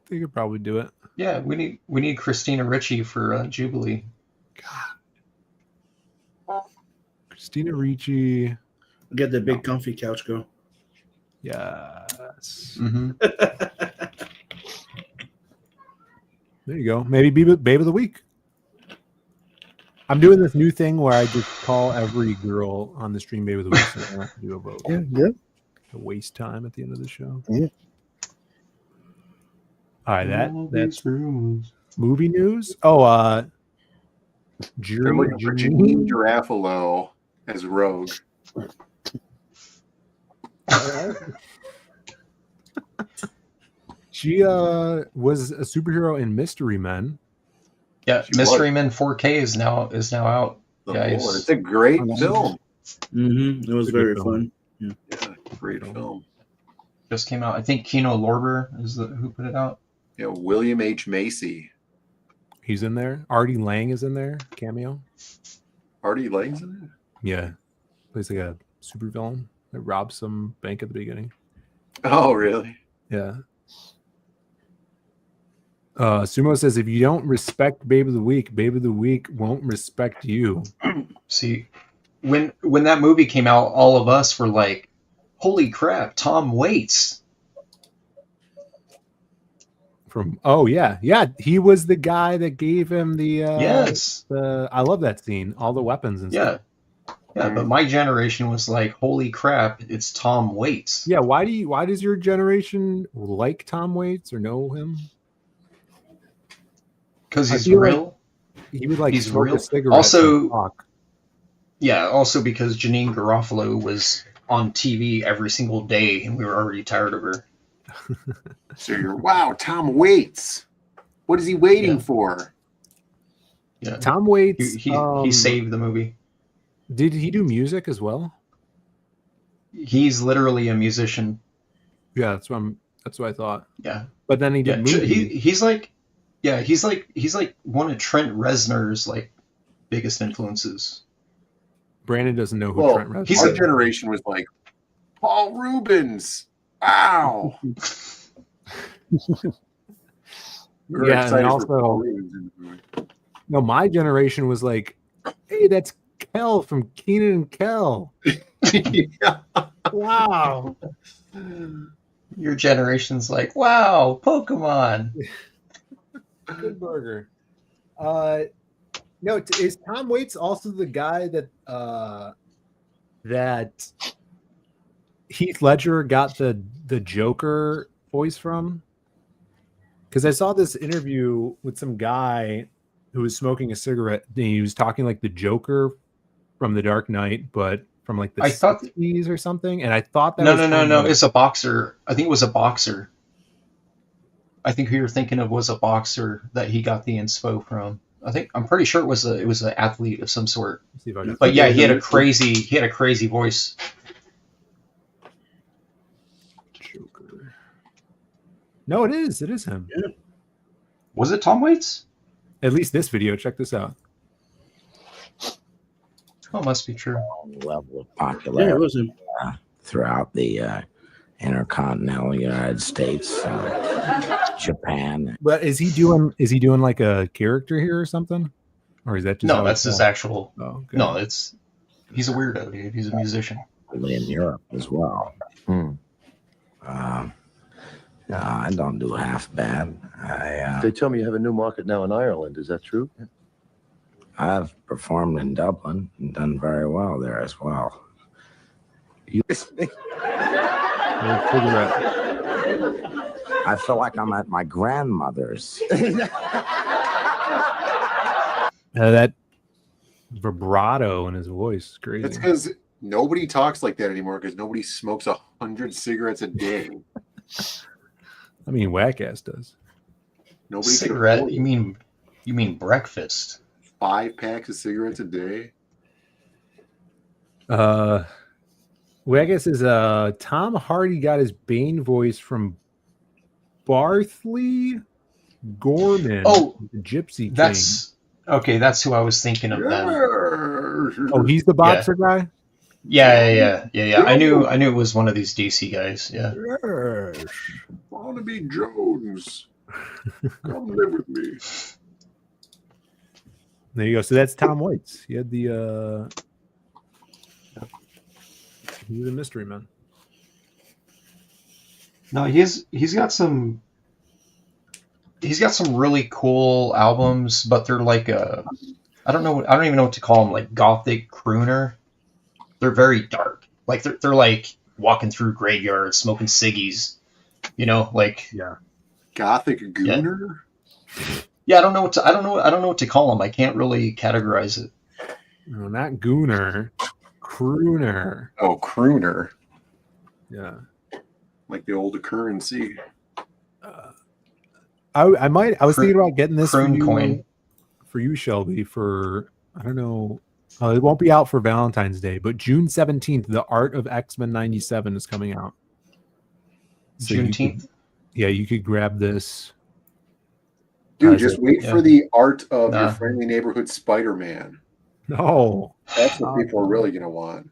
S2: They could probably do it.
S7: Yeah, we need Christina Ricci for Jubilee.
S2: Christina Ricci.
S6: Get the big comfy couch, girl.
S2: Yes.
S7: Mm-hmm.
S2: There you go. Maybe Babe of the Week. I'm doing this new thing where I just call every girl on the stream Babe of the Week so I don't have to do a vote.
S4: Yeah.
S2: To waste time at the end of the show.
S4: Yeah.
S2: All right, that's movie news. Oh,
S1: They're looking for Janine Garofalo as Rogue.
S2: She was a superhero in Mystery Men.
S7: Yeah,
S1: She
S7: Mystery
S1: was.
S7: Men 4K is now out,
S1: The
S7: guys.
S1: Lord, it's a great film.
S6: Mm-hmm. It was
S2: It's a good
S6: very
S2: film.
S6: fun. Yeah.
S1: Yeah, great film.
S7: Just came out. I think Kino Lorber is who put it out.
S1: Yeah, William H. Macy.
S2: He's in there. Artie Lang is in there. Cameo.
S1: Artie Lang's in it?
S2: Yeah. Plays like a supervillain that robs some bank at the beginning.
S1: Oh, really?
S2: Yeah. Sumo says, if you don't respect Babe of the Week won't respect you.
S7: See, when that movie came out, all of us were like, "Holy crap, Tom Waits!"
S2: Yeah, he was the guy that gave him the
S7: Yes.
S2: I love that scene, all the weapons and
S7: Yeah,
S2: stuff.
S7: yeah. But my generation was like, "Holy crap, it's Tom Waits!"
S2: Yeah, why does your generation like Tom Waits or know him?
S7: Because
S2: I
S7: he's
S2: feel
S7: real.
S2: like he would like
S7: He's
S2: smoke a
S7: real.
S2: cigarette and
S7: Also,
S2: talk.
S7: yeah. Also because Janine Garofalo was on TV every single day, and we were already tired of her.
S1: So you're, wow, Tom Waits. What is he waiting for?
S7: Yeah.
S2: Tom Waits.
S7: He saved the movie.
S2: Did he do music as well?
S7: He's literally a musician.
S2: Yeah, that's what I thought.
S7: Yeah.
S2: But then he did movies.
S7: He's like one of Trent Reznor's like biggest influences.
S2: Brandon doesn't know who Trent Reznor is.
S1: Our generation was like, Paul Rubens. Wow.
S2: Yeah, and also, no, my generation was like, hey, that's Kel from Keenan and Kel.
S1: Yeah.
S2: Wow.
S7: Your generation's like, wow, Pokemon.
S2: Good burger. No, is Tom Waits also the guy that Heath Ledger got the Joker voice from? Because I saw this interview with some guy who was smoking a cigarette. And he was talking like the Joker from The Dark Knight, but from like the 60s or something. And I thought that
S7: No. It's a boxer. I think it was a boxer. I think who you're thinking of was a boxer that he got the inspo from. I'm pretty sure it was an athlete of some sort. But yeah, he had a crazy voice.
S2: Joker. No, it is him.
S7: Yeah. Was it Tom Waits?
S2: At least this video. Check this out.
S7: Oh, must be true.
S10: Level of popularity
S6: Yeah, it was him.
S10: Throughout the intercontinental United States, Japan.
S2: But is he doing like a character here or something? Or is that just
S7: no? That's his actual.
S2: Oh, okay.
S7: No, he's a weirdo, dude. He's a musician.
S10: In Europe as well. No, I don't do half bad.
S11: They tell me you have a new market now in Ireland. Is that true?
S10: I've performed in Dublin and done very well there as well. You listening? I feel like I'm at my grandmother's.
S2: That vibrato in his voice is crazy.
S1: That's because nobody talks like that anymore because nobody smokes 100 cigarettes a day.
S2: I mean, Whack-Ass does.
S1: Nobody
S7: cigarette? You mean breakfast?
S1: 5 packs of cigarettes a day.
S2: Whack-Ass is Tom Hardy got his Bane voice from Bartley Gorman.
S7: Oh,
S2: the Gypsy King.
S7: That's who I was thinking of then.
S2: Oh, he's the boxer guy?
S7: Yeah. I knew it was one of these DC guys. Yeah.
S1: Yes. Barnaby Jones. Come live with me.
S2: There you go. So that's Tom Waits. He had the he was a mystery man.
S7: No, he's got some really cool albums, but they're like I don't even know what to call them, like gothic crooner. They're very dark. Like they're like walking through graveyards, smoking ciggies, like
S1: gothic gooner.
S7: Yeah, I don't know what to call them. I can't really categorize it.
S2: No, not gooner, crooner.
S1: Oh, crooner.
S2: Yeah,
S1: like the old currency.
S2: I was thinking about getting this for you, Shelby. For I don't know. It won't be out for Valentine's Day, but June 17th, The Art of X-Men 97 is coming out. So
S7: Juneteenth?
S2: You could grab this.
S1: Dude, just wait for the art of your friendly neighborhood Spider-Man.
S2: No.
S1: That's what people are really going to want.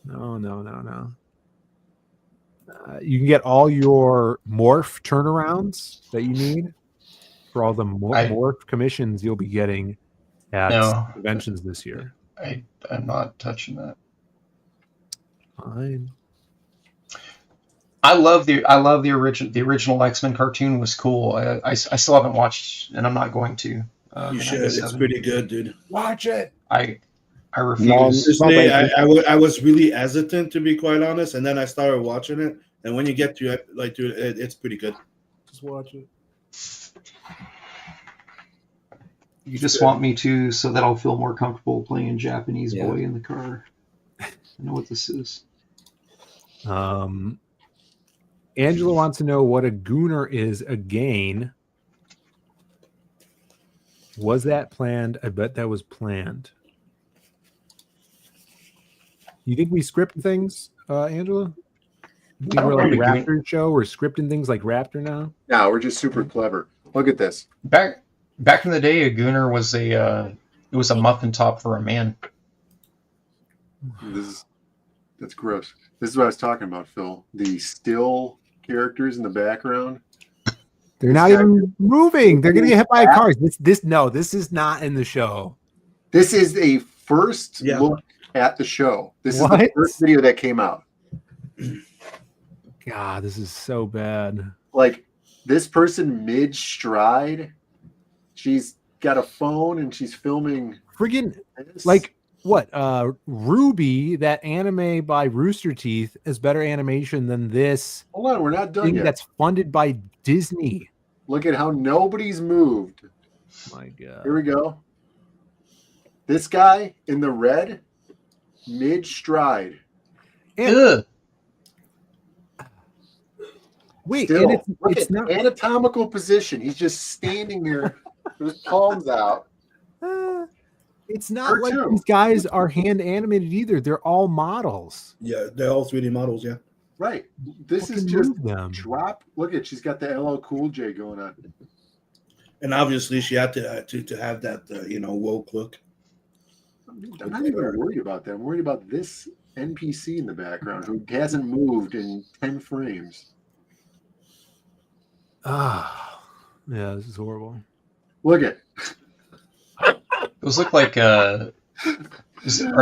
S2: No. You can get all your morph turnarounds that you need for all the morph commissions you'll be getting at conventions this year.
S7: I'm not touching that.
S2: Fine.
S7: I love the original X-Men cartoon was cool. I still haven't watched, and I'm not going to.
S6: You should. It's pretty good, dude.
S2: Watch it.
S7: I refuse.
S6: Disney, I was really hesitant, to be quite honest, and then I started watching it. And when you get to it, it's pretty good.
S2: Just watch it.
S7: You just want me to, so that I'll feel more comfortable playing Japanese boy in the car. I know what this is.
S2: Angela wants to know what a gooner is again. Was that planned? I bet that was planned. You think we script things, Angela? We were like Raptor show. We're scripting things like Raptor now.
S1: No, we're just super clever. Look at this.
S7: Back in the day, a gooner was a muffin top for a man.
S1: That's gross. This is what I was talking about, Phil. The still characters in the background.
S2: They're not even moving. They're gonna get hit by cars. This is not in the show.
S1: This is a first look at the show. This is the first video that came out.
S2: God, this is so bad.
S1: Like this person mid stride, she's got a phone and she's filming.
S2: Friggin' like what? Ruby, that anime by Rooster Teeth, is better animation than this.
S1: Hold on, we're not done yet.
S2: That's funded by Disney.
S1: Look at how nobody's moved.
S2: My God.
S1: Here we go. This guy in the red, mid stride.
S2: Wait,
S1: still,
S2: and it's
S1: not anatomical position. He's just standing there with his palms out.
S2: It's not like these guys are hand animated either. They're all models.
S6: Yeah, they're all 3D models. Yeah.
S1: Right. This is just drop. Look at, she's got the LL Cool J going on.
S6: And obviously she had to have that woke look.
S1: I'm not even worried about that. I'm worried about this NPC in the background who hasn't moved in 10 frames.
S2: Yeah, this is horrible.
S1: Look at.
S7: Those look like are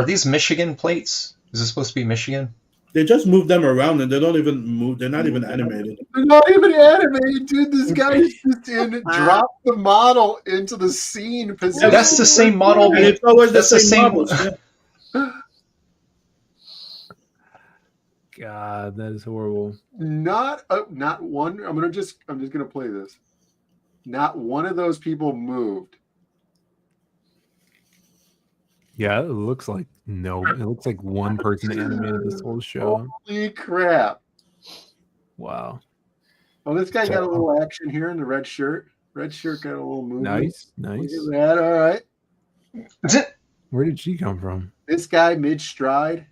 S7: these Michigan plates? Is this supposed to be Michigan?
S6: They just move them around and they don't even move. They're not even animated.
S1: They're not even animated, dude. This guy's just in. Drop the model into the scene position.
S7: That's the same model.
S6: And it's always the same models. Yeah.
S2: God, that is horrible.
S1: Not one. I'm just gonna play this. Not one of those people moved.
S2: Yeah, it looks like it looks like one person animated this whole show.
S1: Holy crap!
S2: Wow.
S1: Oh, this guy got a little action here in the red shirt. Red shirt got a little movement.
S2: Nice.
S1: Look at that. All right.
S2: Where did she come from?
S1: This guy mid stride.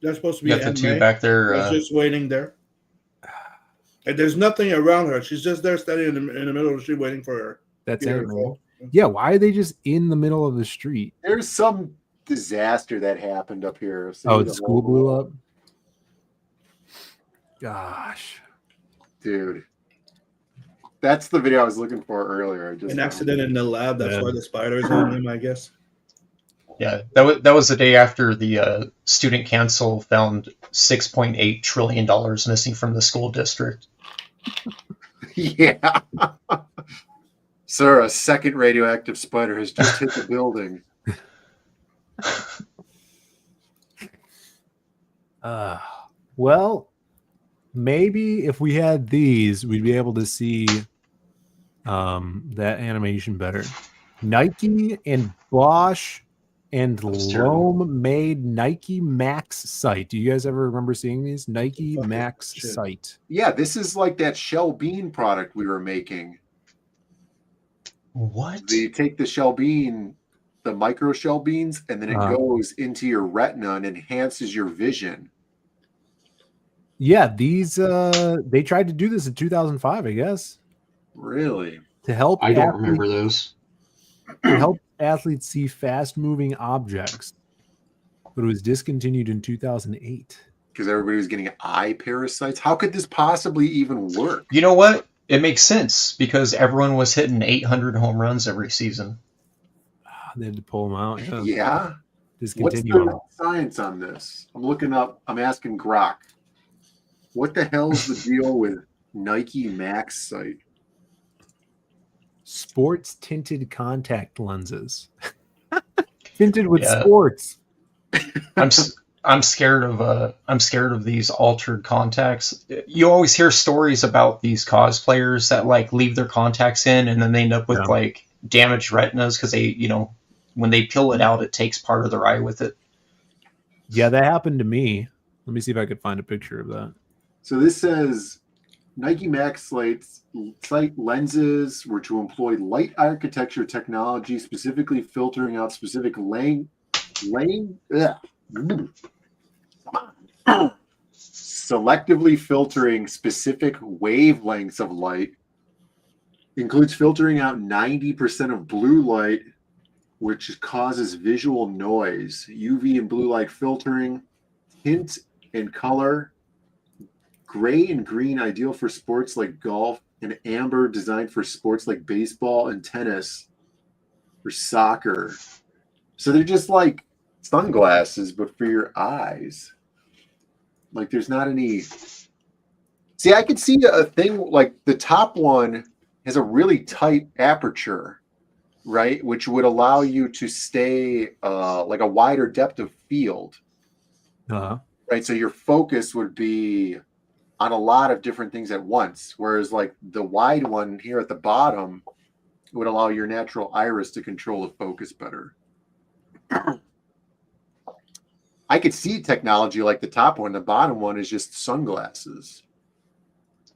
S6: They're supposed to be.
S7: Got the two back there.
S6: Just waiting there. And there's nothing around her. She's just there standing in the middle of the street waiting for her.
S2: That's it. Yeah, why are they just in the middle of the street?
S1: There's some disaster that happened up here.
S2: The school blew up? Gosh.
S1: Dude. That's the video I was looking for earlier.
S6: An accident in the lab. That's why the spider's on him, I guess.
S7: Yeah, that was the day after the student council found $6.8 trillion missing from the school district.
S1: Yeah. Sir, a second radioactive spider has just hit the building.
S2: Well, maybe if we had these, we'd be able to see that animation better. Nike and Bosch and Loam made Nike Max Sight. Do you guys ever remember seeing these? Nike Max Sight.
S1: Yeah, this is like that Shell Bean product we were making.
S7: What?
S1: You take the shell bean, the micro shell beans, and then it goes into your retina and enhances your vision.
S2: Yeah, these they tried to do this in 2005, I guess.
S1: Really?
S2: To help
S7: I don't remember those.
S2: To help athletes see fast-moving objects. But it was discontinued in 2008.
S1: because everybody was getting eye parasites. How could this possibly even work?
S7: You know what? It makes sense because everyone was hitting 800 home runs every season.
S2: They had to pull them out. Yeah.
S1: Yeah. What's
S2: Discontinue
S1: the
S2: them.
S1: science on this? I'm asking Grok. What the hell's the deal with Nike Max Sight?
S2: Sports tinted contact lenses. Tinted with sports.
S7: I'm scared of these altered contacts. You always hear stories about these cosplayers that like leave their contacts in and then they end up with like damaged retinas because they, when they peel it out, it takes part of their eye with it.
S2: Yeah, that happened to me. Let me see if I could find a picture of that.
S1: So this says Nike Max Sight lenses were to employ light architecture technology, specifically filtering out specific selectively filtering specific wavelengths of light. Includes filtering out 90% of blue light, which causes visual noise. UV and blue light filtering, tint and color. Gray and green ideal for sports like golf, and amber designed for sports like baseball and tennis or soccer. So they're just like sunglasses, but for your eyes. Like there's not any. See, I could see a thing like the top one has a really tight aperture, right? Which would allow you to stay like a wider depth of field. Right. So your focus would be on a lot of different things at once. Whereas like the wide one here at the bottom would allow your natural iris to control the focus better. I could see technology like the top one. The bottom one is just sunglasses.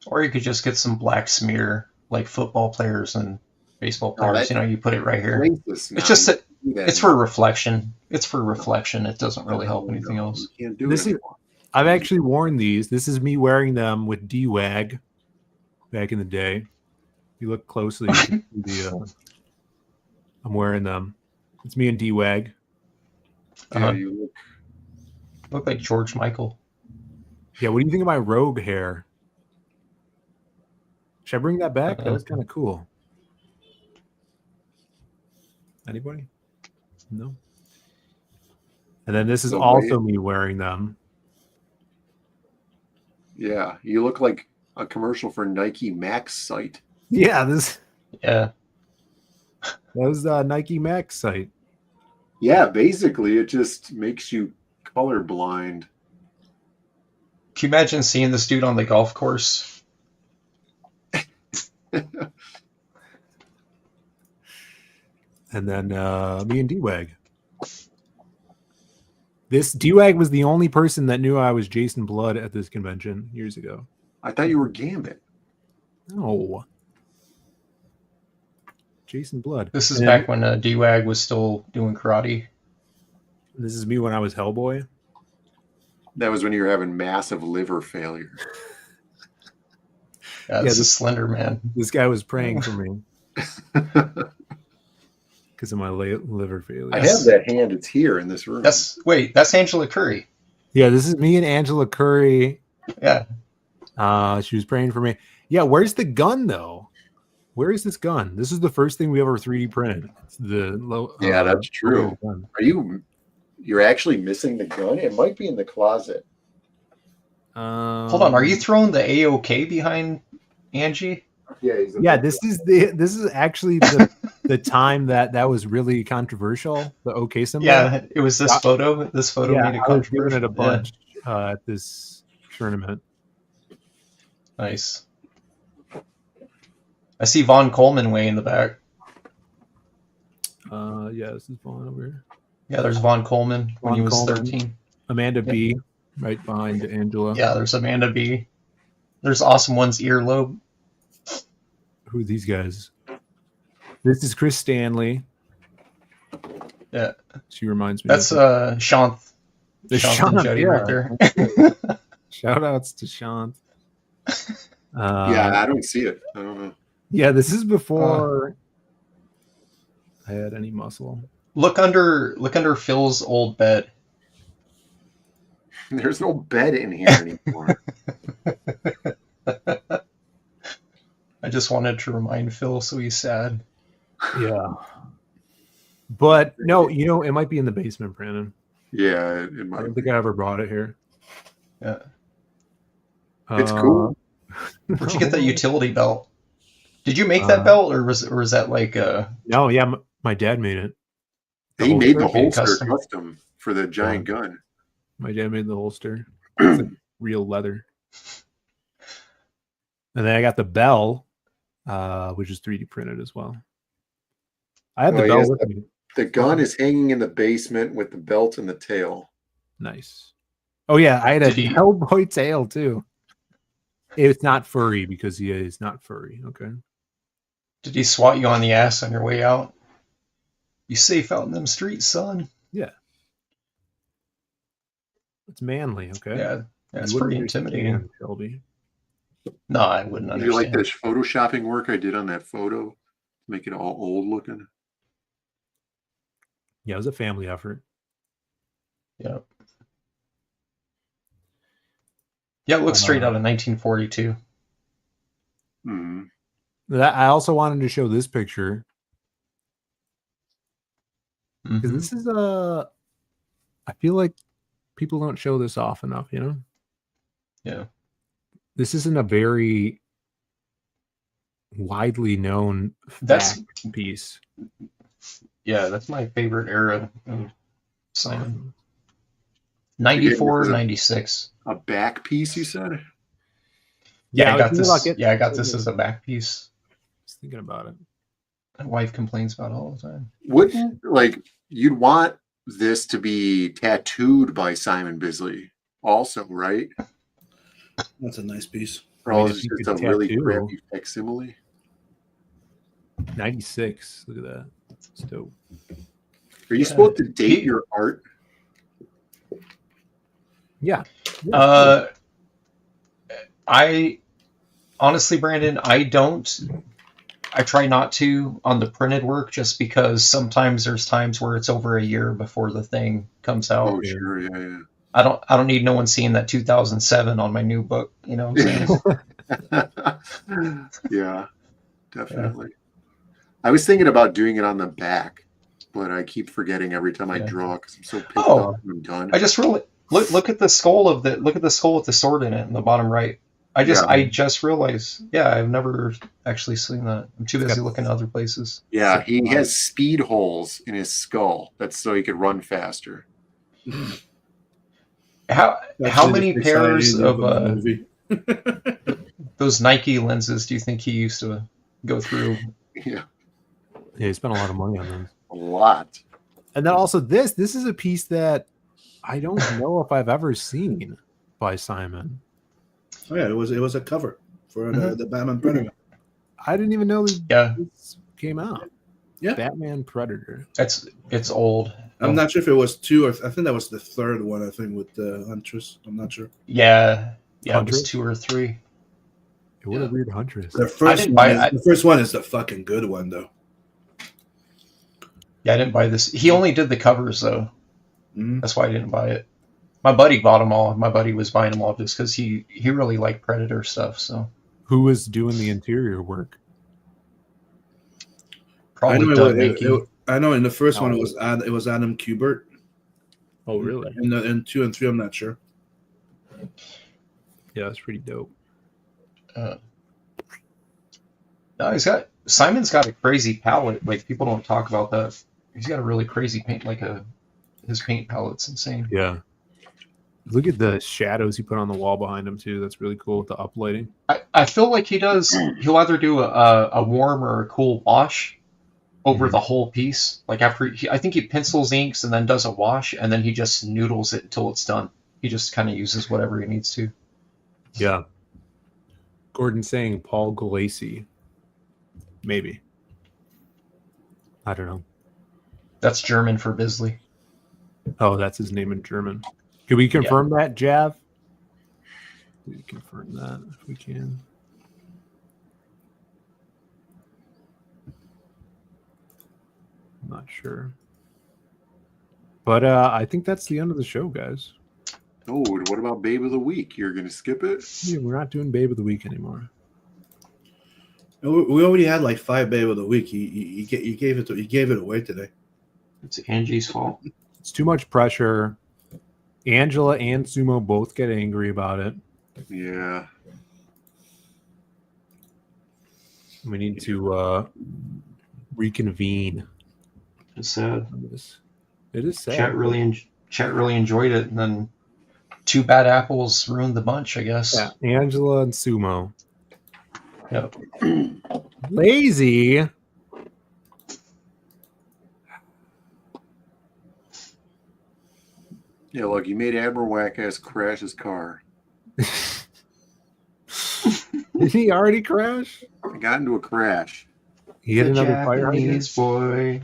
S7: Or you could just get some black smear like football players and baseball players. You put it right here. It's just it's for reflection. It's for reflection. It doesn't really help anything else.
S2: I've actually worn these. This is me wearing them with D-Wag back in the day. If you look closely, you can see I'm wearing them. It's me and D-Wag.
S1: You
S7: look like George Michael.
S2: Yeah, what do you think of my rogue hair? Should I bring that back? That was kind of cool. Anybody? No. And then this is also me wearing them.
S1: Yeah, you look like a commercial for Nike Max Sight.
S2: Yeah,
S7: that
S2: was Nike Max Sight.
S1: Yeah, basically, it just makes you colorblind.
S7: Can you imagine seeing this dude on the golf course?
S2: And then me and D-Wag. This D-Wag was the only person that knew I was Jason Blood at this convention years ago.
S1: I thought you were Gambit.
S2: No. Jason Blood.
S7: This is back when D-Wag was still doing karate.
S2: This is me when I was Hellboy.
S1: That was when you were having massive liver failure.
S7: This is Slender Man.
S2: This guy was praying for me. Because of my liver failure.
S1: I have that hand. It's here in this room.
S7: That's Angela Curry.
S2: Yeah, this is me and Angela Curry.
S7: Yeah.
S2: She was praying for me. Yeah, where's the gun, though? Where is this gun? This is the first thing we ever 3D printed. It's
S1: yeah, that's true. You're actually missing the gun? It might be in the closet.
S7: Hold on, are you throwing the AOK behind Angie?
S2: Yeah, this is actually the time that was really controversial. The OK symbol.
S7: Yeah, it was this photo. This photo made it controversial.
S2: I was giving it a bunch at this tournament.
S7: Nice. I see Von Coleman way in the back.
S2: Yeah, this is Vaughn over here.
S7: Yeah, there's Von Coleman when he was
S2: Coleman.
S7: 13.
S2: Amanda B, right behind Angela.
S7: Yeah, there's Amanda B. There's Awesome One's earlobe.
S2: Who are these guys? This is Chris Stanley.
S7: Yeah.
S2: She reminds me.
S7: That's Shanth.
S2: Shanth
S7: and Jody
S2: yeah.
S7: right there.
S2: Shout outs to Shanth.
S1: Yeah, I don't see it. I don't know.
S2: Yeah, this is before I had any muscle.
S7: Look under Phil's old bed.
S1: There's no bed in here anymore.
S7: I just wanted to remind Phil, so he's sad.
S2: Yeah. But no, it might be in the basement, Brandon.
S1: Yeah, it might.
S2: I don't think I ever brought it here.
S7: Yeah.
S1: It's cool.
S7: Where'd you get that utility belt? Did you make that belt, or was that like a?
S2: No, yeah, my dad made it.
S1: He made the holster custom for the giant gun.
S2: My dad made the holster. It's like real leather. And then I got the bell, which is 3D printed as well. I had the bell with me.
S1: The gun is hanging in the basement with the belt and the tail.
S2: Nice. Oh yeah, I had a Hellboy tail too. It's not furry because he is not furry. Okay.
S7: Did he swat you on the ass on your way out? You safe out in them streets, son.
S2: Yeah. It's manly, okay?
S7: Yeah, that's pretty intimidating.
S2: Shelby.
S7: No, I wouldn't
S1: Did you
S7: understand.
S1: like this photoshopping work I did on that photo to make it all old looking?
S2: Yeah, it was a family effort.
S7: Yeah. Yeah, it looks straight out of 1942.
S1: Mm-hmm.
S2: I also wanted to show this picture. Because this is I feel like people don't show this off enough, you know?
S7: Yeah.
S2: This isn't a very widely known
S7: That's
S2: piece.
S7: Yeah, that's my favorite era of Simon. 94, 96.
S1: A back piece, you said?
S7: Yeah, I got this. Yeah, I got this as a back piece.
S2: Just thinking about it.
S7: My wife complains about it all the time.
S1: Wouldn't you'd want this to be tattooed by Simon Bisley also, right?
S6: That's a nice piece.
S1: Or is it just a really crappy facsimile?
S2: 96. Look at that. It's dope.
S1: Are you supposed to date your art?
S2: Yeah.
S7: I honestly, Brandon, I try not to on the printed work just because sometimes there's times where it's over a year before the thing comes out.
S1: Oh, sure, yeah.
S7: I don't need no one seeing that 2007 on my new book, you know what I'm saying?
S1: Yeah, definitely. Yeah. I was thinking about doing it on the back, but I keep forgetting every time I draw because I'm so pissed off when I'm done.
S7: I just really look at the skull with the sword in it in the bottom right. I just realized, I've never actually seen that. I'm too busy looking at other places.
S1: Yeah, he has speed holes in his skull. That's so he could run faster.
S7: How many pairs of those Nike lenses do you think he used to go through?
S1: Yeah,
S2: he spent a lot of money on them.
S1: A lot.
S2: And then also this is a piece that I don't know if I've ever seen by Simon.
S6: Oh yeah, it was a cover for the Batman Predator.
S2: I didn't even know this came out.
S6: Yeah,
S2: Batman Predator.
S7: It's old.
S6: I'm not sure if it was 2 or I think that was the third one. I think with the Huntress. I'm not sure.
S7: Yeah, it was 2 or 3.
S2: What a weird Huntress.
S6: The first one is the fucking good one though.
S7: Yeah, I didn't buy this. He only did the covers though. That's why I didn't buy it. My buddy bought them all. My buddy was buying them all just because he really liked Predator stuff. So
S2: who was doing the interior work?
S7: Probably Doug Mankey.
S6: I know in the first one it was Adam Kubert.
S2: Oh really?
S6: In 2 and 3, I'm not sure.
S2: Yeah, that's pretty dope.
S7: No, Simon's got a crazy palette. Like people don't talk about that. He's got a really crazy paint. His paint palette's insane.
S2: Yeah. Look at the shadows he put on the wall behind him too. That's really cool with the uplighting.
S7: I feel like he'll either do a warm or a cool wash over the whole piece. Like I think he pencils inks and then does a wash and then he just noodles it until it's done. He just kind of uses whatever he needs to.
S2: Yeah. Gordon saying Paul Galassi. Maybe. I don't know.
S7: That's German for Bisley.
S2: Oh, that's his name in German. Can we confirm that, Jav? We confirm that if we can. I'm not sure. But I think that's the end of the show, guys.
S1: Oh, what about Babe of the Week? You're going to skip it?
S2: Yeah, we're not doing Babe of the Week anymore.
S6: We already had like 5 Babe of the Week. You gave it away today.
S7: It's Angie's fault.
S2: It's too much pressure. Angela and Sumo both get angry about it.
S1: Yeah.
S2: We need to reconvene.
S7: It's sad.
S2: It is sad.
S7: Chat really enjoyed it, and then 2 bad apples ruined the bunch, I guess.
S2: Yeah, Angela and Sumo.
S7: Yep.
S2: Lazy.
S1: Yeah, look, you made Admiral Whack-Ass crash his car.
S2: Did he already crash?
S1: He got into a crash.
S2: He hit another fire
S7: Japanese boy.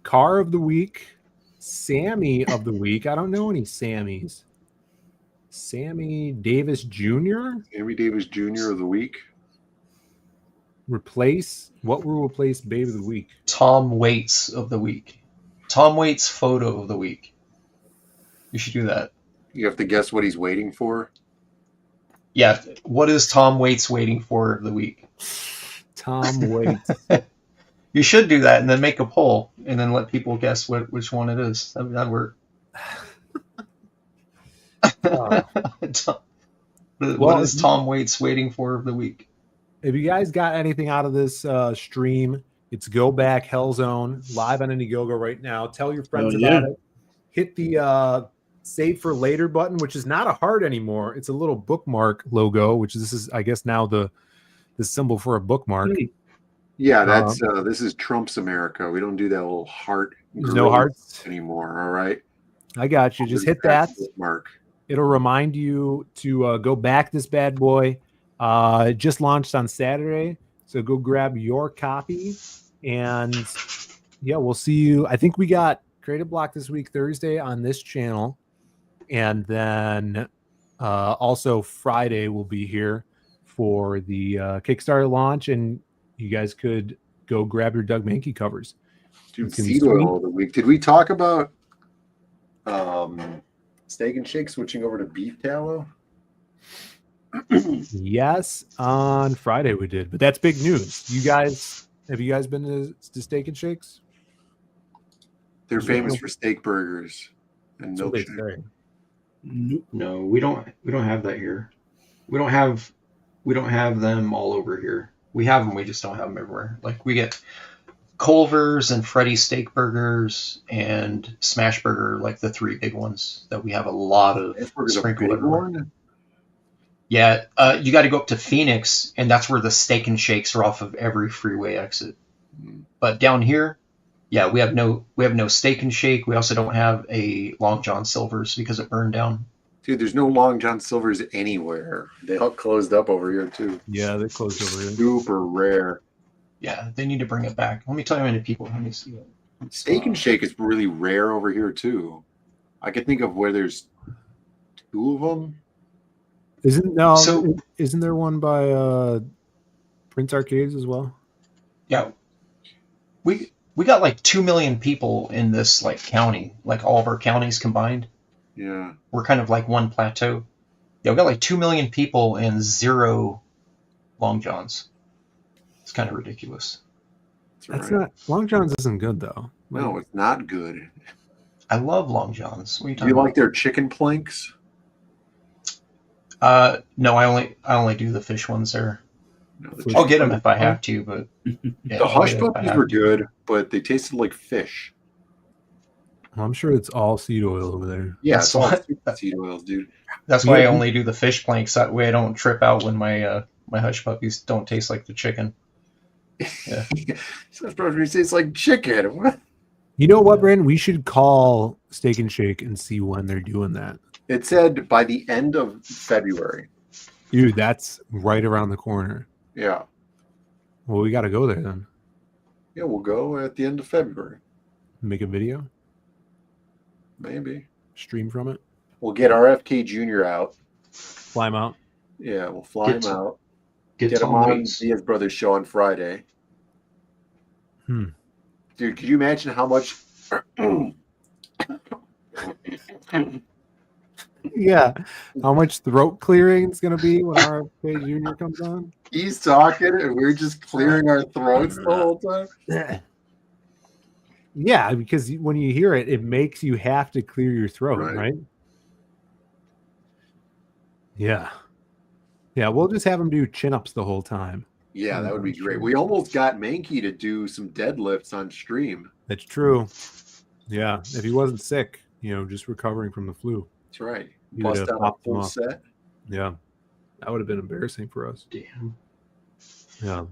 S2: Car of the week, Sammy of the week. I don't know any Sammys. Sammy Davis Jr.
S1: Sammy Davis Jr. of the week.
S2: What will replace Babe of the week?
S7: Tom Waits of the week. Tom Waits photo of the week. You should do that.
S1: You have to guess what he's waiting for.
S7: Yeah. What is Tom Waits waiting for of the week?
S2: Tom Waits.
S7: You should do that and then make a poll and then let people guess which one it is. That'd work. What is Tom Waits waiting for of the week?
S2: If you guys got anything out of this stream, it's Go Back Hellzone live on Indiegogo right now. Tell your friends about it. Hit the save for later button, which is not a heart anymore. It's a little bookmark logo, which this is, I guess, now the symbol for a bookmark.
S1: Yeah, that's this is Trump's America. We don't do that little heart.
S2: There's no hearts
S1: anymore. All right.
S2: I got you. Just hit that.
S1: Bookmark.
S2: It'll remind you to go back this bad boy. It just launched on Saturday, so go grab your copy. And yeah, we'll see you. I think we got Creative Block this week, Thursday, on this channel. And then also Friday we'll be here for the Kickstarter launch, and you guys could go grab your Doug Mankey covers.
S1: Dude, seed oil of the week. Did we talk about Steak and Shake switching over to beef tallow?
S2: Yes, on Friday we did, but that's big news. Have you guys been to Steak and Shakes?
S1: They're famous for steak burgers and milkshake.
S7: No, we don't have that here. We don't have them all over here. We have them, we just don't have them everywhere. Like we get Culver's and Freddy's steak burgers and Smash Burger, like the 3 big ones that we have a lot of sprinkled everywhere. Yeah, you got to go up to Phoenix, and that's where the Steak and Shakes are off of every freeway exit. But down here, yeah, we have no Steak and Shake. We also don't have a Long John Silver's because it burned down.
S1: Dude, there's no Long John Silver's anywhere. They all closed up over here too.
S2: Yeah, they closed over here.
S1: Super rare.
S7: Yeah, they need to bring it back. Let me tell you how many people. Let me see it.
S1: Steak and Shake is really rare over here too. I can think of where there's 2 of them.
S2: Isn't there one by Prince Arcades as well?
S7: Yeah, we got like 2 million people in this like county, like all of our counties combined.
S1: Yeah,
S7: we're kind of like one plateau. Yeah, we got like 2 million people and 0 Long Johns. It's kind of ridiculous.
S2: That's not Long John's isn't good though.
S1: No, it's not good.
S7: I love Long Johns. What are you
S1: Do
S7: talking
S1: you
S7: about?
S1: like their chicken planks?
S7: No, I only do the fish ones there.
S1: No,
S7: I'll get them if I have to, but yeah,
S1: the hush puppies were good, but they tasted like fish.
S2: Well, I'm sure it's all seed oil over there.
S1: Yeah, it's all seed oils, dude.
S7: That's why I only do the fish planks. That way I don't trip out when my my hush puppies don't taste like the chicken. Yeah.
S1: So it tastes like chicken. What?
S2: You know what, Brandon? We should call Steak and Shake and see when they're doing that.
S1: It said by the end of February.
S2: Dude, that's right around the corner.
S1: Yeah.
S2: Well, we got to go there then.
S1: Yeah, we'll go at the end of February.
S2: Make a video?
S1: Maybe.
S2: Stream from it?
S1: We'll get RFK Jr. out.
S2: Fly him out?
S1: Yeah, we'll fly him out.
S7: Get
S1: him on Diaz Brothers show on Friday. Dude, could you imagine how much
S2: Yeah. How much throat clearing is going to be when RFK Jr. comes on?
S1: He's talking and we're just clearing our throats the whole time.
S2: Yeah, because when you hear it, it makes you have to clear your throat, right? Yeah. Yeah, we'll just have him do chin-ups the whole time.
S1: Yeah, that would be great. We almost got Mankey to do some deadlifts on stream.
S2: That's true. Yeah, if he wasn't sick, just recovering from the flu.
S1: That's right.
S2: He would
S1: Bust
S2: have
S1: out a
S2: popped him
S1: full
S2: up.
S1: set.
S2: Yeah, that would have been embarrassing for us.
S7: Damn.
S2: Yeah.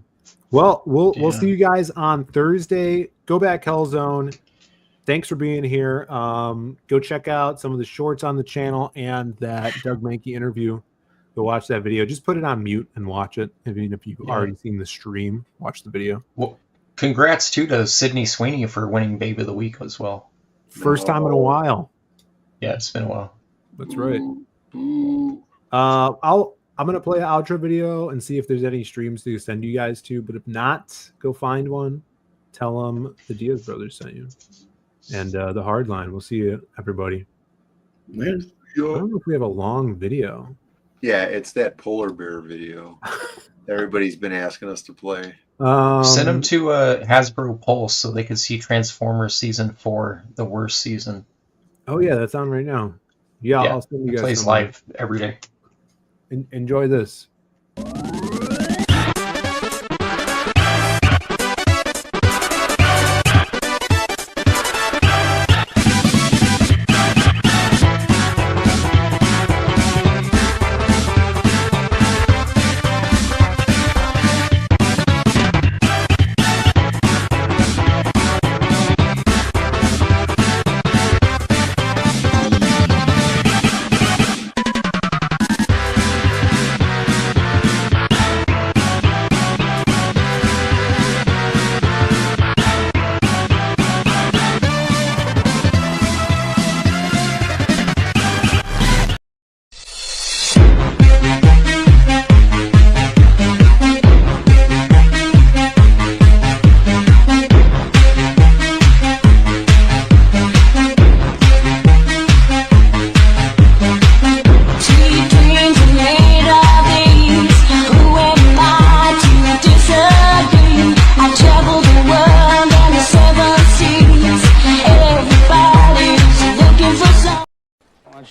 S2: Well, we'll see you guys on Thursday. Go back Hellzone. Thanks for being here. Go check out some of the shorts on the channel and that Doug Mankey interview. Go watch that video. Just put it on mute and watch it. Even if you've already seen the stream, watch the video.
S7: Well, congrats too to Sydney Sweeney for winning Babe of the Week as well.
S2: First time in a while.
S7: Yeah, it's been a while.
S2: That's right. I'm gonna play an outro video and see if there's any streams to send you guys to. But if not, go find one. Tell them the Diaz brothers sent you. And the Hardline. We'll see you, everybody.
S6: Man.
S2: I don't know if we have a long video.
S1: Yeah, it's that polar bear video. Everybody's been asking us to play.
S7: Send them to Hasbro Pulse so they could see Transformers Season 4, the worst season.
S2: Oh yeah, that's on right now. Yeah, I'll send you guys.
S7: It plays live every day.
S2: Enjoy this.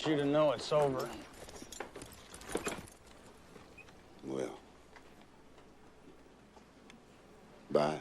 S9: You to know it's over.
S12: Well, bye.